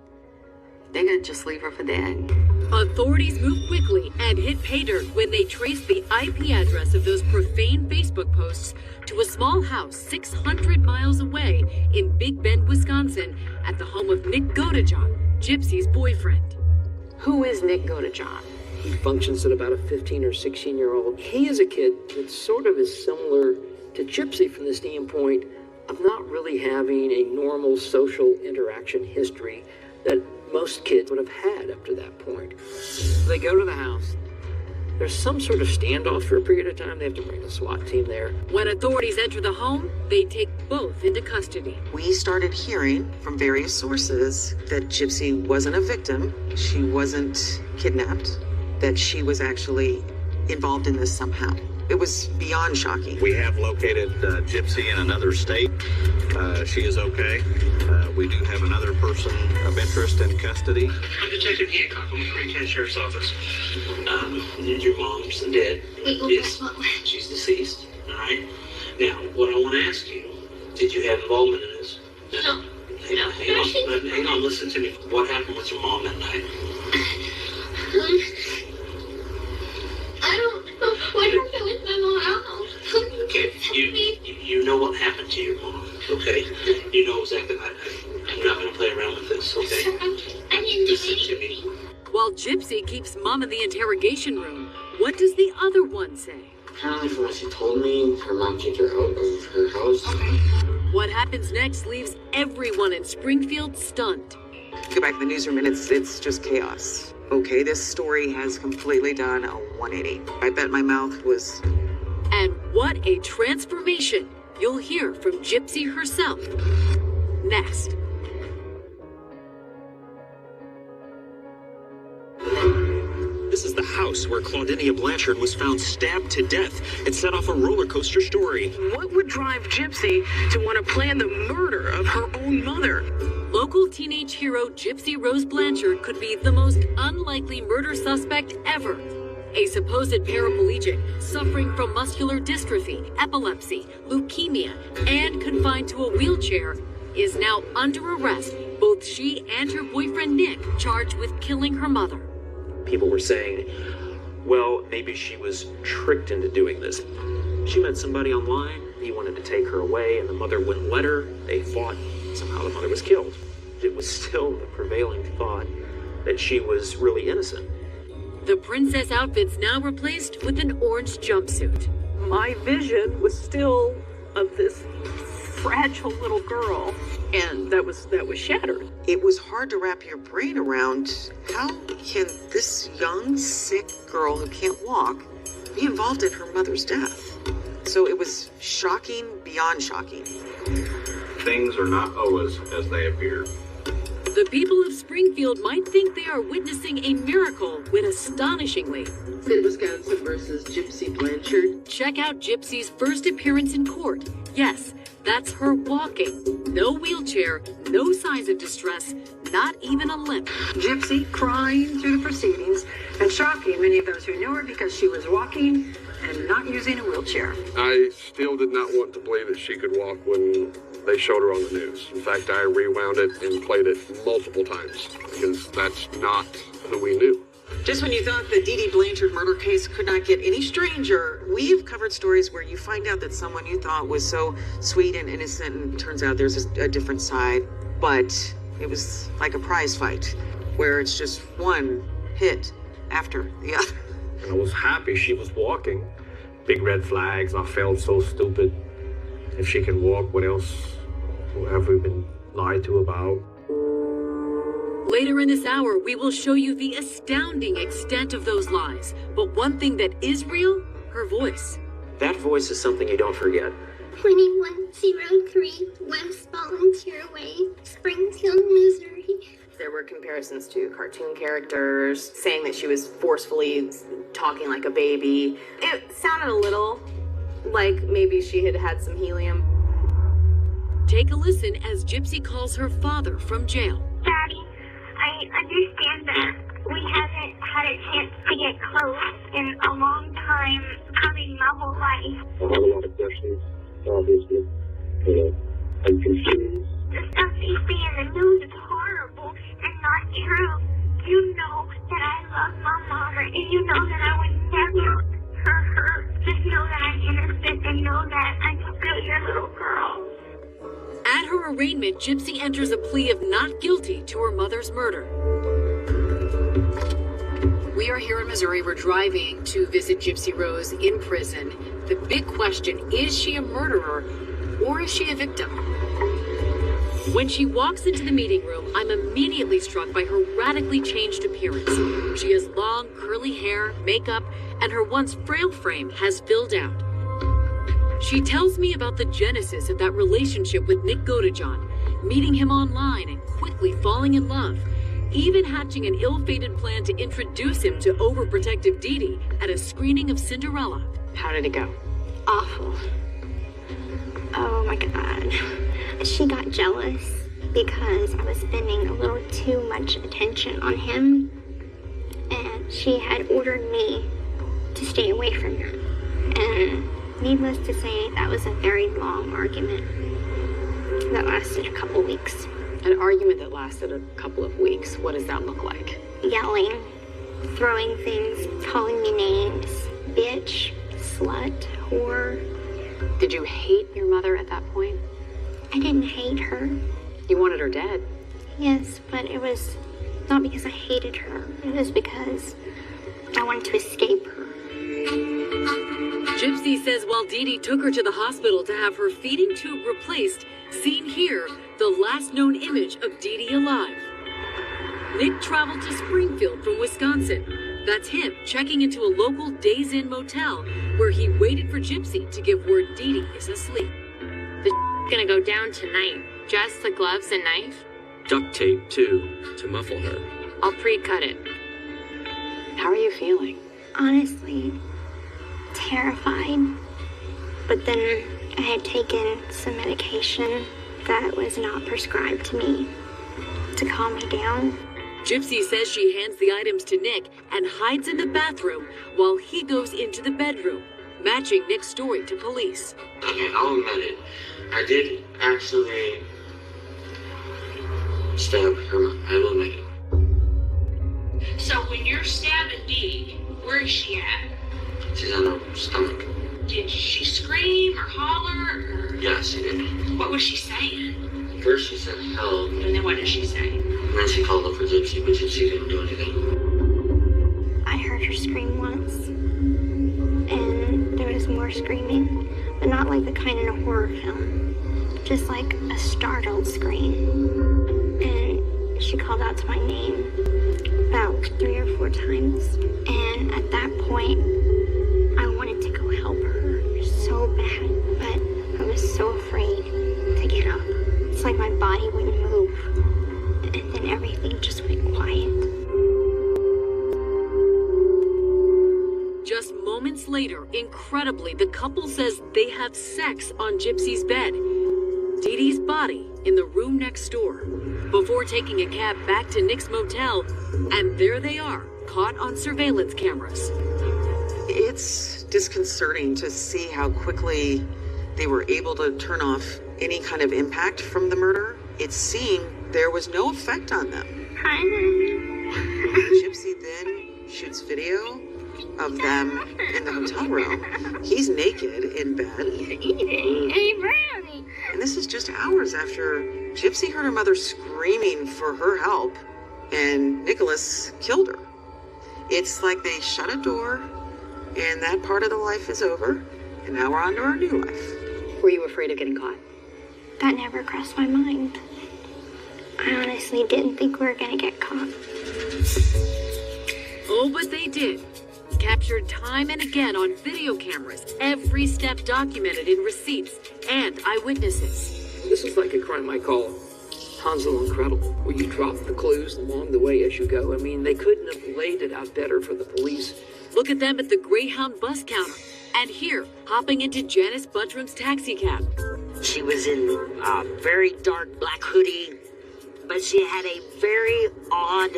They could just leave her for dead. Authorities moved quickly and hit pay dirt when they traced the IP address of those profane Facebook posts to a small house 600 miles away in Big Bend, Wisconsin, at the home of Nick Godejohn, Gypsy's boyfriend. Who is Nick Godejohn? He functions at about a 15 or 16-year-old. He is a kid that sort of is similar to Gypsy from the standpoint of not really having a normal social interaction history that most kids would have had up to that point. They go to the house. There's some sort of standoff for a period of time. They have to bring the SWAT team there. When authorities enter the home, they take both into custody. We started hearing from various sources that Gypsy wasn't a victim, she wasn't kidnapped, that she was actually involved in this somehow. It was beyond shocking. We have located Gypsy in another state. She is okay. We do have another person of interest in custody. I'm Detective Hancock. I'm with the Green County Sheriff's Office. Your mom's dead. Yes, she's deceased. All right. Now, what I want to ask you: did you have involvement in this? No. Hang on. Listen to me. What happened with your mom that night? I don't know what happened with my mom. Okay, you know what happened to your mom, okay? You know exactly. I'm not going to play around with this, okay? I didn't do Listen to me. While Gypsy keeps Mom in the interrogation room, what does the other one say? Apparently, from what she told me, her mom kicked her out of her house. What happens next leaves everyone in Springfield stunned. Go back to the newsroom and it's just chaos. Okay, this story has completely done a 180. I bet my mouth was... And what a transformation! You'll hear from Gypsy herself next. This is the house where Claudinia Blanchard was found stabbed to death and set off a roller coaster story. What would drive Gypsy to want to plan the murder of her own mother? Local teenage hero Gypsy Rose Blanchard could be the most unlikely murder suspect ever. A supposed paraplegic suffering from muscular dystrophy, epilepsy, leukemia, and confined to a wheelchair is now under arrest both both she and her boyfriend Nick charged with killing her mother. People were saying, well, maybe she was tricked into doing this. She met somebody online, he wanted to take her away, and the mother wouldn't let her. They fought. Somehow the mother was killed. It was still the prevailing thought that she was really innocent. The princess outfit's now replaced with an orange jumpsuit. My vision was still of this fragile little girl, and that was shattered. It was hard to wrap your brain around how can this young, sick girl who can't walk be involved in her mother's death. So it was shocking beyond shocking. Things are not always as they appear. The people of Springfield might think they are witnessing a miracle when astonishingly, Sid Wisconsin versus Gypsy Blanchard. check out Gypsy's first appearance in court. Yes, that's her walking. No wheelchair, no signs of distress, not even a limp. Gypsy crying through the proceedings and shocking many of those who knew her because she was walking and not using a wheelchair. I still did not want to believe that she could walk when they showed her on the news. In fact, I rewound it and played it multiple times because that's not who we knew. Just when you thought the Dee Dee Blanchard murder case could not get any stranger, we've covered stories where you find out that someone you thought was so sweet and innocent, and turns out there's a different side. But it was like a prize fight, where it's just one hit after the other. I was happy she was walking. Big red flags. I felt so stupid. If she can walk, what else have we been lied to about? Later in this hour, we will show you the astounding extent of those lies. But one thing that is real, her voice. That voice is something you don't forget. 2103 West Volunteer Way, Springfield, Missouri. There were comparisons to cartoon characters, saying that she was forcefully talking like a baby. It sounded a little like maybe she had had some helium. Take a listen as Gypsy calls her father from jail. Daddy, I understand that we haven't had a chance to get close in a long time, having my whole life. I have a lot of questions, obviously. I'm confused. The stuff you see in the news is horrible and not true. You know that I love my mama, and you know that I would never hurt her. Just know that I'm innocent and know that I'm still your little girl. At her arraignment, Gypsy enters a plea of not guilty to her mother's murder. We are here in Missouri. We're driving to visit Gypsy Rose in prison. The big question, is she a murderer or is she a victim? When she walks into the meeting room, I'm immediately struck by her radically changed appearance. She has long, curly hair, makeup, and her once frail frame has filled out. She tells me about the genesis of that relationship with Nick Godejohn, meeting him online and quickly falling in love, even hatching an ill-fated plan to introduce him to overprotective Dee Dee at a screening of Cinderella. How did it go? Awful. Oh my God. She got jealous because I was spending a little too much attention on him, and she had ordered me to stay away from him. And needless to say, that was a very long argument that lasted a couple weeks. An argument that lasted a couple of weeks. What does that look like? Yelling, throwing things, calling me names, bitch, slut, whore. Did you hate your mother at that point? I didn't hate her. You wanted her dead. Yes, but it was not because I hated her. It was because I wanted to escape her. Gypsy says while Dee Dee took her to the hospital to have her feeding tube replaced, seen here, the last known image of Dee Dee alive. Nick traveled to Springfield from Wisconsin. That's him checking into a local Days Inn motel where he waited for Gypsy to give word Dee Dee is asleep. Gonna go down tonight. Just the gloves and knife? Duct tape, too, to muffle her. I'll pre-cut it. How are you feeling? Honestly, terrified. But then I had taken some medication that was not prescribed to me to calm me down. Gypsy says she hands the items to Nick and hides in the bathroom while he goes into the bedroom, matching Nick's story to police. Okay, I'll admit it. I did actually Stab her. I will make it. So when you're stabbing Dee, where is she at? She's on her stomach. Did she scream or holler? Or Yeah, she did. what was she saying? First she said help, And then what did she say? and then she called up for Gypsy, but Gypsy didn't do anything. I heard her scream once, and there was more screaming, but not like the kind in a horror film, just like a startled scream. And she called out to my name about 3 or 4 times, and at that point, I wanted to go help her so bad, but I was so afraid to get up. It's like my body wouldn't move, and then everything just went quiet. Just moments later, incredibly, the couple says they have sex on Gypsy's bed. Dee Dee's body in the room next door. Before taking a cab back to Nick's motel, and there they are, caught on surveillance cameras. It's disconcerting to see how quickly they were able to turn off any kind of impact from the murder. It seemed there was no effect on them. Gypsy then shoots video of them in the hotel room. He's naked in bed. And this is just hours after Gypsy heard her mother screaming for her help, and Nicholas killed her. It's like they shut a door, and that part of the life is over, and now we're on to our new life. Were you afraid of getting caught? That never crossed my mind. I honestly didn't think we were gonna get caught. Oh, but they did. Captured time and again on video cameras, every step documented in receipts and eyewitnesses. This is like a crime I call Hansel and Gretel, where you drop the clues along the way as you go. I mean, they couldn't have laid it out better for the police. Look at them at the Greyhound bus counter. And here, hopping into Janice Buttram's taxi cab. She was in a very dark black hoodie, but she had a very odd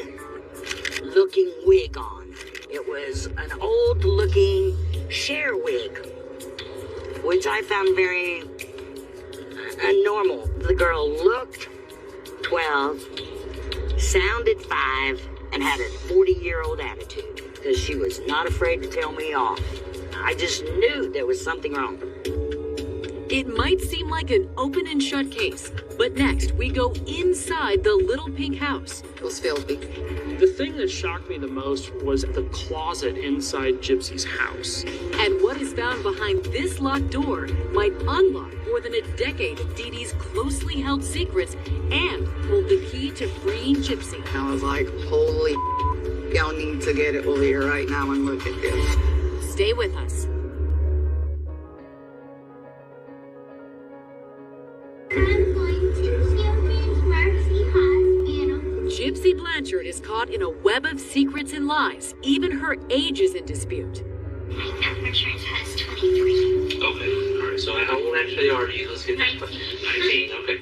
looking wig on. It was an old looking Cher wig, which I found very normal. The girl looked 12, sounded 5, and had a 40-year-old attitude, because she was not afraid to tell me off. I just knew there was something wrong. It might seem like an open and shut case, but next we go inside the little pink house. It was filthy. The thing that shocked me the most was the closet inside Gypsy's house. And what is found behind this locked door might unlock more than a decade of Dee Dee's closely held secrets and hold the key to freeing Gypsy. I was like, holy y'all need to get it over here right now and look at this. Stay with us. Gypsy Blanchard is caught in a web of secrets and lies. Even her age is in dispute. My health insurance has 23. Okay, alright, so how old actually are you? Let's get that. 19, okay.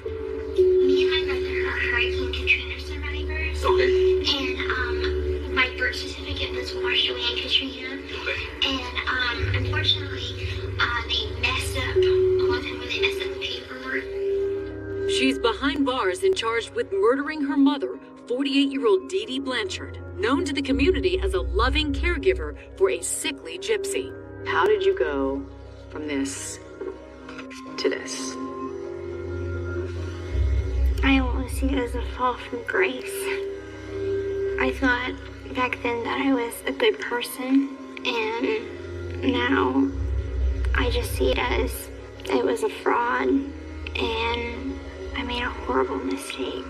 Me and my brother are Hurricane Katrina survivors. Okay. And my birth certificate was washed away in Katrina. Okay. And unfortunately, they messed up a long time when they messed up the paperwork. She's behind bars and charged with murdering her mother, 48-year-old Dee Dee Blanchard, known to the community as a loving caregiver for a sickly Gypsy. How did you go from this to this? I almost see it as a fall from grace. I thought back then that I was a good person, and now I just see it as it was a fraud, and I made a horrible mistake.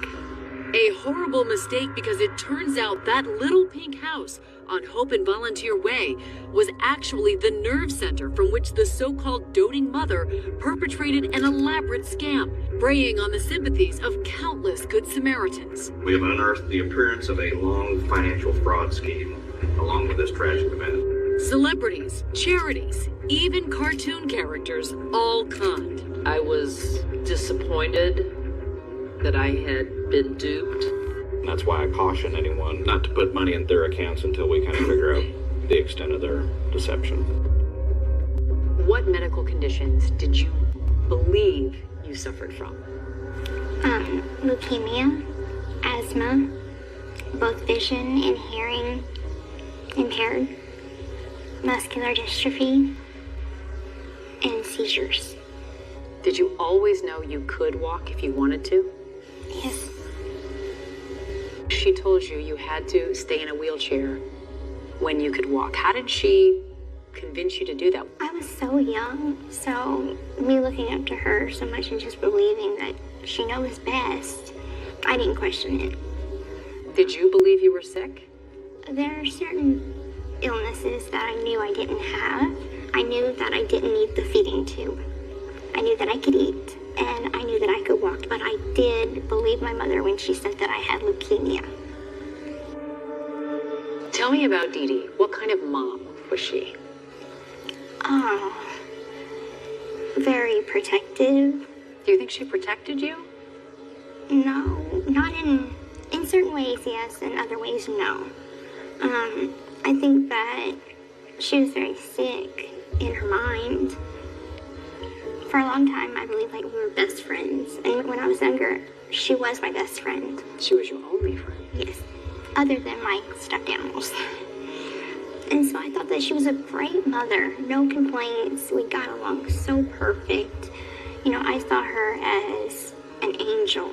A horrible mistake because it turns out that little pink house on Hope and Volunteer Way was actually the nerve center from which the so-called doting mother perpetrated an elaborate scam, preying on the sympathies of countless Good Samaritans. We have unearthed the appearance of a long financial fraud scheme, along with this tragic event. Celebrities, charities, even cartoon characters, all conned. I was disappointed that I had been duped. And that's why I caution anyone not to put money in their accounts until we kind of figure out the extent of their deception. What medical conditions did you believe you suffered from? Leukemia asthma, both vision and hearing impaired, muscular dystrophy, and seizures. Did you always know you could walk if you wanted to? Yes. She told you you had to stay in a wheelchair when you could walk. How did she convince you to do that? I was so young, so me looking up to her so much and just believing that she knows best, I didn't question it. Did you believe you were sick? There are certain illnesses that I knew I didn't have. I knew that I didn't need the feeding tube. I knew that I could eat, and I knew that I could walk, but I did believe my mother when she said that I had leukemia. Tell me about Dee Dee. What kind of mom was she? Oh, very protective. Do you think she protected you? No, not in certain ways, yes, in other ways, no. I think that she was very sick in her mind. For a long time, I believe like we were best friends. And when I was younger, she was my best friend. She was your only friend? Yes, other than my stuffed animals. And so I thought that she was a great mother. No complaints. We got along so perfect. You know, I saw her as an angel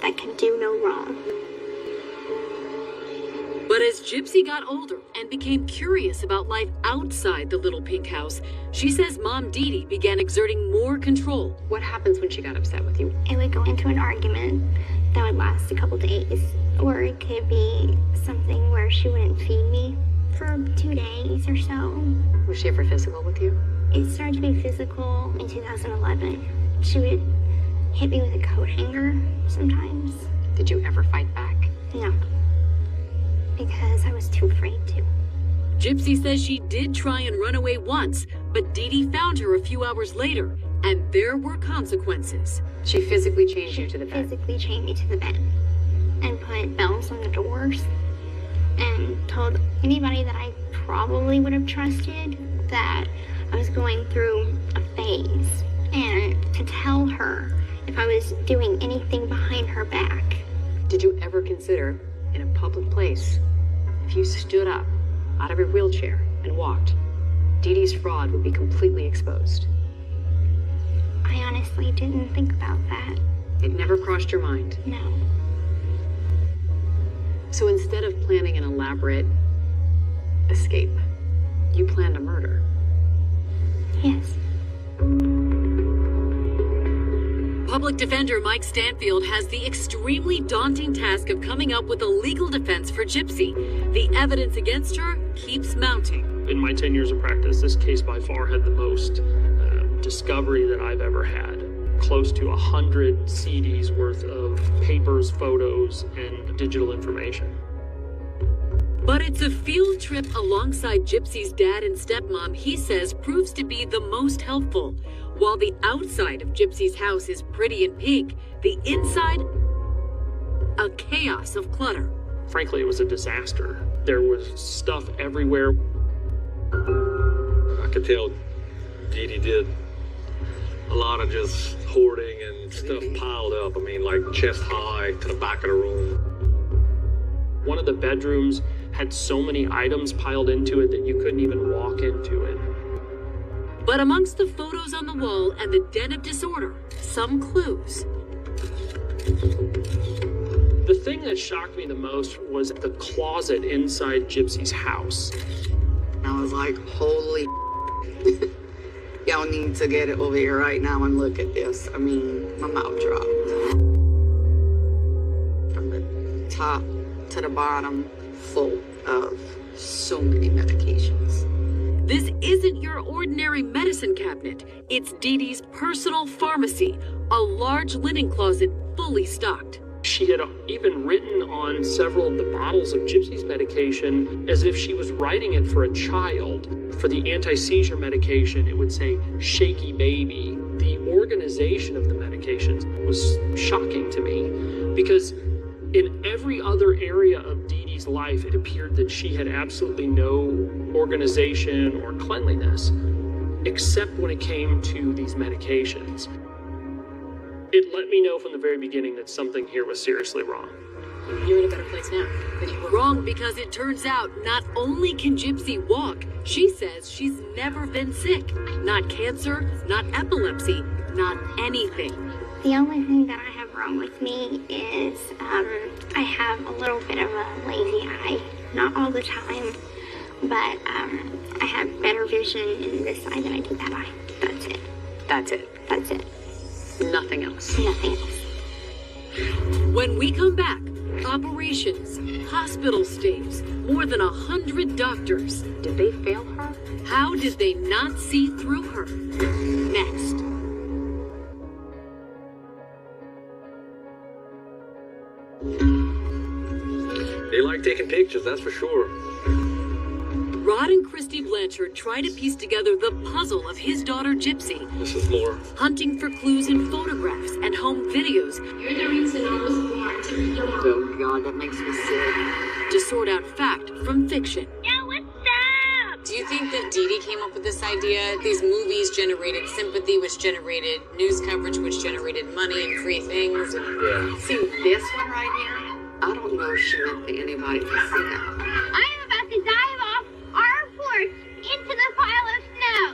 that could do no wrong. But as Gypsy got older and became curious about life outside the little pink house, she says Mom Dee Dee began exerting more control. What happens when she got upset with you? It would go into an argument that would last a couple days. Or it could be something where she wouldn't feed me for 2 days or so. Was she ever physical with you? It started to be physical in 2011. She would hit me with a coat hanger sometimes. Did you ever fight back? No. Because I was too afraid to. Gypsy says she did try and run away once, but Dee Dee found her a few hours later, and there were consequences. She physically chained you to the bed? Physically chained me to the bed and put bells on the doors and told anybody that I probably would have trusted that I was going through a phase, and to tell her if I was doing anything behind her back. Did you ever consider, in a public place, if you stood up out of your wheelchair and walked, Dee Dee's fraud would be completely exposed? I honestly didn't think about that. It never crossed your mind? No. So instead of planning an elaborate escape, you planned a murder? Yes. Public Defender Mike Stanfield has the extremely daunting task of coming up with a legal defense for Gypsy. The evidence against her keeps mounting. In my 10 years of practice, this case by far had the most discovery that I've ever had. Close to 100 CDs worth of papers, photos, and digital information. But it's a field trip alongside Gypsy's dad and stepmom he says proves to be the most helpful. While the outside of Gypsy's house is pretty and pink, the inside, a chaos of clutter. Frankly, it was a disaster. There was stuff everywhere. I could tell Dee Dee did a lot of just hoarding and stuff piled up. I mean, like chest high to the back of the room. One of the bedrooms had so many items piled into it that you couldn't even walk into it. But amongst the photos on the wall and the den of disorder, some clues. The thing that shocked me the most was the closet inside Gypsy's house. I was like, holy y'all need to get it over here right now and look at this. I mean, my mouth dropped. From the top to the bottom, full of so many medications. This isn't your ordinary medicine cabinet. It's Dee Dee's personal pharmacy, a large linen closet fully stocked. She had even written on several of the bottles of Gypsy's medication as if she was writing it for a child. For the anti-seizure medication, it would say, shaky baby. The organization of the medications was shocking to me because in every other area of Dee Dee's life, it appeared that she had absolutely no organization or cleanliness, except when it came to these medications. It let me know from the very beginning that something here was seriously wrong. You're in a better place now than you were. Wrong, because it turns out not only can Gypsy walk, she says she's never been sick. Not cancer, not epilepsy, not anything. The only thing that I have wrong with me is I have a little bit of a lazy eye. Not all the time, but I have better vision in this eye than I do that eye. That's it. That's it. That's it. Nothing else. Nothing else. When we come back, operations, hospital stays, more than 100 doctors. Did they fail her? How did they not see through her? Next. They like taking pictures, that's for sure. Rod and Christy Blanchard try to piece together the puzzle of his daughter Gypsy. This is more. Hunting for clues in photographs and home videos. You're the reason I was born. Oh God, that makes me sick. To sort out fact from fiction. Yo, what's up? Do you think that Dee Dee came up with this idea? These movies generated sympathy, which generated news coverage, which generated money and free things. And See this one right here? I don't know if she meant that anybody could see that. I am about to dive off our porch into the pile of snow.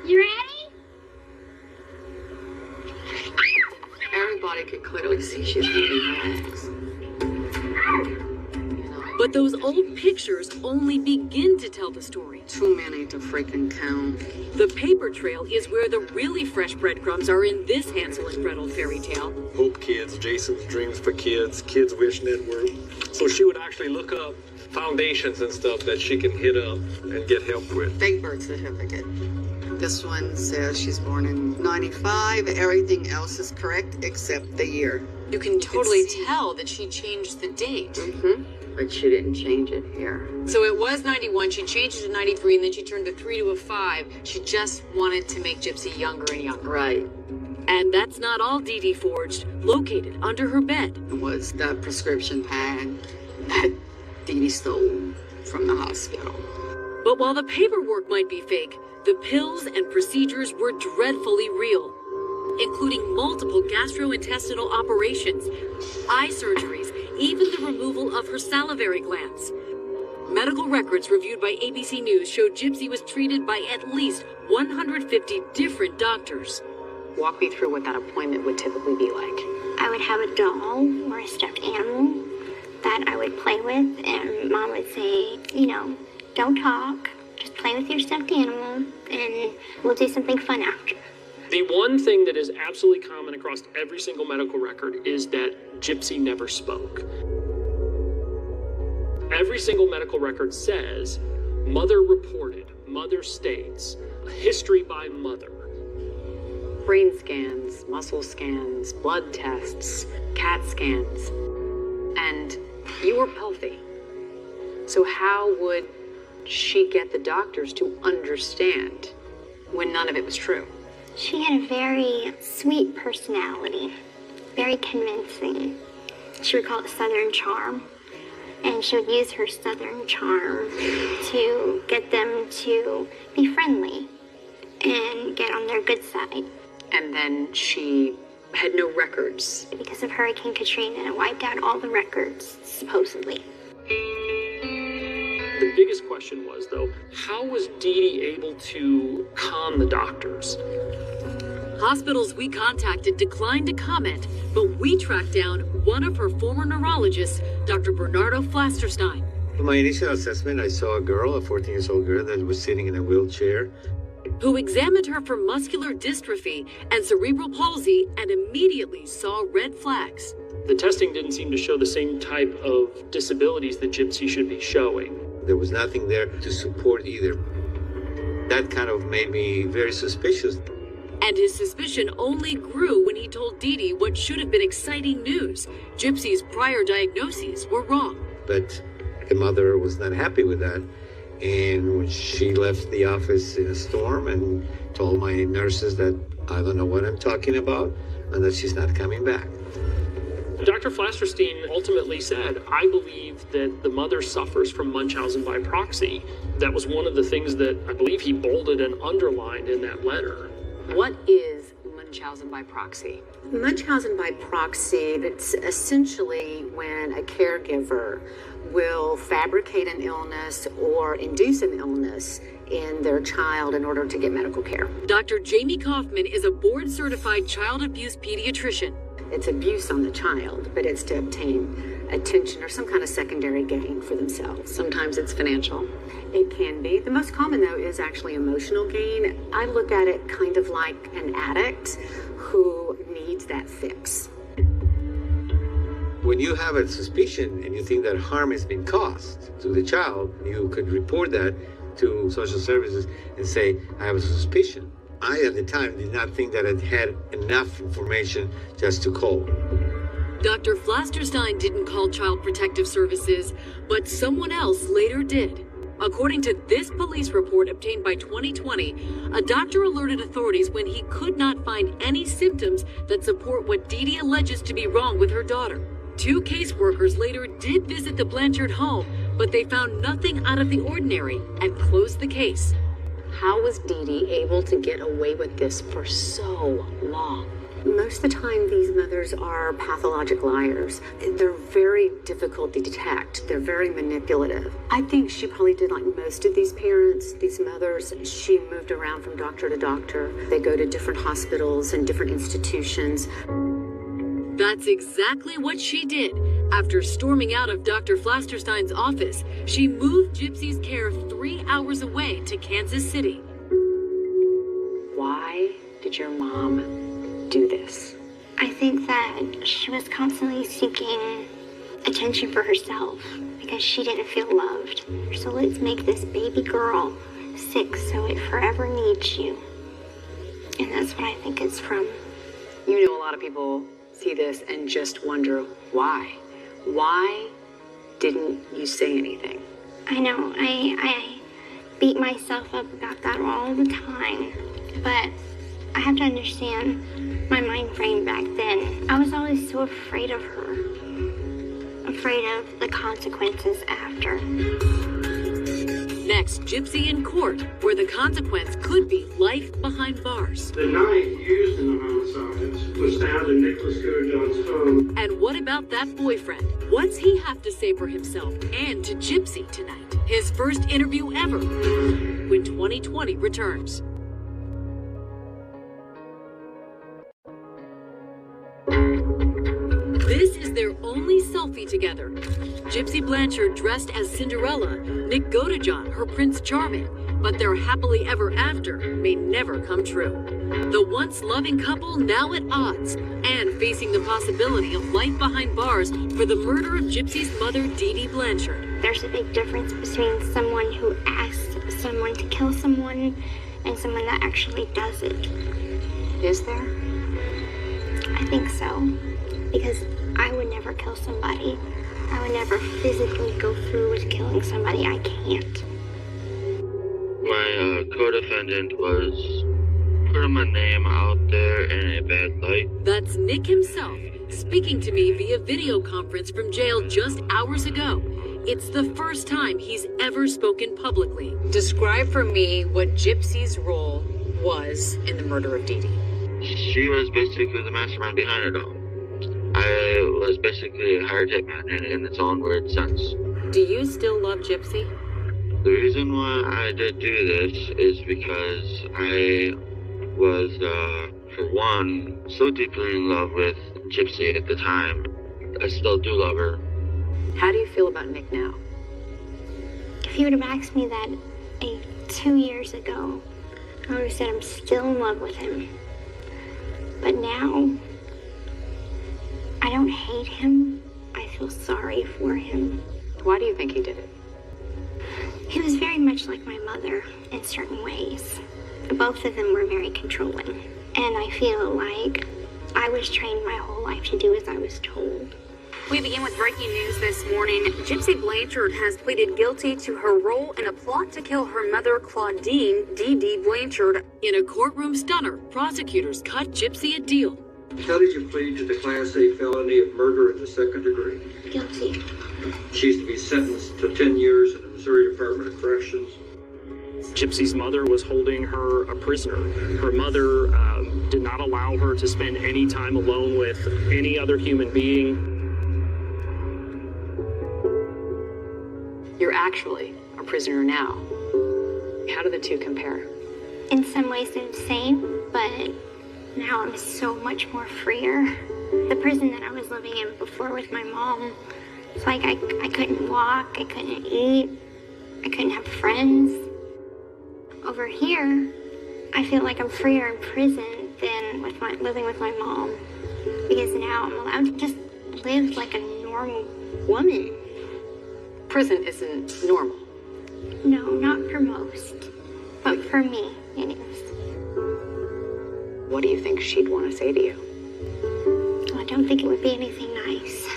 You ready? Everybody could clearly see she's moving bags. But those old pictures only begin to tell the story. Too many to freaking count. The paper trail is where the really fresh breadcrumbs are in this Hansel and Gretel fairy tale. Hope Kids, Jason's Dreams for Kids, Kids Wish Network. So she would actually look up foundations and stuff that she can hit up and get help with. Fake birth certificate. This one says she's born in 95. Everything else is correct except the year. You can totally tell that she changed the date. Mm-hmm. But she didn't change it here. So it was 91, she changed it to 93, and then she turned the 3 to a 5. She just wanted to make Gypsy younger and younger. Right. And that's not all Dee Dee forged. Located under her bed was that prescription pad that Dee Dee stole from the hospital. But while the paperwork might be fake, the pills and procedures were dreadfully real, including multiple gastrointestinal operations, eye surgeries, even the removal of her salivary glands. Medical records reviewed by ABC News showed Gypsy was treated by at least 150 different doctors. Walk me through what that appointment would typically be like. I would have a doll or a stuffed animal that I would play with, and Mom would say, don't talk, just play with your stuffed animal, and we'll do something fun after. The one thing that is absolutely common across every single medical record is that Gypsy never spoke. Every single medical record says, mother reported, mother states, history by mother. Brain scans, muscle scans, blood tests, CAT scans. And you were healthy. So how would she get the doctors to understand when none of it was true? She had a very sweet personality, very convincing. She would call it Southern charm. And she would use her Southern charm to get them to be friendly and get on their good side. And then she had no records. Because of Hurricane Katrina, it wiped out all the records, supposedly. The biggest question was, though, how was Dee Dee able to con the doctors? Hospitals we contacted declined to comment, but we tracked down one of her former neurologists, Dr. Bernardo Flasterstein. In my initial assessment, I saw a girl, a 14-year-old girl that was sitting in a wheelchair, who examined her for muscular dystrophy and cerebral palsy and immediately saw red flags. The testing didn't seem to show the same type of disabilities that Gypsy should be showing. There was nothing there to support either. That kind of made me very suspicious. And his suspicion only grew when he told Dee Dee what should have been exciting news. Gypsy's prior diagnoses were wrong. But the mother was not happy with that. And when she left the office in a storm and told my nurses that I don't know what I'm talking about and that she's not coming back. Dr. Flasterstein ultimately said, I believe that the mother suffers from Munchausen by proxy. That was one of the things that I believe he bolded and underlined in that letter. What is Munchausen by proxy? Munchausen by proxy, it's essentially when a caregiver will fabricate an illness or induce an illness in their child in order to get medical care. Dr. Jamie Kaufman is a board-certified child abuse pediatrician. It's abuse on the child, but it's to obtain attention or some kind of secondary gain for themselves. Sometimes it's financial. It can be. The most common, though, is actually emotional gain. I look at it kind of like an addict who needs that fix. When you have a suspicion and you think that harm has been caused to the child, you could report that to social services and say, I have a suspicion. I, at the time, did not think that I had enough information just to call. Dr. Flasterstein didn't call Child Protective Services, but someone else later did. According to this police report obtained by 2020, a doctor alerted authorities when he could not find any symptoms that support what Dee Dee alleges to be wrong with her daughter. 2 caseworkers later did visit the Blanchard home, but they found nothing out of the ordinary and closed the case. How was Dee Dee able to get away with this for so long? Most of the time, these mothers are pathologic liars. They're very difficult to detect. They're very manipulative. I think she probably did like most of these parents, these mothers. She moved around from doctor to doctor. They go to different hospitals and different institutions. That's exactly what she did. After storming out of Dr. Flasterstein's office, she moved Gypsy's care 3 hours away to Kansas City. Why did your mom do this? I think that she was constantly seeking attention for herself because she didn't feel loved. So let's make this baby girl sick so it forever needs you. And that's what I think it's from. You know, a lot of people see this and just wonder why. Why didn't you say anything? I know, I beat myself up about that all the time, but I have to understand my mind frame back then. I was always so afraid of her, afraid of the consequences after. Next, Gypsy in court, where the consequence could be life behind bars. The knife used in the homicides was found in Nicholas Goodjohn's home. And what about that boyfriend? What's he have to say for himself and to Gypsy tonight? His first interview ever, when 2020 returns. This is their only selfie together. Gypsy Blanchard dressed as Cinderella, Nick Godejohn, her Prince Charming, but their happily ever after may never come true. The once loving couple now at odds and facing the possibility of life behind bars for the murder of Gypsy's mother, Dee Dee Blanchard. There's a big difference between someone who asks someone to kill someone and someone that actually does it. Is there? I think so. Because I would never kill somebody. I would never physically go through with killing somebody. I can't. My co-defendant was putting my name out there in a bad light. That's Nick himself, speaking to me via video conference from jail just hours ago. It's the first time he's ever spoken publicly. Describe for me what Gypsy's role was in the murder of Dee Dee. She was basically the mastermind behind it all. I was basically a hired hitman in its own weird sense. Do you still love Gypsy? The reason why I did do this is because I was, for one, so deeply in love with Gypsy at the time. I still do love her. How do you feel about Nick now? If you would have asked me that 2 years ago, I would have said I'm still in love with him. But now, I don't hate him. I feel sorry for him. Why do you think he did it? He was very much like my mother in certain ways. Both of them were very controlling. And I feel like I was trained my whole life to do as I was told. We begin with breaking news this morning. Gypsy Blanchard has pleaded guilty to her role in a plot to kill her mother, Claudine Dee Dee Blanchard. In a courtroom stunner, prosecutors cut Gypsy a deal. How did you plead to the Class A felony of murder in the second degree? Guilty. She's to be sentenced to 10 years in the Missouri Department of Corrections. Gypsy's mother was holding her a prisoner. Her mother did not allow her to spend any time alone with any other human being. You're actually a prisoner now. How do the two compare? In some ways they're the same, but now I'm so much more freer. The prison that I was living in before with my mom, it's like I couldn't walk, I couldn't eat, I couldn't have friends. Over here, I feel like I'm freer in prison than living with my mom, because now I'm allowed to just live like a normal woman. Prison isn't normal. No, not for most, but for me, it is. What do you think she'd want to say to you? I don't think it would be anything nice.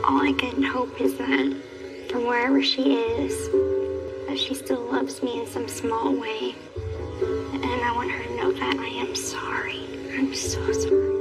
All I can hope is that from wherever she is, that she still loves me in some small way. And I want her to know that I am sorry. I'm so sorry.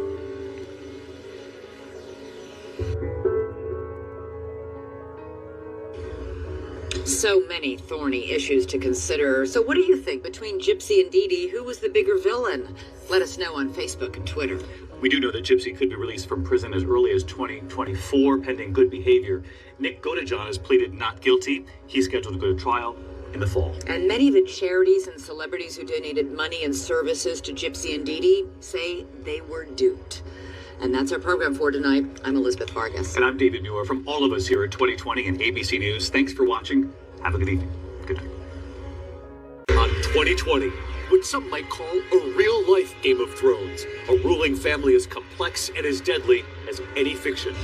So many thorny issues to consider. So what do you think? Between Gypsy and Dee Dee, who was the bigger villain? Let us know on Facebook and Twitter. We do know that Gypsy could be released from prison as early as 2024, pending good behavior. Nick Godejohn has pleaded not guilty. He's scheduled to go to trial in the fall. And many of the charities and celebrities who donated money and services to Gypsy and Dee Dee say they were duped. And that's our program for tonight. I'm Elizabeth Vargas. And I'm David Muir. From all of us here at 2020 and ABC News, thanks for watching. Have a good evening. Good night. On 2020, what some might call a real-life Game of Thrones, a ruling family as complex and as deadly as any fiction.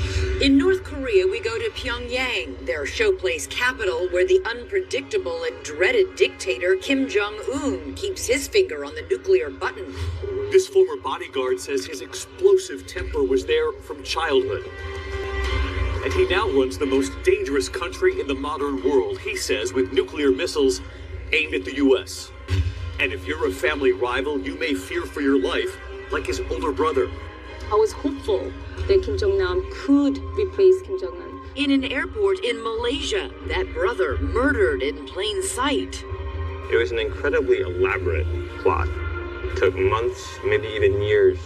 In North Korea, we go to Pyongyang, their showplace capital, where the unpredictable and dreaded dictator Kim Jong-un keeps his finger on the nuclear button. This former bodyguard says his explosive temper was there from childhood. And he now runs the most dangerous country in the modern world, he says, with nuclear missiles aimed at the U.S. And if you're a family rival, you may fear for your life, like his older brother. I was hopeful that Kim Jong-nam could replace Kim Jong-un. In an airport in Malaysia, that brother murdered in plain sight. It was an incredibly elaborate plot. It took months, maybe even years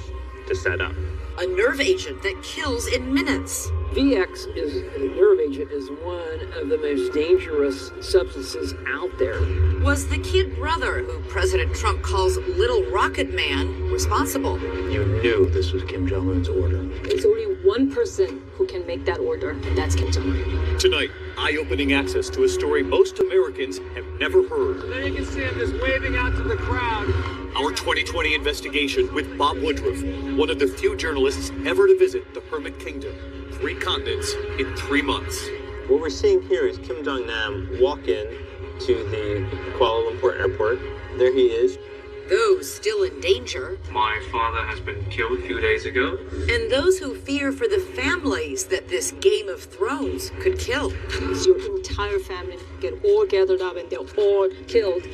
to set up. A nerve agent that kills in minutes. VX is a nerve agent, is one of the most dangerous substances out there. Was the kid brother, who President Trump calls Little Rocket Man, responsible? You knew this was Kim Jong-un's order. There's only one person who can make that order, and that's Kim Jong-un. Tonight, eye-opening access to a story most Americans have never heard. There you can see him just waving out to the crowd. Our 2020 investigation with Bob Woodruff, one of the few journalists ever to visit the Hermit Kingdom. 3 continents in 3 months. What we're seeing here is Kim Jong-nam walk in to the Kuala Lumpur airport. There he is. Those still in danger. My father has been killed a few days ago. And those who fear for the families that this Game of Thrones could kill. Your entire family get all gathered up and they're all killed.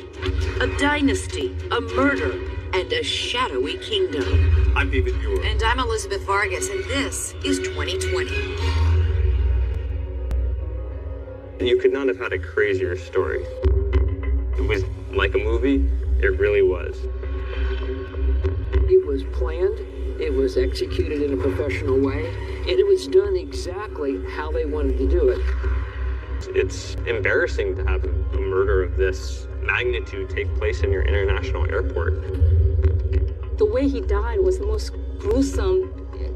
A dynasty, a murder, and a shadowy kingdom. I'm David Muir. And I'm Elizabeth Vargas, and this is 2020. You could not have had a crazier story. It was like a movie. It really was. It was planned, it was executed in a professional way, and it was done exactly how they wanted to do it. It's embarrassing to have a murder of this magnitude take place in your international airport. The way he died was the most gruesome,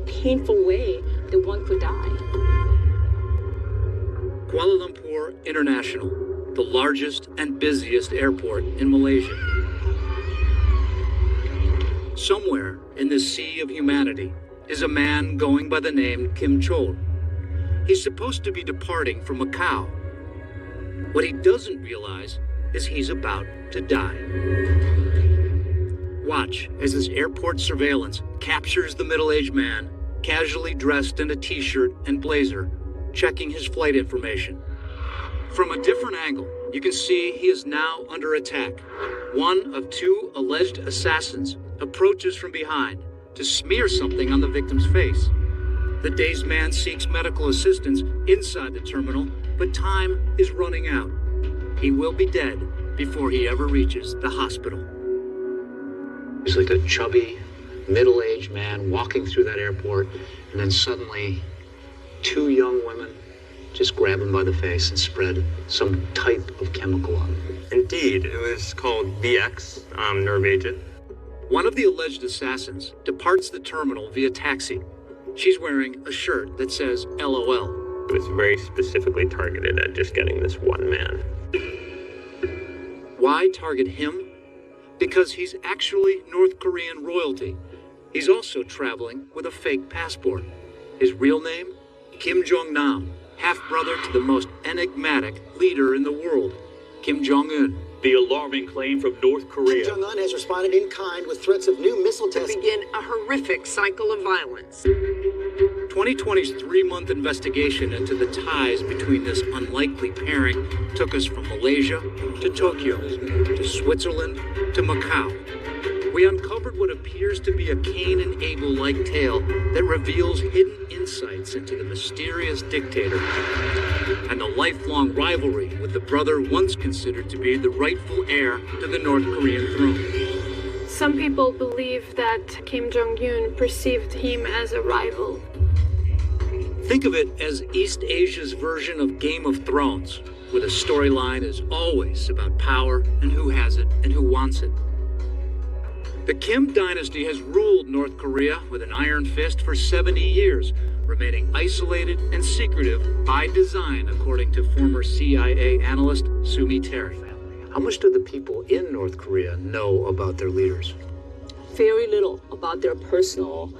painful way that one could die. Kuala Lumpur International, the largest and busiest airport in Malaysia. Somewhere in the sea of humanity is a man going by the name Kim Chol. He's supposed to be departing from Macau. What he doesn't realize is he's about to die. Watch as this airport surveillance captures the middle-aged man, casually dressed in a t-shirt and blazer, checking his flight information. From a different angle, you can see he is now under attack. One of 2 alleged assassins approaches from behind to smear something on the victim's face. The dazed man seeks medical assistance inside the terminal, but time is running out. He will be dead before he ever reaches the hospital. He's like a chubby, middle-aged man walking through that airport, and then suddenly 2 young women just grab him by the face and spread some type of chemical on him. Indeed, it was called VX, nerve agent. One of the alleged assassins departs the terminal via taxi. She's wearing a shirt that says LOL. It was very specifically targeted at just getting this one man. Why target him? Because he's actually North Korean royalty. He's also traveling with a fake passport. His real name? Kim Jong-nam, half-brother to the most enigmatic leader in the world, Kim Jong-un. The alarming claim from North Korea. Kim Jong-un has responded in kind with threats of new missile tests. To begin a horrific cycle of violence. 2020's 3-month investigation into the ties between this unlikely pairing took us from Malaysia to Tokyo, to Switzerland, to Macau. We uncovered what appears to be a Cain and Abel-like tale that reveals hidden insights into the mysterious dictator and the lifelong rivalry with the brother once considered to be the rightful heir to the North Korean throne. Some people believe that Kim Jong-un perceived him as a rival. Think of it as East Asia's version of Game of Thrones, where the storyline is always about power and who has it and who wants it. The Kim dynasty has ruled North Korea with an iron fist for 70 years, remaining isolated and secretive by design, according to former CIA analyst Sumi Terry. How much do the people in North Korea know about their leaders? Very little about their personal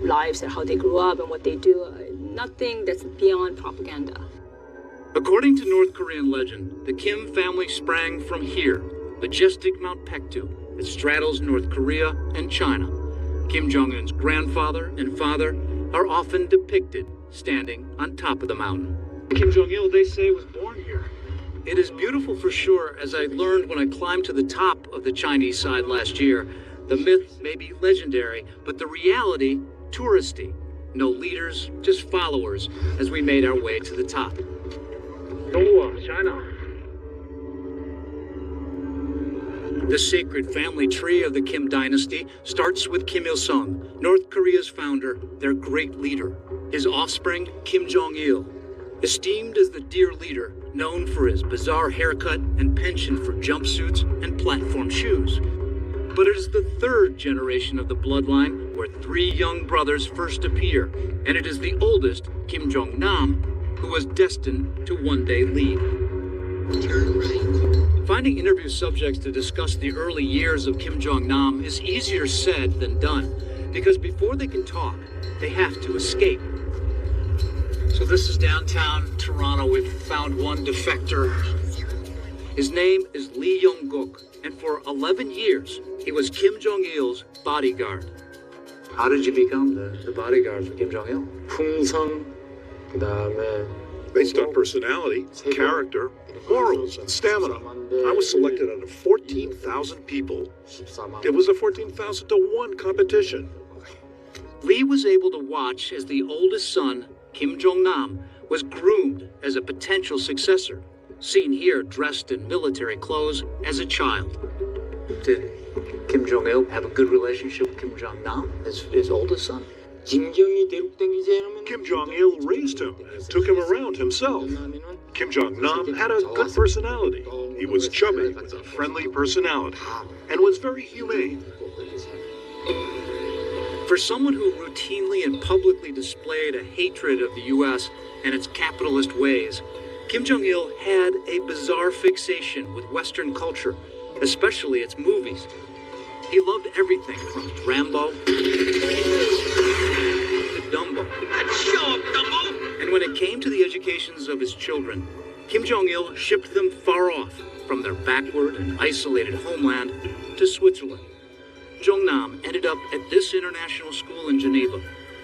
lives and how they grew up and what they do. Nothing that's beyond propaganda. According to North Korean legend, the Kim family sprang from here, majestic Mount Paektu. It straddles North Korea and China. Kim Jong-un's grandfather and father are often depicted standing on top of the mountain. Kim Jong-il, they say, was born here. It is beautiful for sure, as I learned when I climbed to the top of the Chinese side last year. The myth may be legendary, but the reality, touristy. No leaders, just followers, as we made our way to the top. China. The sacred family tree of the Kim dynasty starts with Kim Il-sung, North Korea's founder, their great leader. His offspring, Kim Jong-il, esteemed as the dear leader, known for his bizarre haircut and penchant for jumpsuits and platform shoes. But it is the 3rd generation of the bloodline where 3 young brothers first appear, and it is the oldest, Kim Jong-nam, who was destined to one day lead. Finding interview subjects to discuss the early years of Kim Jong-nam is easier said than done, because before they can talk, they have to escape. So this is downtown Toronto. We've found one defector. His name is Lee Young-guk, and for 11 years, he was Kim Jong-il's bodyguard. How did you become the bodyguard for Kim Jong-il? 풍성, based on personality, character, morals, and stamina. I was selected out of 14,000 people. It was a 14,000 to 1 competition. Lee was able to watch as the oldest son, Kim Jong-nam, was groomed as a potential successor, seen here dressed in military clothes as a child. Did Kim Jong-il have a good relationship with Kim Jong-nam, his oldest son? Kim Jong-il raised him and took him around himself. Kim Jong-nam had a good personality. He was chubby with a friendly personality and was very humane. For someone who routinely and publicly displayed a hatred of the U.S. and its capitalist ways, Kim Jong-il had a bizarre fixation with Western culture, especially its movies. He loved everything from Rambo to Dumbo. And when it came to the educations of his children, Kim Jong-il shipped them far off from their backward and isolated homeland to Switzerland. Jong-nam ended up at this international school in Geneva,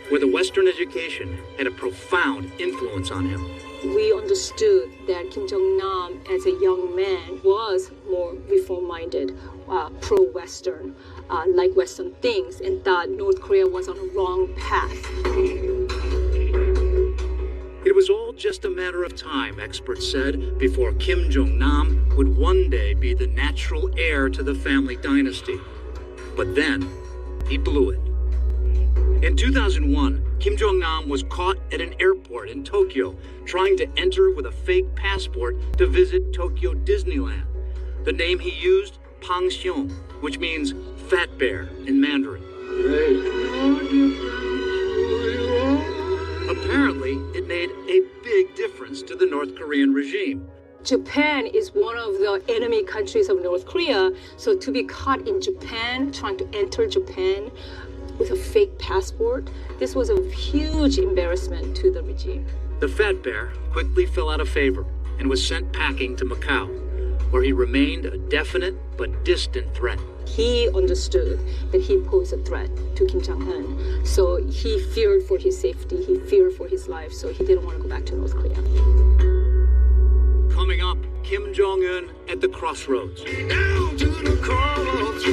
where the Western education had a profound influence on him. We understood that Kim Jong-nam, as a young man, was more reform-minded, pro-Western, like Western things, and thought North Korea was on a wrong path. It was all just a matter of time, experts said, before Kim Jong-nam would one day be the natural heir to the family dynasty. But then, he blew it. In 2001, Kim Jong-nam was caught at an airport in Tokyo trying to enter with a fake passport to visit Tokyo Disneyland. The name he used, Pangxiong, which means fat bear in Mandarin. Apparently, it made a big difference to the North Korean regime. Japan is one of the enemy countries of North Korea, so to be caught in Japan, trying to enter Japan with a fake passport, this was a huge embarrassment to the regime. The fat bear quickly fell out of favor and was sent packing to Macau, where he remained a definite but distant threat. He understood that he posed a threat to Kim Jong-un, so he feared for his safety, he feared for his life, so he didn't want to go back to North Korea. Coming up, Kim Jong-un at the crossroads. Down to the crossroads.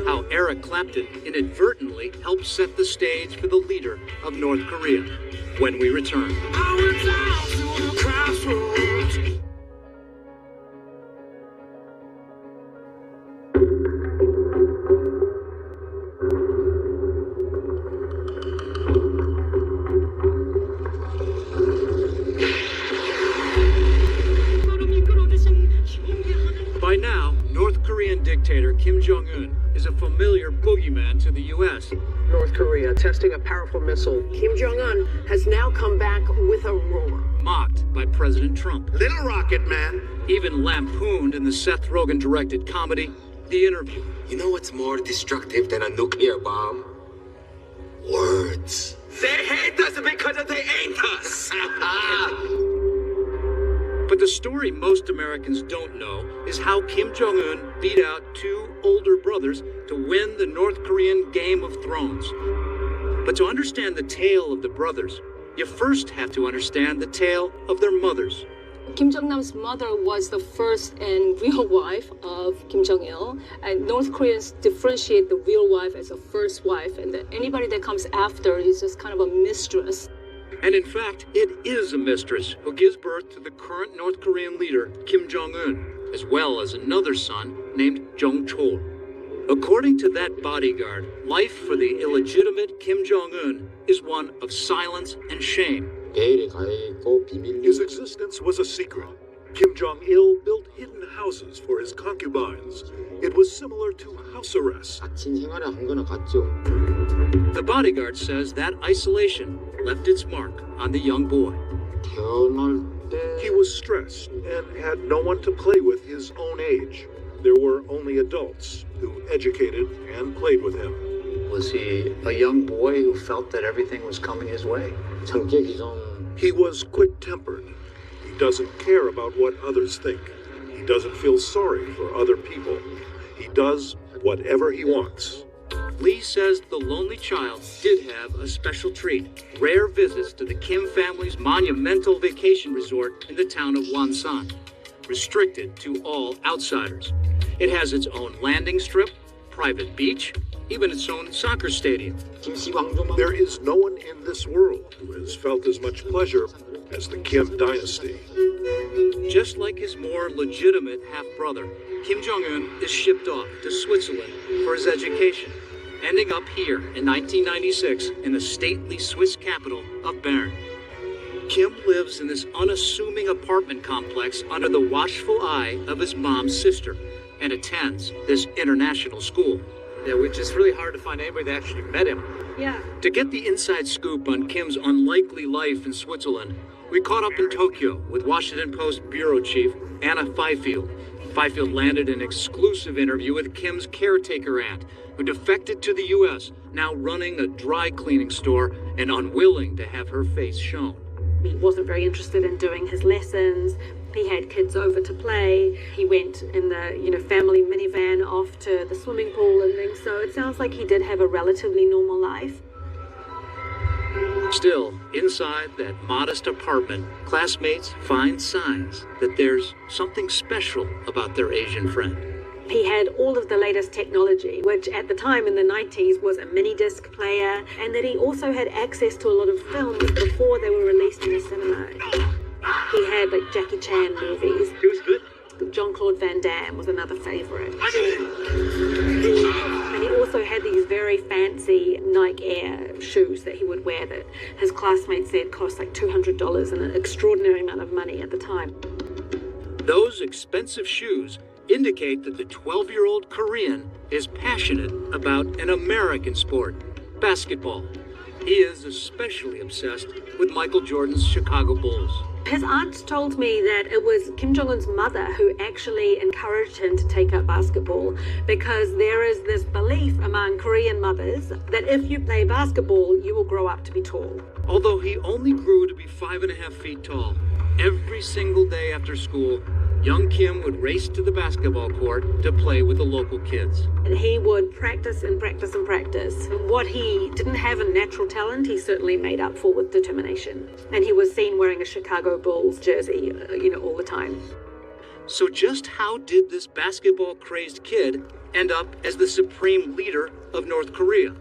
How Eric Clapton inadvertently helped set the stage for the leader of North Korea. When we return. I went down to the crossroads. By now, North Korean dictator Kim Jong-un is a familiar boogeyman to the U.S. North Korea testing a powerful missile. Kim Jong-un has now come back with a roar. Mocked by President Trump. Little rocket man. Even lampooned in the Seth Rogen-directed comedy, The Interview. You know what's more destructive than a nuclear bomb? Words. They hate us because they ain't us. But the story most Americans don't know is how Kim Jong-un beat out two older brothers to win the North Korean Game of Thrones. But to understand the tale of the brothers, you first have to understand the tale of their mothers. Kim Jong-nam's mother was the first and real wife of Kim Jong-il, and North Koreans differentiate the real wife as a first wife, and that anybody that comes after is just kind of a mistress. And in fact, it is a mistress who gives birth to the current North Korean leader, Kim Jong-un, as well as another son named Jong-chol. According to that bodyguard, life for the illegitimate Kim Jong-un is one of silence and shame. His existence was a secret. Kim Jong-il built hidden houses for his concubines. It was similar to house arrest. The bodyguard says that isolation left its mark on the young boy. He was stressed and had no one to play with his own age. There were only adults who educated and played with him. Was he a young boy who felt that everything was coming his way? He was quick-tempered. He doesn't care about what others think. He doesn't feel sorry for other people. He does whatever he wants. Lee says the lonely child did have a special treat. Rare visits to the Kim family's monumental vacation resort in the town of Wonsan. Restricted to all outsiders. It has its own landing strip, private beach, even its own soccer stadium. There is no one in this world who has felt as much pleasure as the Kim dynasty. Just like his more legitimate half-brother, Kim Jong-un is shipped off to Switzerland for his education, ending up here in 1996 in the stately Swiss capital of Bern. Kim lives in this unassuming apartment complex under the watchful eye of his mom's sister and attends this international school. Yeah, which is really hard to find anybody that actually met him. Yeah. To get the inside scoop on Kim's unlikely life in Switzerland, we caught up in Tokyo with Washington Post bureau chief Anna Fifield. Fifield landed an exclusive interview with Kim's caretaker aunt, who defected to the U.S., now running a dry cleaning store and unwilling to have her face shown. He wasn't very interested in doing his lessons. He had kids over to play. He went in the, family minivan off to the swimming pool and things. So it sounds like he did have a relatively normal life. Still, inside that modest apartment, classmates find signs that there's something special about their Asian friend. He had all of the latest technology, which at the time in the 90s was a mini disc player, and that he also had access to a lot of films before they were released in the cinema. He had like Jackie Chan movies. He was good. Jean-Claude Van Damme was another favorite. And he also had these very fancy Nike Air shoes that he would wear that his classmates said cost like $200 and an extraordinary amount of money at the time. Those expensive shoes indicate that the 12-year-old Korean is passionate about an American sport, basketball. He is especially obsessed with Michael Jordan's Chicago Bulls. His aunt told me that it was Kim Jong-un's mother who actually encouraged him to take up basketball, because there is this belief among Korean mothers that if you play basketball, you will grow up to be tall. Although he only grew to be 5.5 feet tall, every single day after school, young Kim would race to the basketball court to play with the local kids. And he would practice and practice and practice. And what he didn't have in natural talent, he certainly made up for with determination. And he was seen wearing a Chicago Bulls jersey, all the time. So just how did this basketball-crazed kid end up as the supreme leader of North Korea?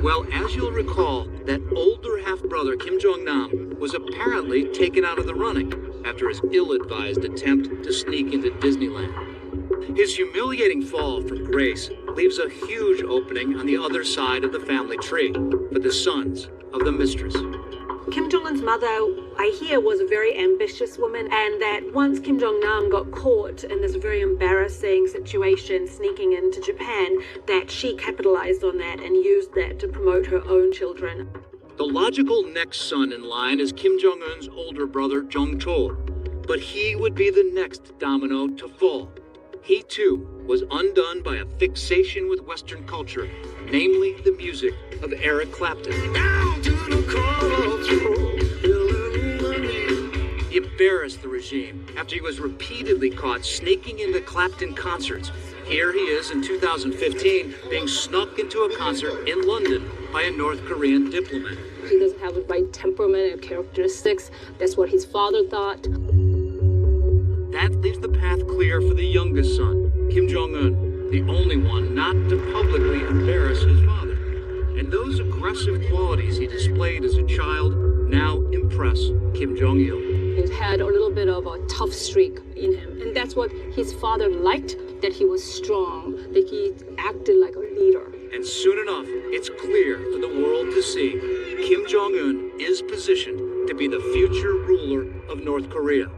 Well, as you'll recall, that older half-brother Kim Jong-nam was apparently taken out of the running after his ill-advised attempt to sneak into Disneyland. His humiliating fall from grace leaves a huge opening on the other side of the family tree for the sons of the mistress. Kim Jong-un's mother, I hear, was a very ambitious woman, and that once Kim Jong-nam got caught in this very embarrassing situation sneaking into Japan, that she capitalized on that and used that to promote her own children. The logical next son in line is Kim Jong-un's older brother, Jong-chol, but he would be the next domino to fall. He, too, was undone by a fixation with Western culture, namely the music of Eric Clapton. He embarrassed the regime after he was repeatedly caught snaking into Clapton concerts. Here he is in 2015 being snuck into a concert in London by a North Korean diplomat. He doesn't have the right temperament and characteristics. That's what his father thought. That leaves the path clear for the youngest son, Kim Jong-un, the only one not to publicly embarrass his father. And those aggressive qualities he displayed as a child now impress Kim Jong-il. He had a little bit of a tough streak in him, and that's what his father liked, that he was strong, that he acted like a leader. And soon enough, it's clear for the world to see Kim Jong-un is positioned to be the future ruler of North Korea.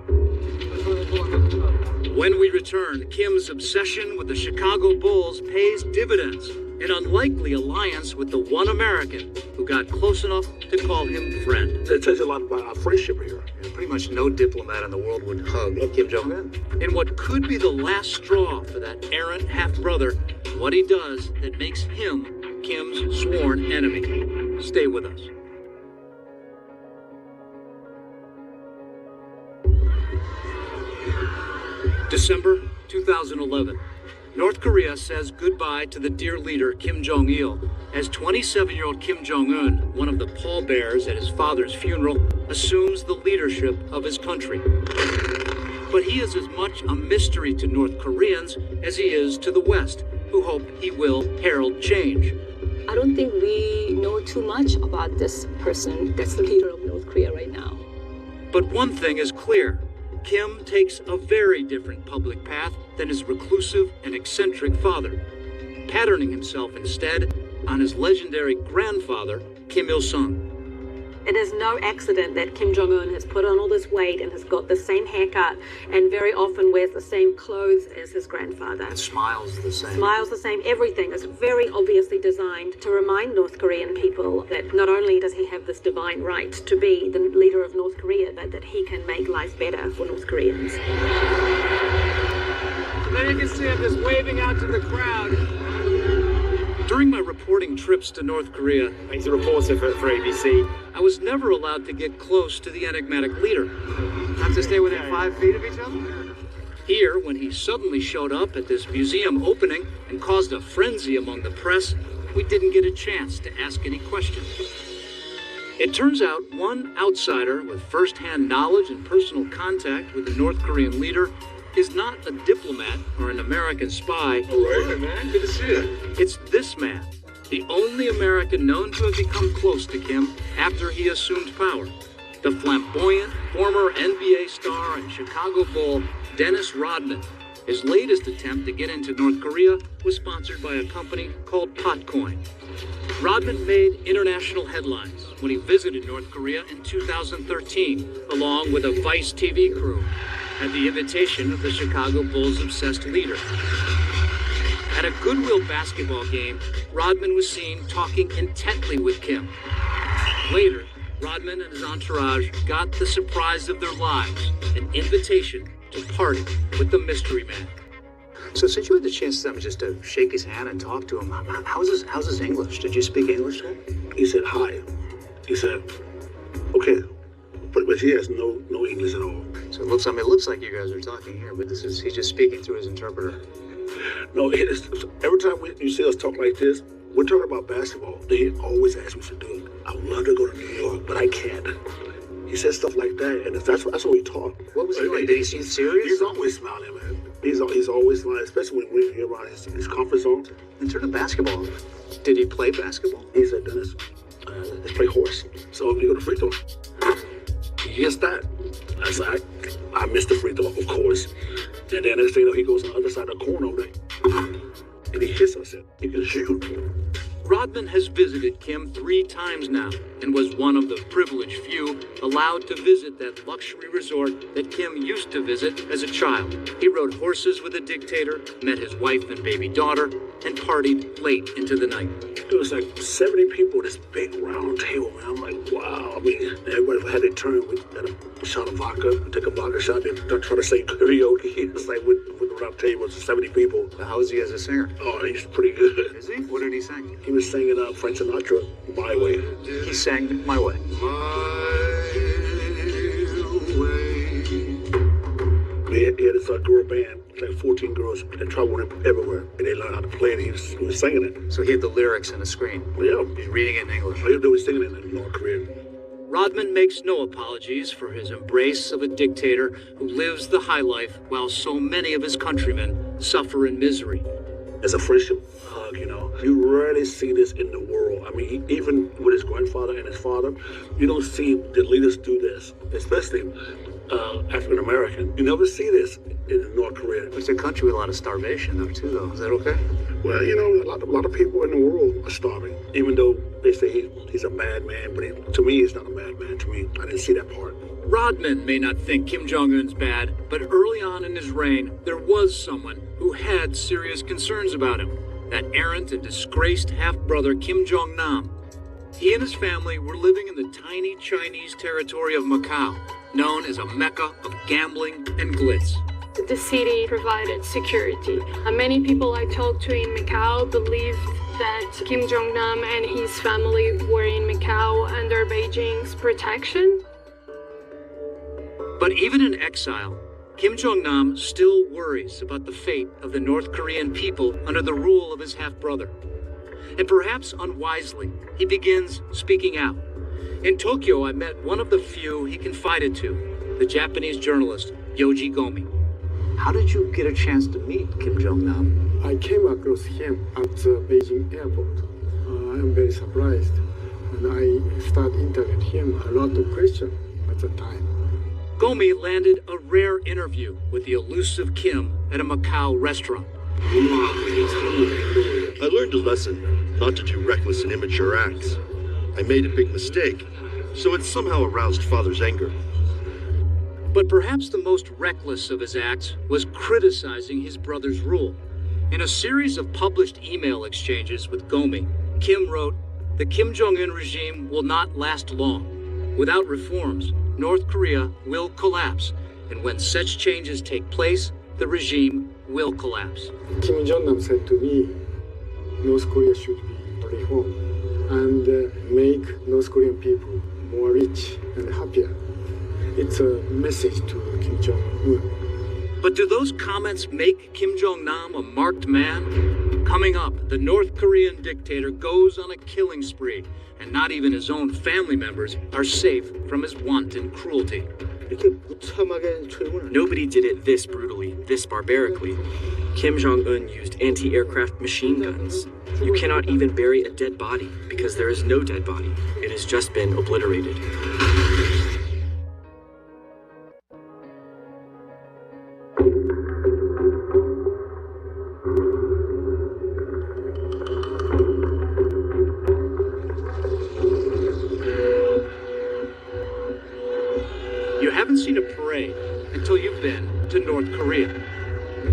When we return, Kim's obsession with the Chicago Bulls pays dividends. An unlikely alliance with the one American who got close enough to call him friend. It tells you a lot about our friendship here. Pretty much no diplomat in the world would hug Kim Jong-un. In what could be the last straw for that errant half-brother, what he does that makes him Kim's sworn enemy. Stay with us. December 2011. North Korea says goodbye to the dear leader Kim Jong-il as 27-year-old Kim Jong-un, one of the pallbearers at his father's funeral, assumes the leadership of his country. But he is as much a mystery to North Koreans as he is to the West, who hope he will herald change. I don't think we know too much about this person that's the leader of North Korea right now. But one thing is clear. Kim takes a very different public path than his reclusive and eccentric father, patterning himself instead on his legendary grandfather, Kim Il-sung. It is no accident that Kim Jong-un has put on all this weight and has got the same haircut and very often wears the same clothes as his grandfather. And smiles the same. Smiles the same. Everything is very obviously designed to remind North Korean people that not only does he have this divine right to be the leader of North Korea, but that he can make life better for North Koreans. Then you can see him just waving out to the crowd. During my reporting trips to North Korea, He's a reporter for ABC. I was never allowed to get close to the enigmatic leader. Have to stay within 5 feet of each other? Here, when he suddenly showed up at this museum opening and caused a frenzy among the press, we didn't get a chance to ask any questions. It turns out one outsider with first-hand knowledge and personal contact with the North Korean leader is not a diplomat or an American spy. All right, man. Good to see you. It's this man, the only American known to have become close to Kim after he assumed power. The flamboyant former NBA star and Chicago Bull, Dennis Rodman. His latest attempt to get into North Korea was sponsored by a company called Potcoin. Rodman made international headlines when he visited North Korea in 2013, along with a Vice TV crew, at the invitation of the Chicago Bulls' obsessed leader. At a Goodwill basketball game, Rodman was seen talking intently with Kim. Later, Rodman and his entourage got the surprise of their lives, an invitation to party with the mystery man. So since you had the chance just to shake his hand and talk to him, how's his English? Did you speak English to him? He said hi. He said, okay. But he has no English at all. So it looks like you guys are talking here, but he's just speaking through his interpreter. No, every time you see us talk like this, we're talking about basketball. They always ask me to do it. I would love to go to New York, but I can't. He says stuff like that, and that's what we talk. What was he like? Did he seem serious? He's always smiling, man. He's always smiling, especially when we're here around his comfort zone. In terms of basketball, did he play basketball? He said, Dennis, let's play horse. So we go to free throw. He hits that. I said, I missed the free throw, of course. And then next thing you know, he goes on the other side of the corner over there. And he hits us. He can shoot. Rodman has visited Kim 3 times now and was one of the privileged few allowed to visit that luxury resort that Kim used to visit as a child. He rode horses with a dictator, met his wife and baby daughter, and partied late into the night. There was like 70 people at this big round table, man. I'm like, wow. I mean, everybody had their turn. We had a shot of vodka, take a vodka shot, then try to say karaoke. It's like with the round table, 70 people. How is he as a singer? Oh, he's pretty good. Is he? What did he sing? He was singing Frank Sinatra, My Way. He sang My Way. He had this girl band, like 14 girls, that traveled with him everywhere, and they learned how to play it. He was singing it. So he had the lyrics on the screen. Yeah. He's reading it in English. All he was singing it in North Korean. Rodman makes no apologies for his embrace of a dictator who lives the high life while so many of his countrymen suffer in misery. As a friendship hug, you rarely see this in the world. I mean, even with his grandfather and his father, you don't see the leaders do this, especially African American. You never see this in North Korea. It's a country with a lot of starvation, though, too, though. Is that okay? Well, a lot of people in the world are starving, even though they say he's a bad man, but to me, he's not a bad man. To me, I didn't see that part. Rodman may not think Kim Jong-un's bad, but early on in his reign, there was someone who had serious concerns about him. That errant and disgraced half-brother Kim Jong-nam. He and his family were living in the tiny Chinese territory of Macau, known as a mecca of gambling and glitz. The city provided security. Many people I talked to in Macau believed that Kim Jong-nam and his family were in Macau under Beijing's protection. But even in exile, Kim Jong-nam still worries about the fate of the North Korean people under the rule of his half-brother. And perhaps unwisely, he begins speaking out. In Tokyo, I met one of the few he confided to, the Japanese journalist, Yoji Gomi. How did you get a chance to meet Kim Jong-nam? I came across him at the Beijing airport. I'm very surprised. And I started interviewing him a lot of questions at the time. Gomi landed a rare interview with the elusive Kim at a Macau restaurant. I learned a lesson, not to do reckless and immature acts. I made a big mistake, so it somehow aroused Father's anger. But perhaps the most reckless of his acts was criticizing his brother's rule. In a series of published email exchanges with Gomi, Kim wrote, "The Kim Jong-un regime will not last long. Without reforms, North Korea will collapse, and when such changes take place, the regime will collapse." Kim Jong-nam said to me, North Korea should be reformed and make North Korean people more rich and happier. It's a message to Kim Jong-un. But do those comments make Kim Jong-nam a marked man? Coming up, the North Korean dictator goes on a killing spree, and not even his own family members are safe from his wanton cruelty. Nobody did it this brutally, this barbarically. Kim Jong-un used anti-aircraft machine guns. You cannot even bury a dead body because there is no dead body. It has just been obliterated. You haven't seen a parade until you've been to North Korea.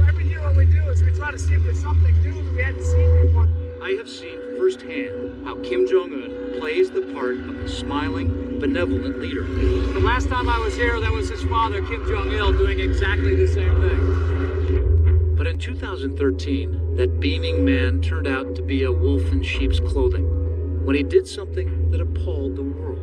Every year what we do is we try to see if there's something new that we hadn't seen before. I have seen firsthand how Kim Jong-un plays the part of a smiling, benevolent leader. The last time I was here, that was his father, Kim Jong-il, doing exactly the same thing. But in 2013, that beaming man turned out to be a wolf in sheep's clothing when he did something that appalled the world.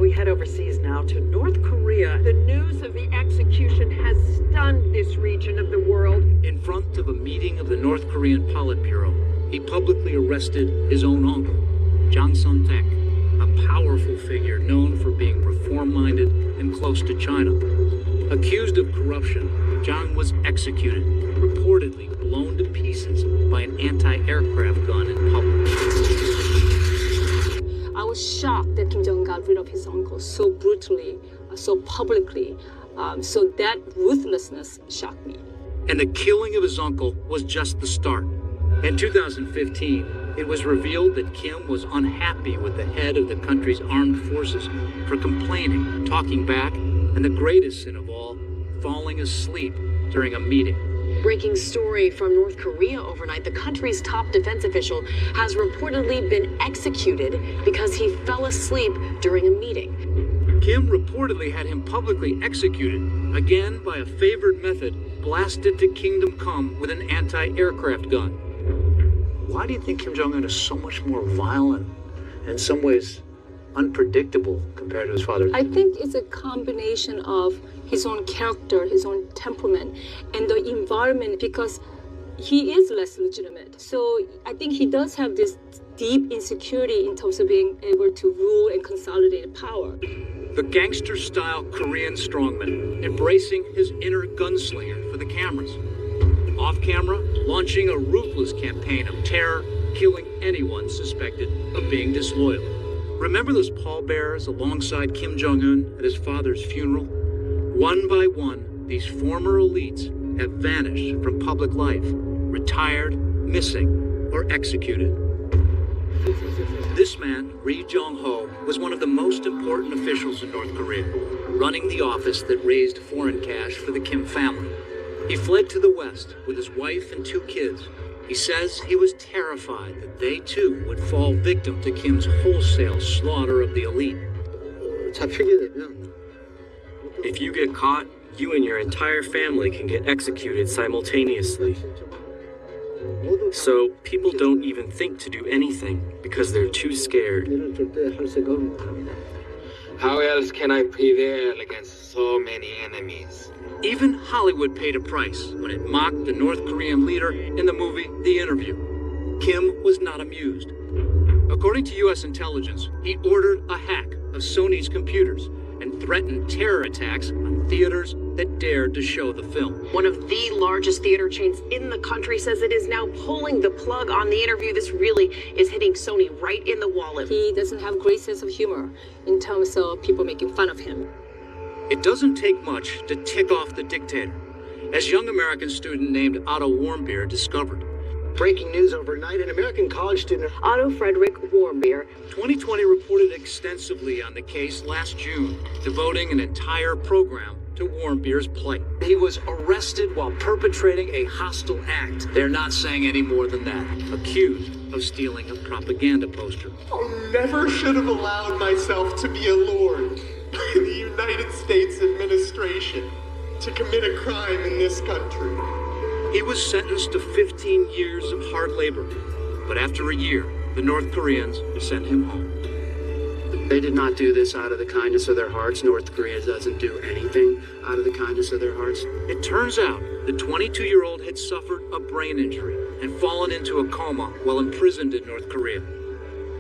We head overseas now to North Korea. The news of the execution has stunned this region of the world. In front of a meeting of the North Korean Politburo, he publicly arrested his own uncle, Jang Son-taek, a powerful figure known for being reform-minded and close to China. Accused of corruption, Jang was executed, reportedly blown to pieces by an anti-aircraft gun in public. I was shocked that Kim Jong-un got rid of his uncle so brutally, so publicly. So that ruthlessness shocked me. And the killing of his uncle was just the start. In 2015, it was revealed that Kim was unhappy with the head of the country's armed forces for complaining, talking back, and the greatest sin of all, falling asleep during a meeting. Breaking story from North Korea overnight. The country's top defense official has reportedly been executed because he fell asleep during a meeting. Kim reportedly had him publicly executed, again by a favored method, blasted to kingdom come with an anti-aircraft gun. Why do you think Kim Jong-un is so much more violent, in some ways unpredictable compared to his father? I think it's a combination of his own character, his own temperament, and the environment, because he is less legitimate. So I think he does have this deep insecurity in terms of being able to rule and consolidate power. The gangster-style Korean strongman, embracing his inner gunslinger for the cameras. Off-camera, launching a ruthless campaign of terror, killing anyone suspected of being disloyal. Remember those pallbearers alongside Kim Jong-un at his father's funeral? One by one, these former elites have vanished from public life, retired, missing, or executed. This man, Ri Jong-ho, was one of the most important officials in North Korea, running the office that raised foreign cash for the Kim family. He fled to the West with his wife and 2 kids. He says he was terrified that they too would fall victim to Kim's wholesale slaughter of the elite. If you get caught, you and your entire family can get executed simultaneously. So people don't even think to do anything because they're too scared. How else can I prevail against so many enemies? Even Hollywood paid a price when it mocked the North Korean leader in the movie The Interview. Kim was not amused. According to U.S. intelligence, he ordered a hack of Sony's computers and threatened terror attacks on theaters that dared to show the film. One of the largest theater chains in the country says it is now pulling the plug on The Interview. This really is hitting Sony right in the wallet. He doesn't have a great sense of humor in terms of people making fun of him. It doesn't take much to tick off the dictator, as young American student named Otto Warmbier discovered. Breaking news overnight, an American college student, Otto Frederick Warmbier. 2020 reported extensively on the case last June, devoting an entire program to Warmbier's plight. He was arrested while perpetrating a hostile act. They're not saying any more than that. Accused of stealing a propaganda poster. I never should have allowed myself to be allured by the United States administration to commit a crime in this country. He was sentenced to 15 years of hard labor, but after a year, the North Koreans sent him home. They did not do this out of the kindness of their hearts. North Korea doesn't do anything out of the kindness of their hearts. It turns out the 22-year-old had suffered a brain injury and fallen into a coma while imprisoned in North Korea.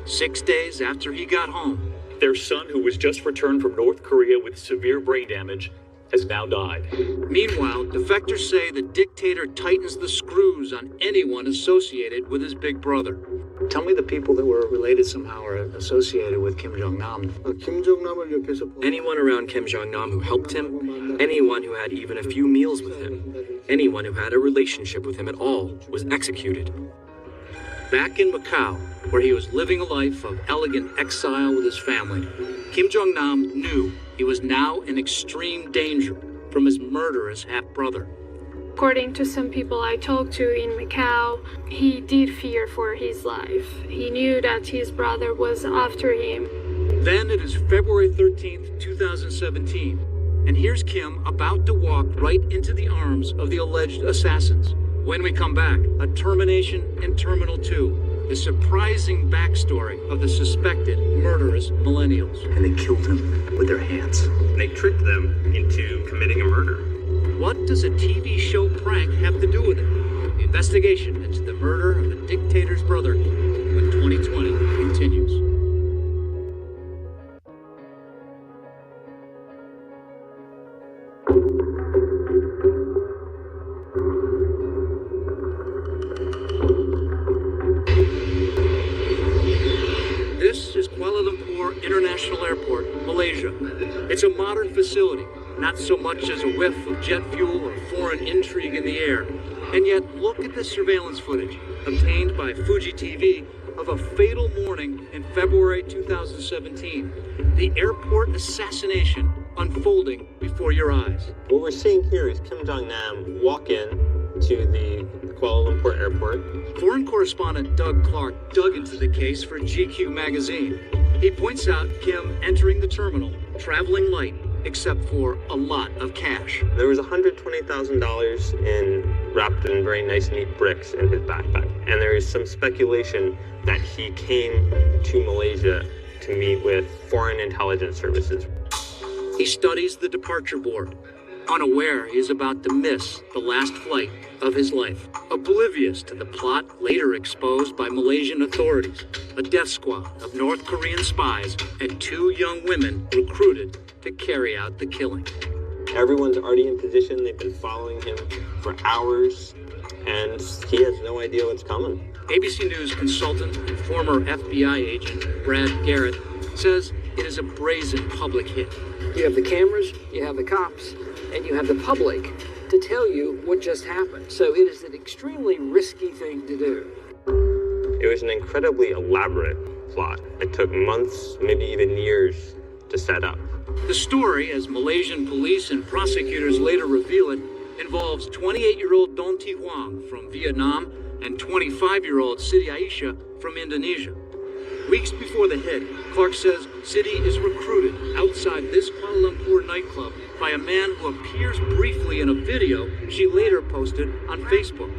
6 days after he got home, their son, who was just returned from North Korea with severe brain damage, has now died. Meanwhile, defectors say the dictator tightens the screws on anyone associated with his big brother. Tell me the people that were related somehow or associated with Kim Jong-nam. Anyone around Kim Jong-nam who helped him, anyone who had even a few meals with him, anyone who had a relationship with him at all was executed. Back in Macau, where he was living a life of elegant exile with his family, Kim Jong-nam knew he was now in extreme danger from his murderous half-brother. According to some people I talked to in Macau, he did fear for his life. He knew that his brother was after him. Then it is February 13th, 2017, and here's Kim about to walk right into the arms of the alleged assassins. When we come back, a termination in Terminal 2, the surprising backstory of the suspected murderous millennials. And they killed him with their hands. They tricked them into committing a murder. What does a TV show prank have to do with it? The investigation into the murder of the dictator's brother when 2020 continues. This is Kuala Lumpur International Airport, Malaysia. It's a modern facility, not so much as a whiff of jet fuel or foreign intrigue in the air. And yet, look at the surveillance footage obtained by Fuji TV of a fatal morning in February 2017. The airport assassination unfolding before your eyes. What we're seeing here is Kim Jong-nam walk in to the Kuala Lumpur airport. Foreign correspondent Doug Clark dug into the case for GQ magazine. He points out Kim entering the terminal, traveling light, except for a lot of cash. There was $120,000 wrapped in very nice, neat bricks in his backpack. And there is some speculation that he came to Malaysia to meet with foreign intelligence services. He studies the departure board, unaware he is about to miss the last flight of his life, oblivious to the plot later exposed by Malaysian authorities, a death squad of North Korean spies and 2 young women recruited to carry out the killing. Everyone's already in position. They've been following him for hours, and he has no idea what's coming. ABC News consultant and former FBI agent Brad Garrett says it is a brazen public hit. You have the cameras, you have the cops, and you have the public to tell you what just happened. So it is an extremely risky thing to do. It was an incredibly elaborate plot. It took months, maybe even years, to set up. The story, as Malaysian police and prosecutors later reveal it, involves 28-year-old Don Thi Huang from Vietnam and 25-year-old Siti Aisha from Indonesia. Weeks before the hit, Clark says Siti is recruited outside this Kuala Lumpur nightclub by a man who appears briefly in a video she later posted on Facebook.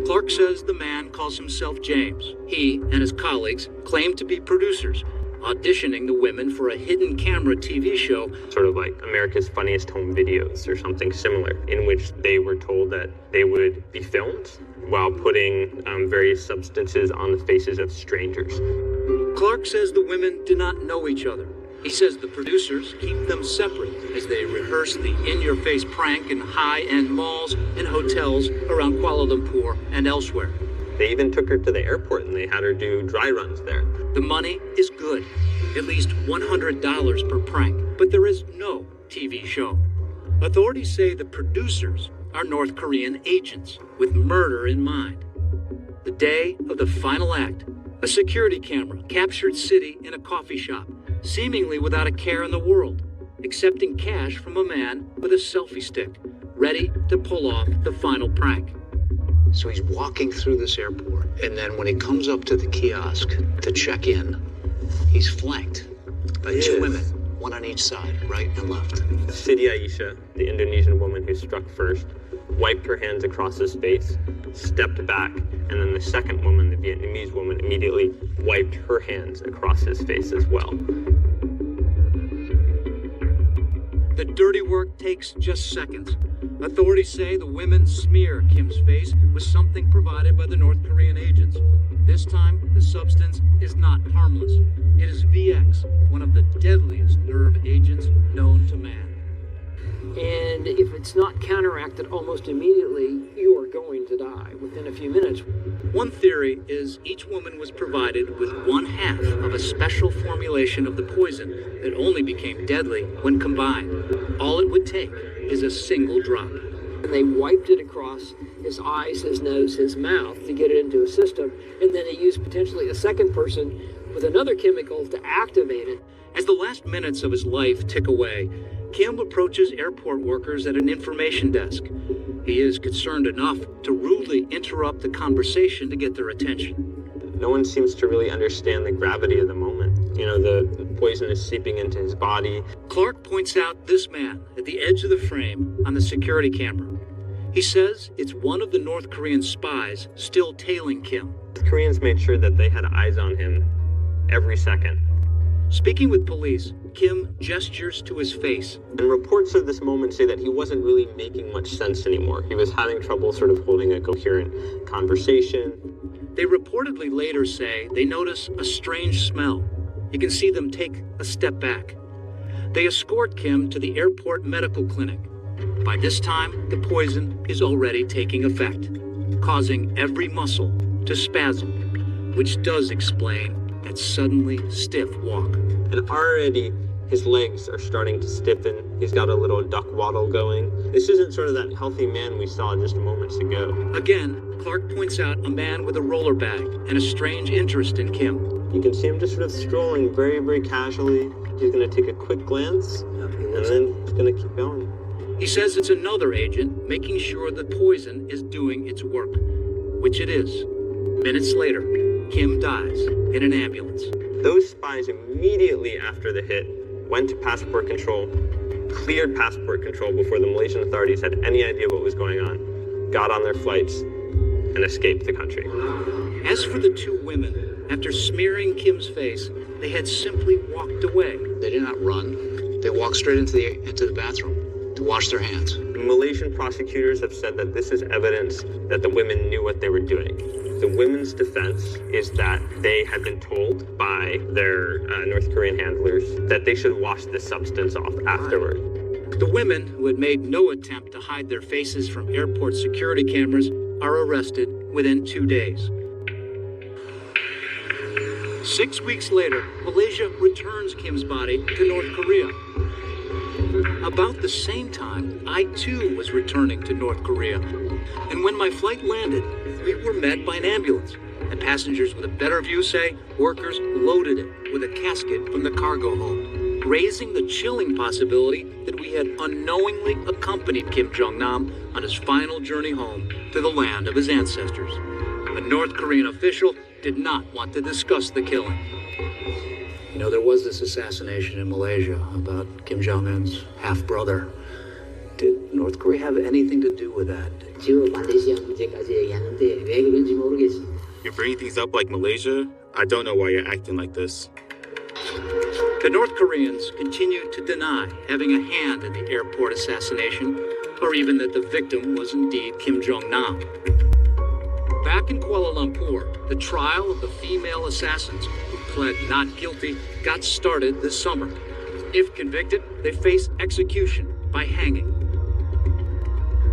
Clark says the man calls himself James. He and his colleagues claim to be producers, auditioning the women for a hidden camera TV show. Sort of like America's Funniest Home Videos or something similar, in which they were told that they would be filmed while putting various substances on the faces of strangers. Clark says the women do not know each other. He says the producers keep them separate as they rehearse the in-your-face prank in high-end malls and hotels around Kuala Lumpur and elsewhere. They even took her to the airport and they had her do dry runs there. The money is good, at least $100 per prank, but there is no TV show. Authorities say the producers are North Korean agents with murder in mind. The day of the final act, a security camera captured Siti in a coffee shop, seemingly without a care in the world, accepting cash from a man with a selfie stick, ready to pull off the final prank. So he's walking through this airport, and then when he comes up to the kiosk to check in, he's flanked by 2 women, one on each side, right and left. Siti Aisha, the Indonesian woman who struck first, wiped her hands across his face, stepped back, and then the second woman, the Vietnamese woman, immediately wiped her hands across his face as well. The dirty work takes just seconds. Authorities say the women smear Kim's face with something provided by the North Korean agents. This time, the substance is not harmless. It is VX, one of the deadliest nerve agents known to man. And if it's not counteracted almost immediately, you are going to die within a few minutes. One theory is each woman was provided with 1/2 of a special formulation of the poison that only became deadly when combined. All it would take is a single drop. And they wiped it across his eyes, his nose, his mouth to get it into a system, and then they used potentially a second person with another chemical to activate it. As the last minutes of his life tick away, Kim approaches airport workers at an information desk. He is concerned enough to rudely interrupt the conversation to get their attention. No one seems to really understand the gravity of the moment. You know, the poison is seeping into his body. Clark points out this man at the edge of the frame on the security camera. He says it's one of the North Korean spies still tailing Kim. The Koreans made sure that they had eyes on him every second. Speaking with police, Kim gestures to his face. And reports of this moment say that he wasn't really making much sense anymore. He was having trouble sort of holding a coherent conversation. They reportedly later say they notice a strange smell. You can see them take a step back. They escort Kim to the airport medical clinic. By this time, the poison is already taking effect, causing every muscle to spasm, which does explain that suddenly stiff walk. And already his legs are starting to stiffen. He's got a little duck waddle going. This isn't sort of that healthy man we saw just moments ago. Again, Clark points out a man with a roller bag and a strange interest in Kim. You can see him just sort of strolling very, very casually. He's going to take a quick glance, and then he's going to keep going. He says it's another agent making sure the poison is doing its work, which it is. Minutes later, Kim dies in an ambulance. Those spies immediately after the hit went to passport control, cleared passport control before the Malaysian authorities had any idea what was going on, got on their flights, and escaped the country. As for the two women, after smearing Kim's face, they had simply walked away. They did not run. They walked straight into the bathroom to wash their hands. Malaysian prosecutors have said that this is evidence that the women knew what they were doing. The women's defense is that they had been told by their North Korean handlers that they should wash the substance off afterward. The women, who had made no attempt to hide their faces from airport security cameras, are arrested within 2 days. 6 weeks later, Malaysia returns Kim's body to North Korea. About the same time, I too was returning to North Korea. And when my flight landed, we were met by an ambulance. And passengers with a better view say workers loaded it with a casket from the cargo hold, raising the chilling possibility that we had unknowingly accompanied Kim Jong-nam on his final journey home to the land of his ancestors. A North Korean official did not want to discuss the killing. You know, there was this assassination in Malaysia about Kim Jong-un's half-brother. Did North Korea have anything to do with that? You're bringing things up like Malaysia? I don't know why you're acting like this. The North Koreans continue to deny having a hand in the airport assassination, or even that the victim was indeed Kim Jong-nam. Back in Kuala Lumpur, the trial of the female assassins who pled not guilty got started this summer. If convicted, they face execution by hanging.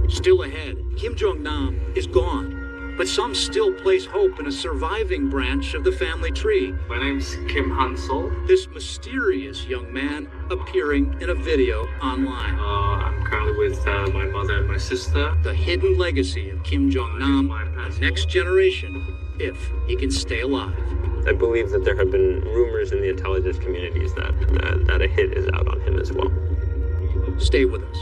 Still ahead, Kim Jong-nam is gone, but some still place hope in a surviving branch of the family tree. My name's Kim Han-sol. This mysterious young man appearing in a video online. I'm currently with my mother and my sister. The hidden legacy of Kim Jong-nam, the next generation, if he can stay alive. I believe that there have been rumors in the intelligence communities that a hit is out on him as well. Stay with us.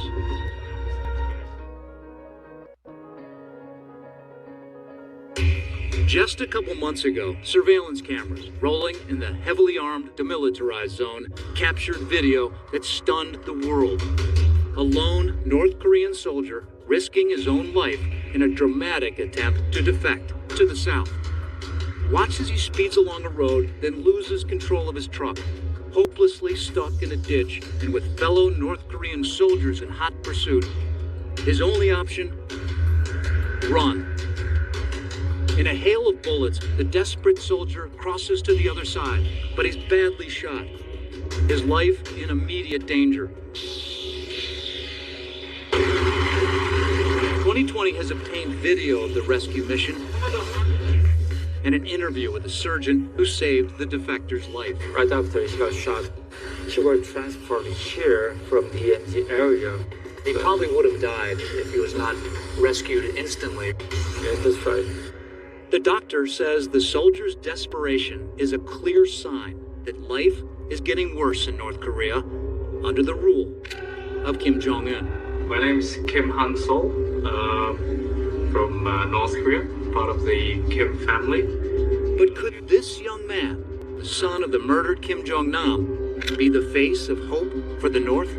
Just a couple months ago, surveillance cameras rolling in the heavily armed, demilitarized zone captured video that stunned the world. A lone North Korean soldier risking his own life in a dramatic attempt to defect to the south. Watch as he speeds along a road, then loses control of his truck, hopelessly stuck in a ditch and with fellow North Korean soldiers in hot pursuit. His only option? Run. In a hail of bullets, the desperate soldier crosses to the other side, but he's badly shot. His life in immediate danger. 2020 has obtained video of the rescue mission and an interview with a surgeon who saved the defector's life. Right after he got shot, he was transported here from the DMZ area. He probably would have died if he was not rescued instantly. Yeah, that's right. The doctor says the soldier's desperation is a clear sign that life is getting worse in North Korea under the rule of Kim Jong-un. My name is Kim Han-sol, from North Korea, part of the Kim family. But could this young man, the son of the murdered Kim Jong-nam, be the face of hope for the North?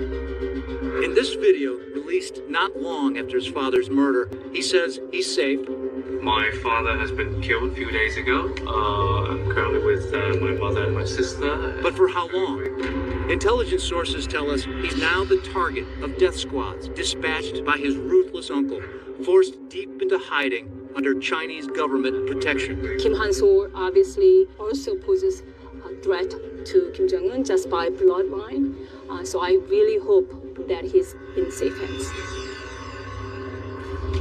In this video, released not long after his father's murder, he says he's safe. My father has been killed a few days ago. I'm currently with my mother and my sister. But for how long? Intelligence sources tell us he's now the target of death squads dispatched by his ruthless uncle, forced deep into hiding under Chinese government protection. Kim Han-sol obviously also poses a threat to Kim Jong-un just by bloodline. So I really hope that he's in safe hands.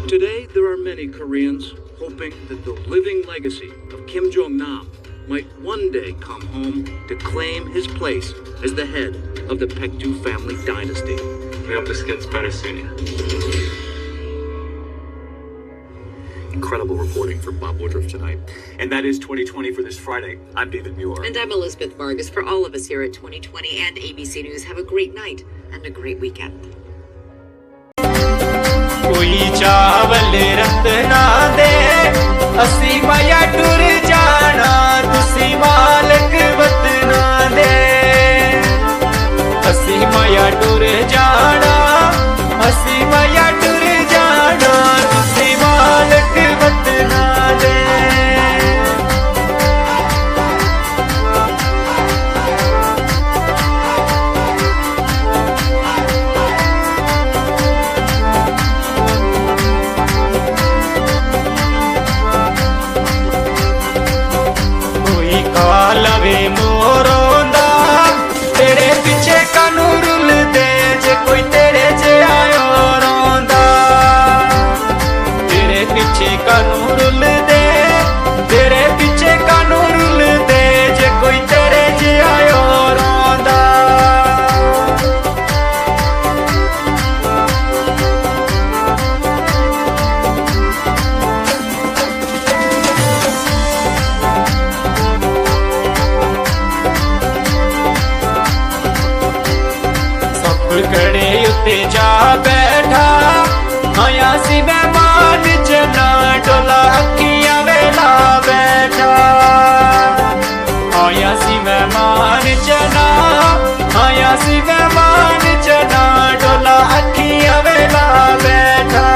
Today, there are many Koreans hoping that the living legacy of Kim Jong-nam might one day come home to claim his place as the head of the Paektu family dynasty. We hope this gets better soon. Incredible reporting from Bob Woodruff tonight. And that is 2020 for this Friday. I'm David Muir. And I'm Elizabeth Vargas. For all of us here at 2020 and ABC News, have a great night and a great weekend. कोई चावल रत्ना दे असी माया टुर जाना तुसी मालक वतना दे असी माया टुर जाना असी माया टुर जाना तुसी मालक वतना दे लवे मोरोंदा तेरे पीछे कानू रुल दे जे कोई तेरे जे आयो रोंदा तेरे पीछे कानू रुल दे तेरे पीछे कानू रुल दे जे कोई तेरे जे आयो रोंदा खड़े उत्ते जा बैठा आया सी मेहमान जना डोला अखियां वेला बैठा आया सी मेहमान जना आया सी मेहमान जना डोला अखियां वेला बैठा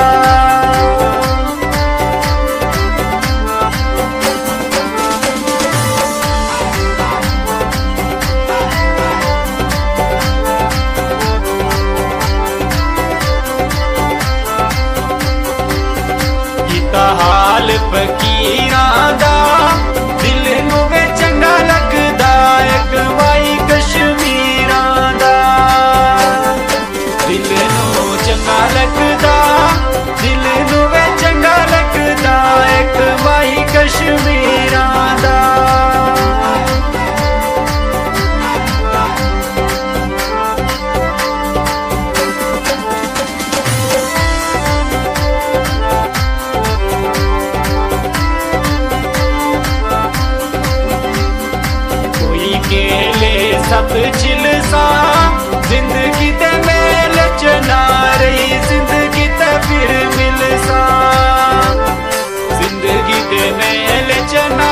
हाल फकीरां दा दिल नूं वे चंगा लगदा एक माई कश्मीरां दा दिल नूं चंगा लगदा दिल नूं वे चंगा लगदा एक माई कश्मीरां दा सब चिलसा जिंदगी ते मेल जना रही जिंदगी ते फिर मिलसा जिंदगी ते मेल जना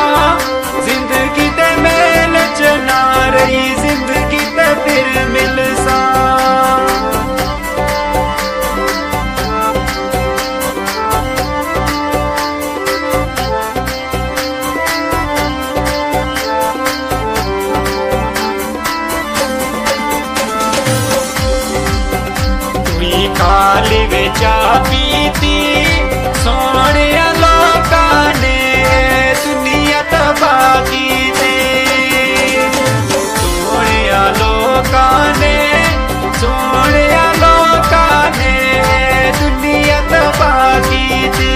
जिंदगी ते मेल जना रही जिंदगी ते फिर मिलसा चाह पीती सोने लोकां ने दुनिया तबाह कीती सोने लोकां ने दुनिया तबाह कीती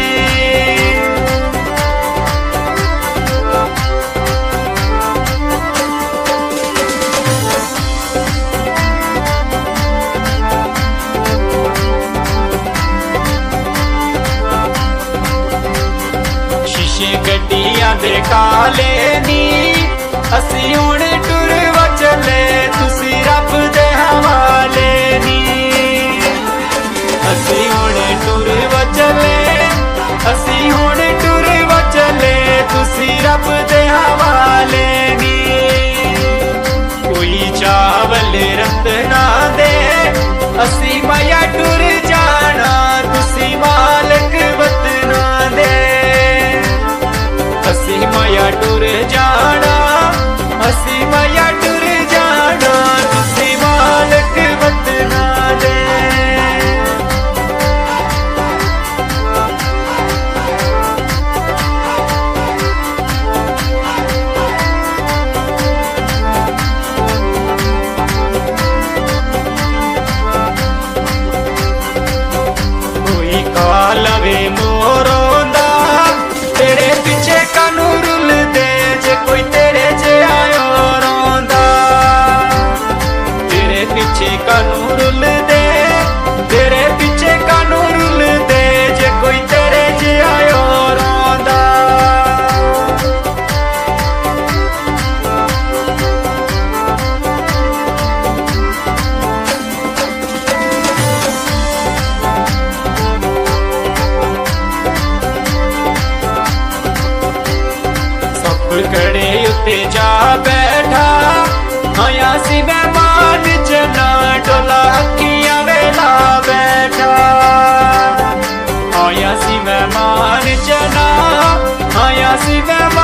गड्डियां दे काले नी असी हुण टुर वचले तुसी रब दे हवाले नी असी हुण टुर वचले असी हुण टुर वचले तुसी रब दे हवाले नी कोई चावल रतना दे असी माया टुर जाना तुसी मालक वतना दे असी माया टुर जाना असी माया टुर जाना तुसी मालक वतना दे कोई कालवे मोरोंदा तेरे पीछे कानू रुल दे जे कोई तेरे जे आयो रोंदा तेरे पीछे कानू रुल दे तेरे पीछे कानू रुल दे जे कोई तेरे जे आयो रोंदा कड़े उत्ते जा बैठा आया सी मेहमान जना डोला अखियां वेला बैठा आया सी मेहमान जना आया सी मेहमान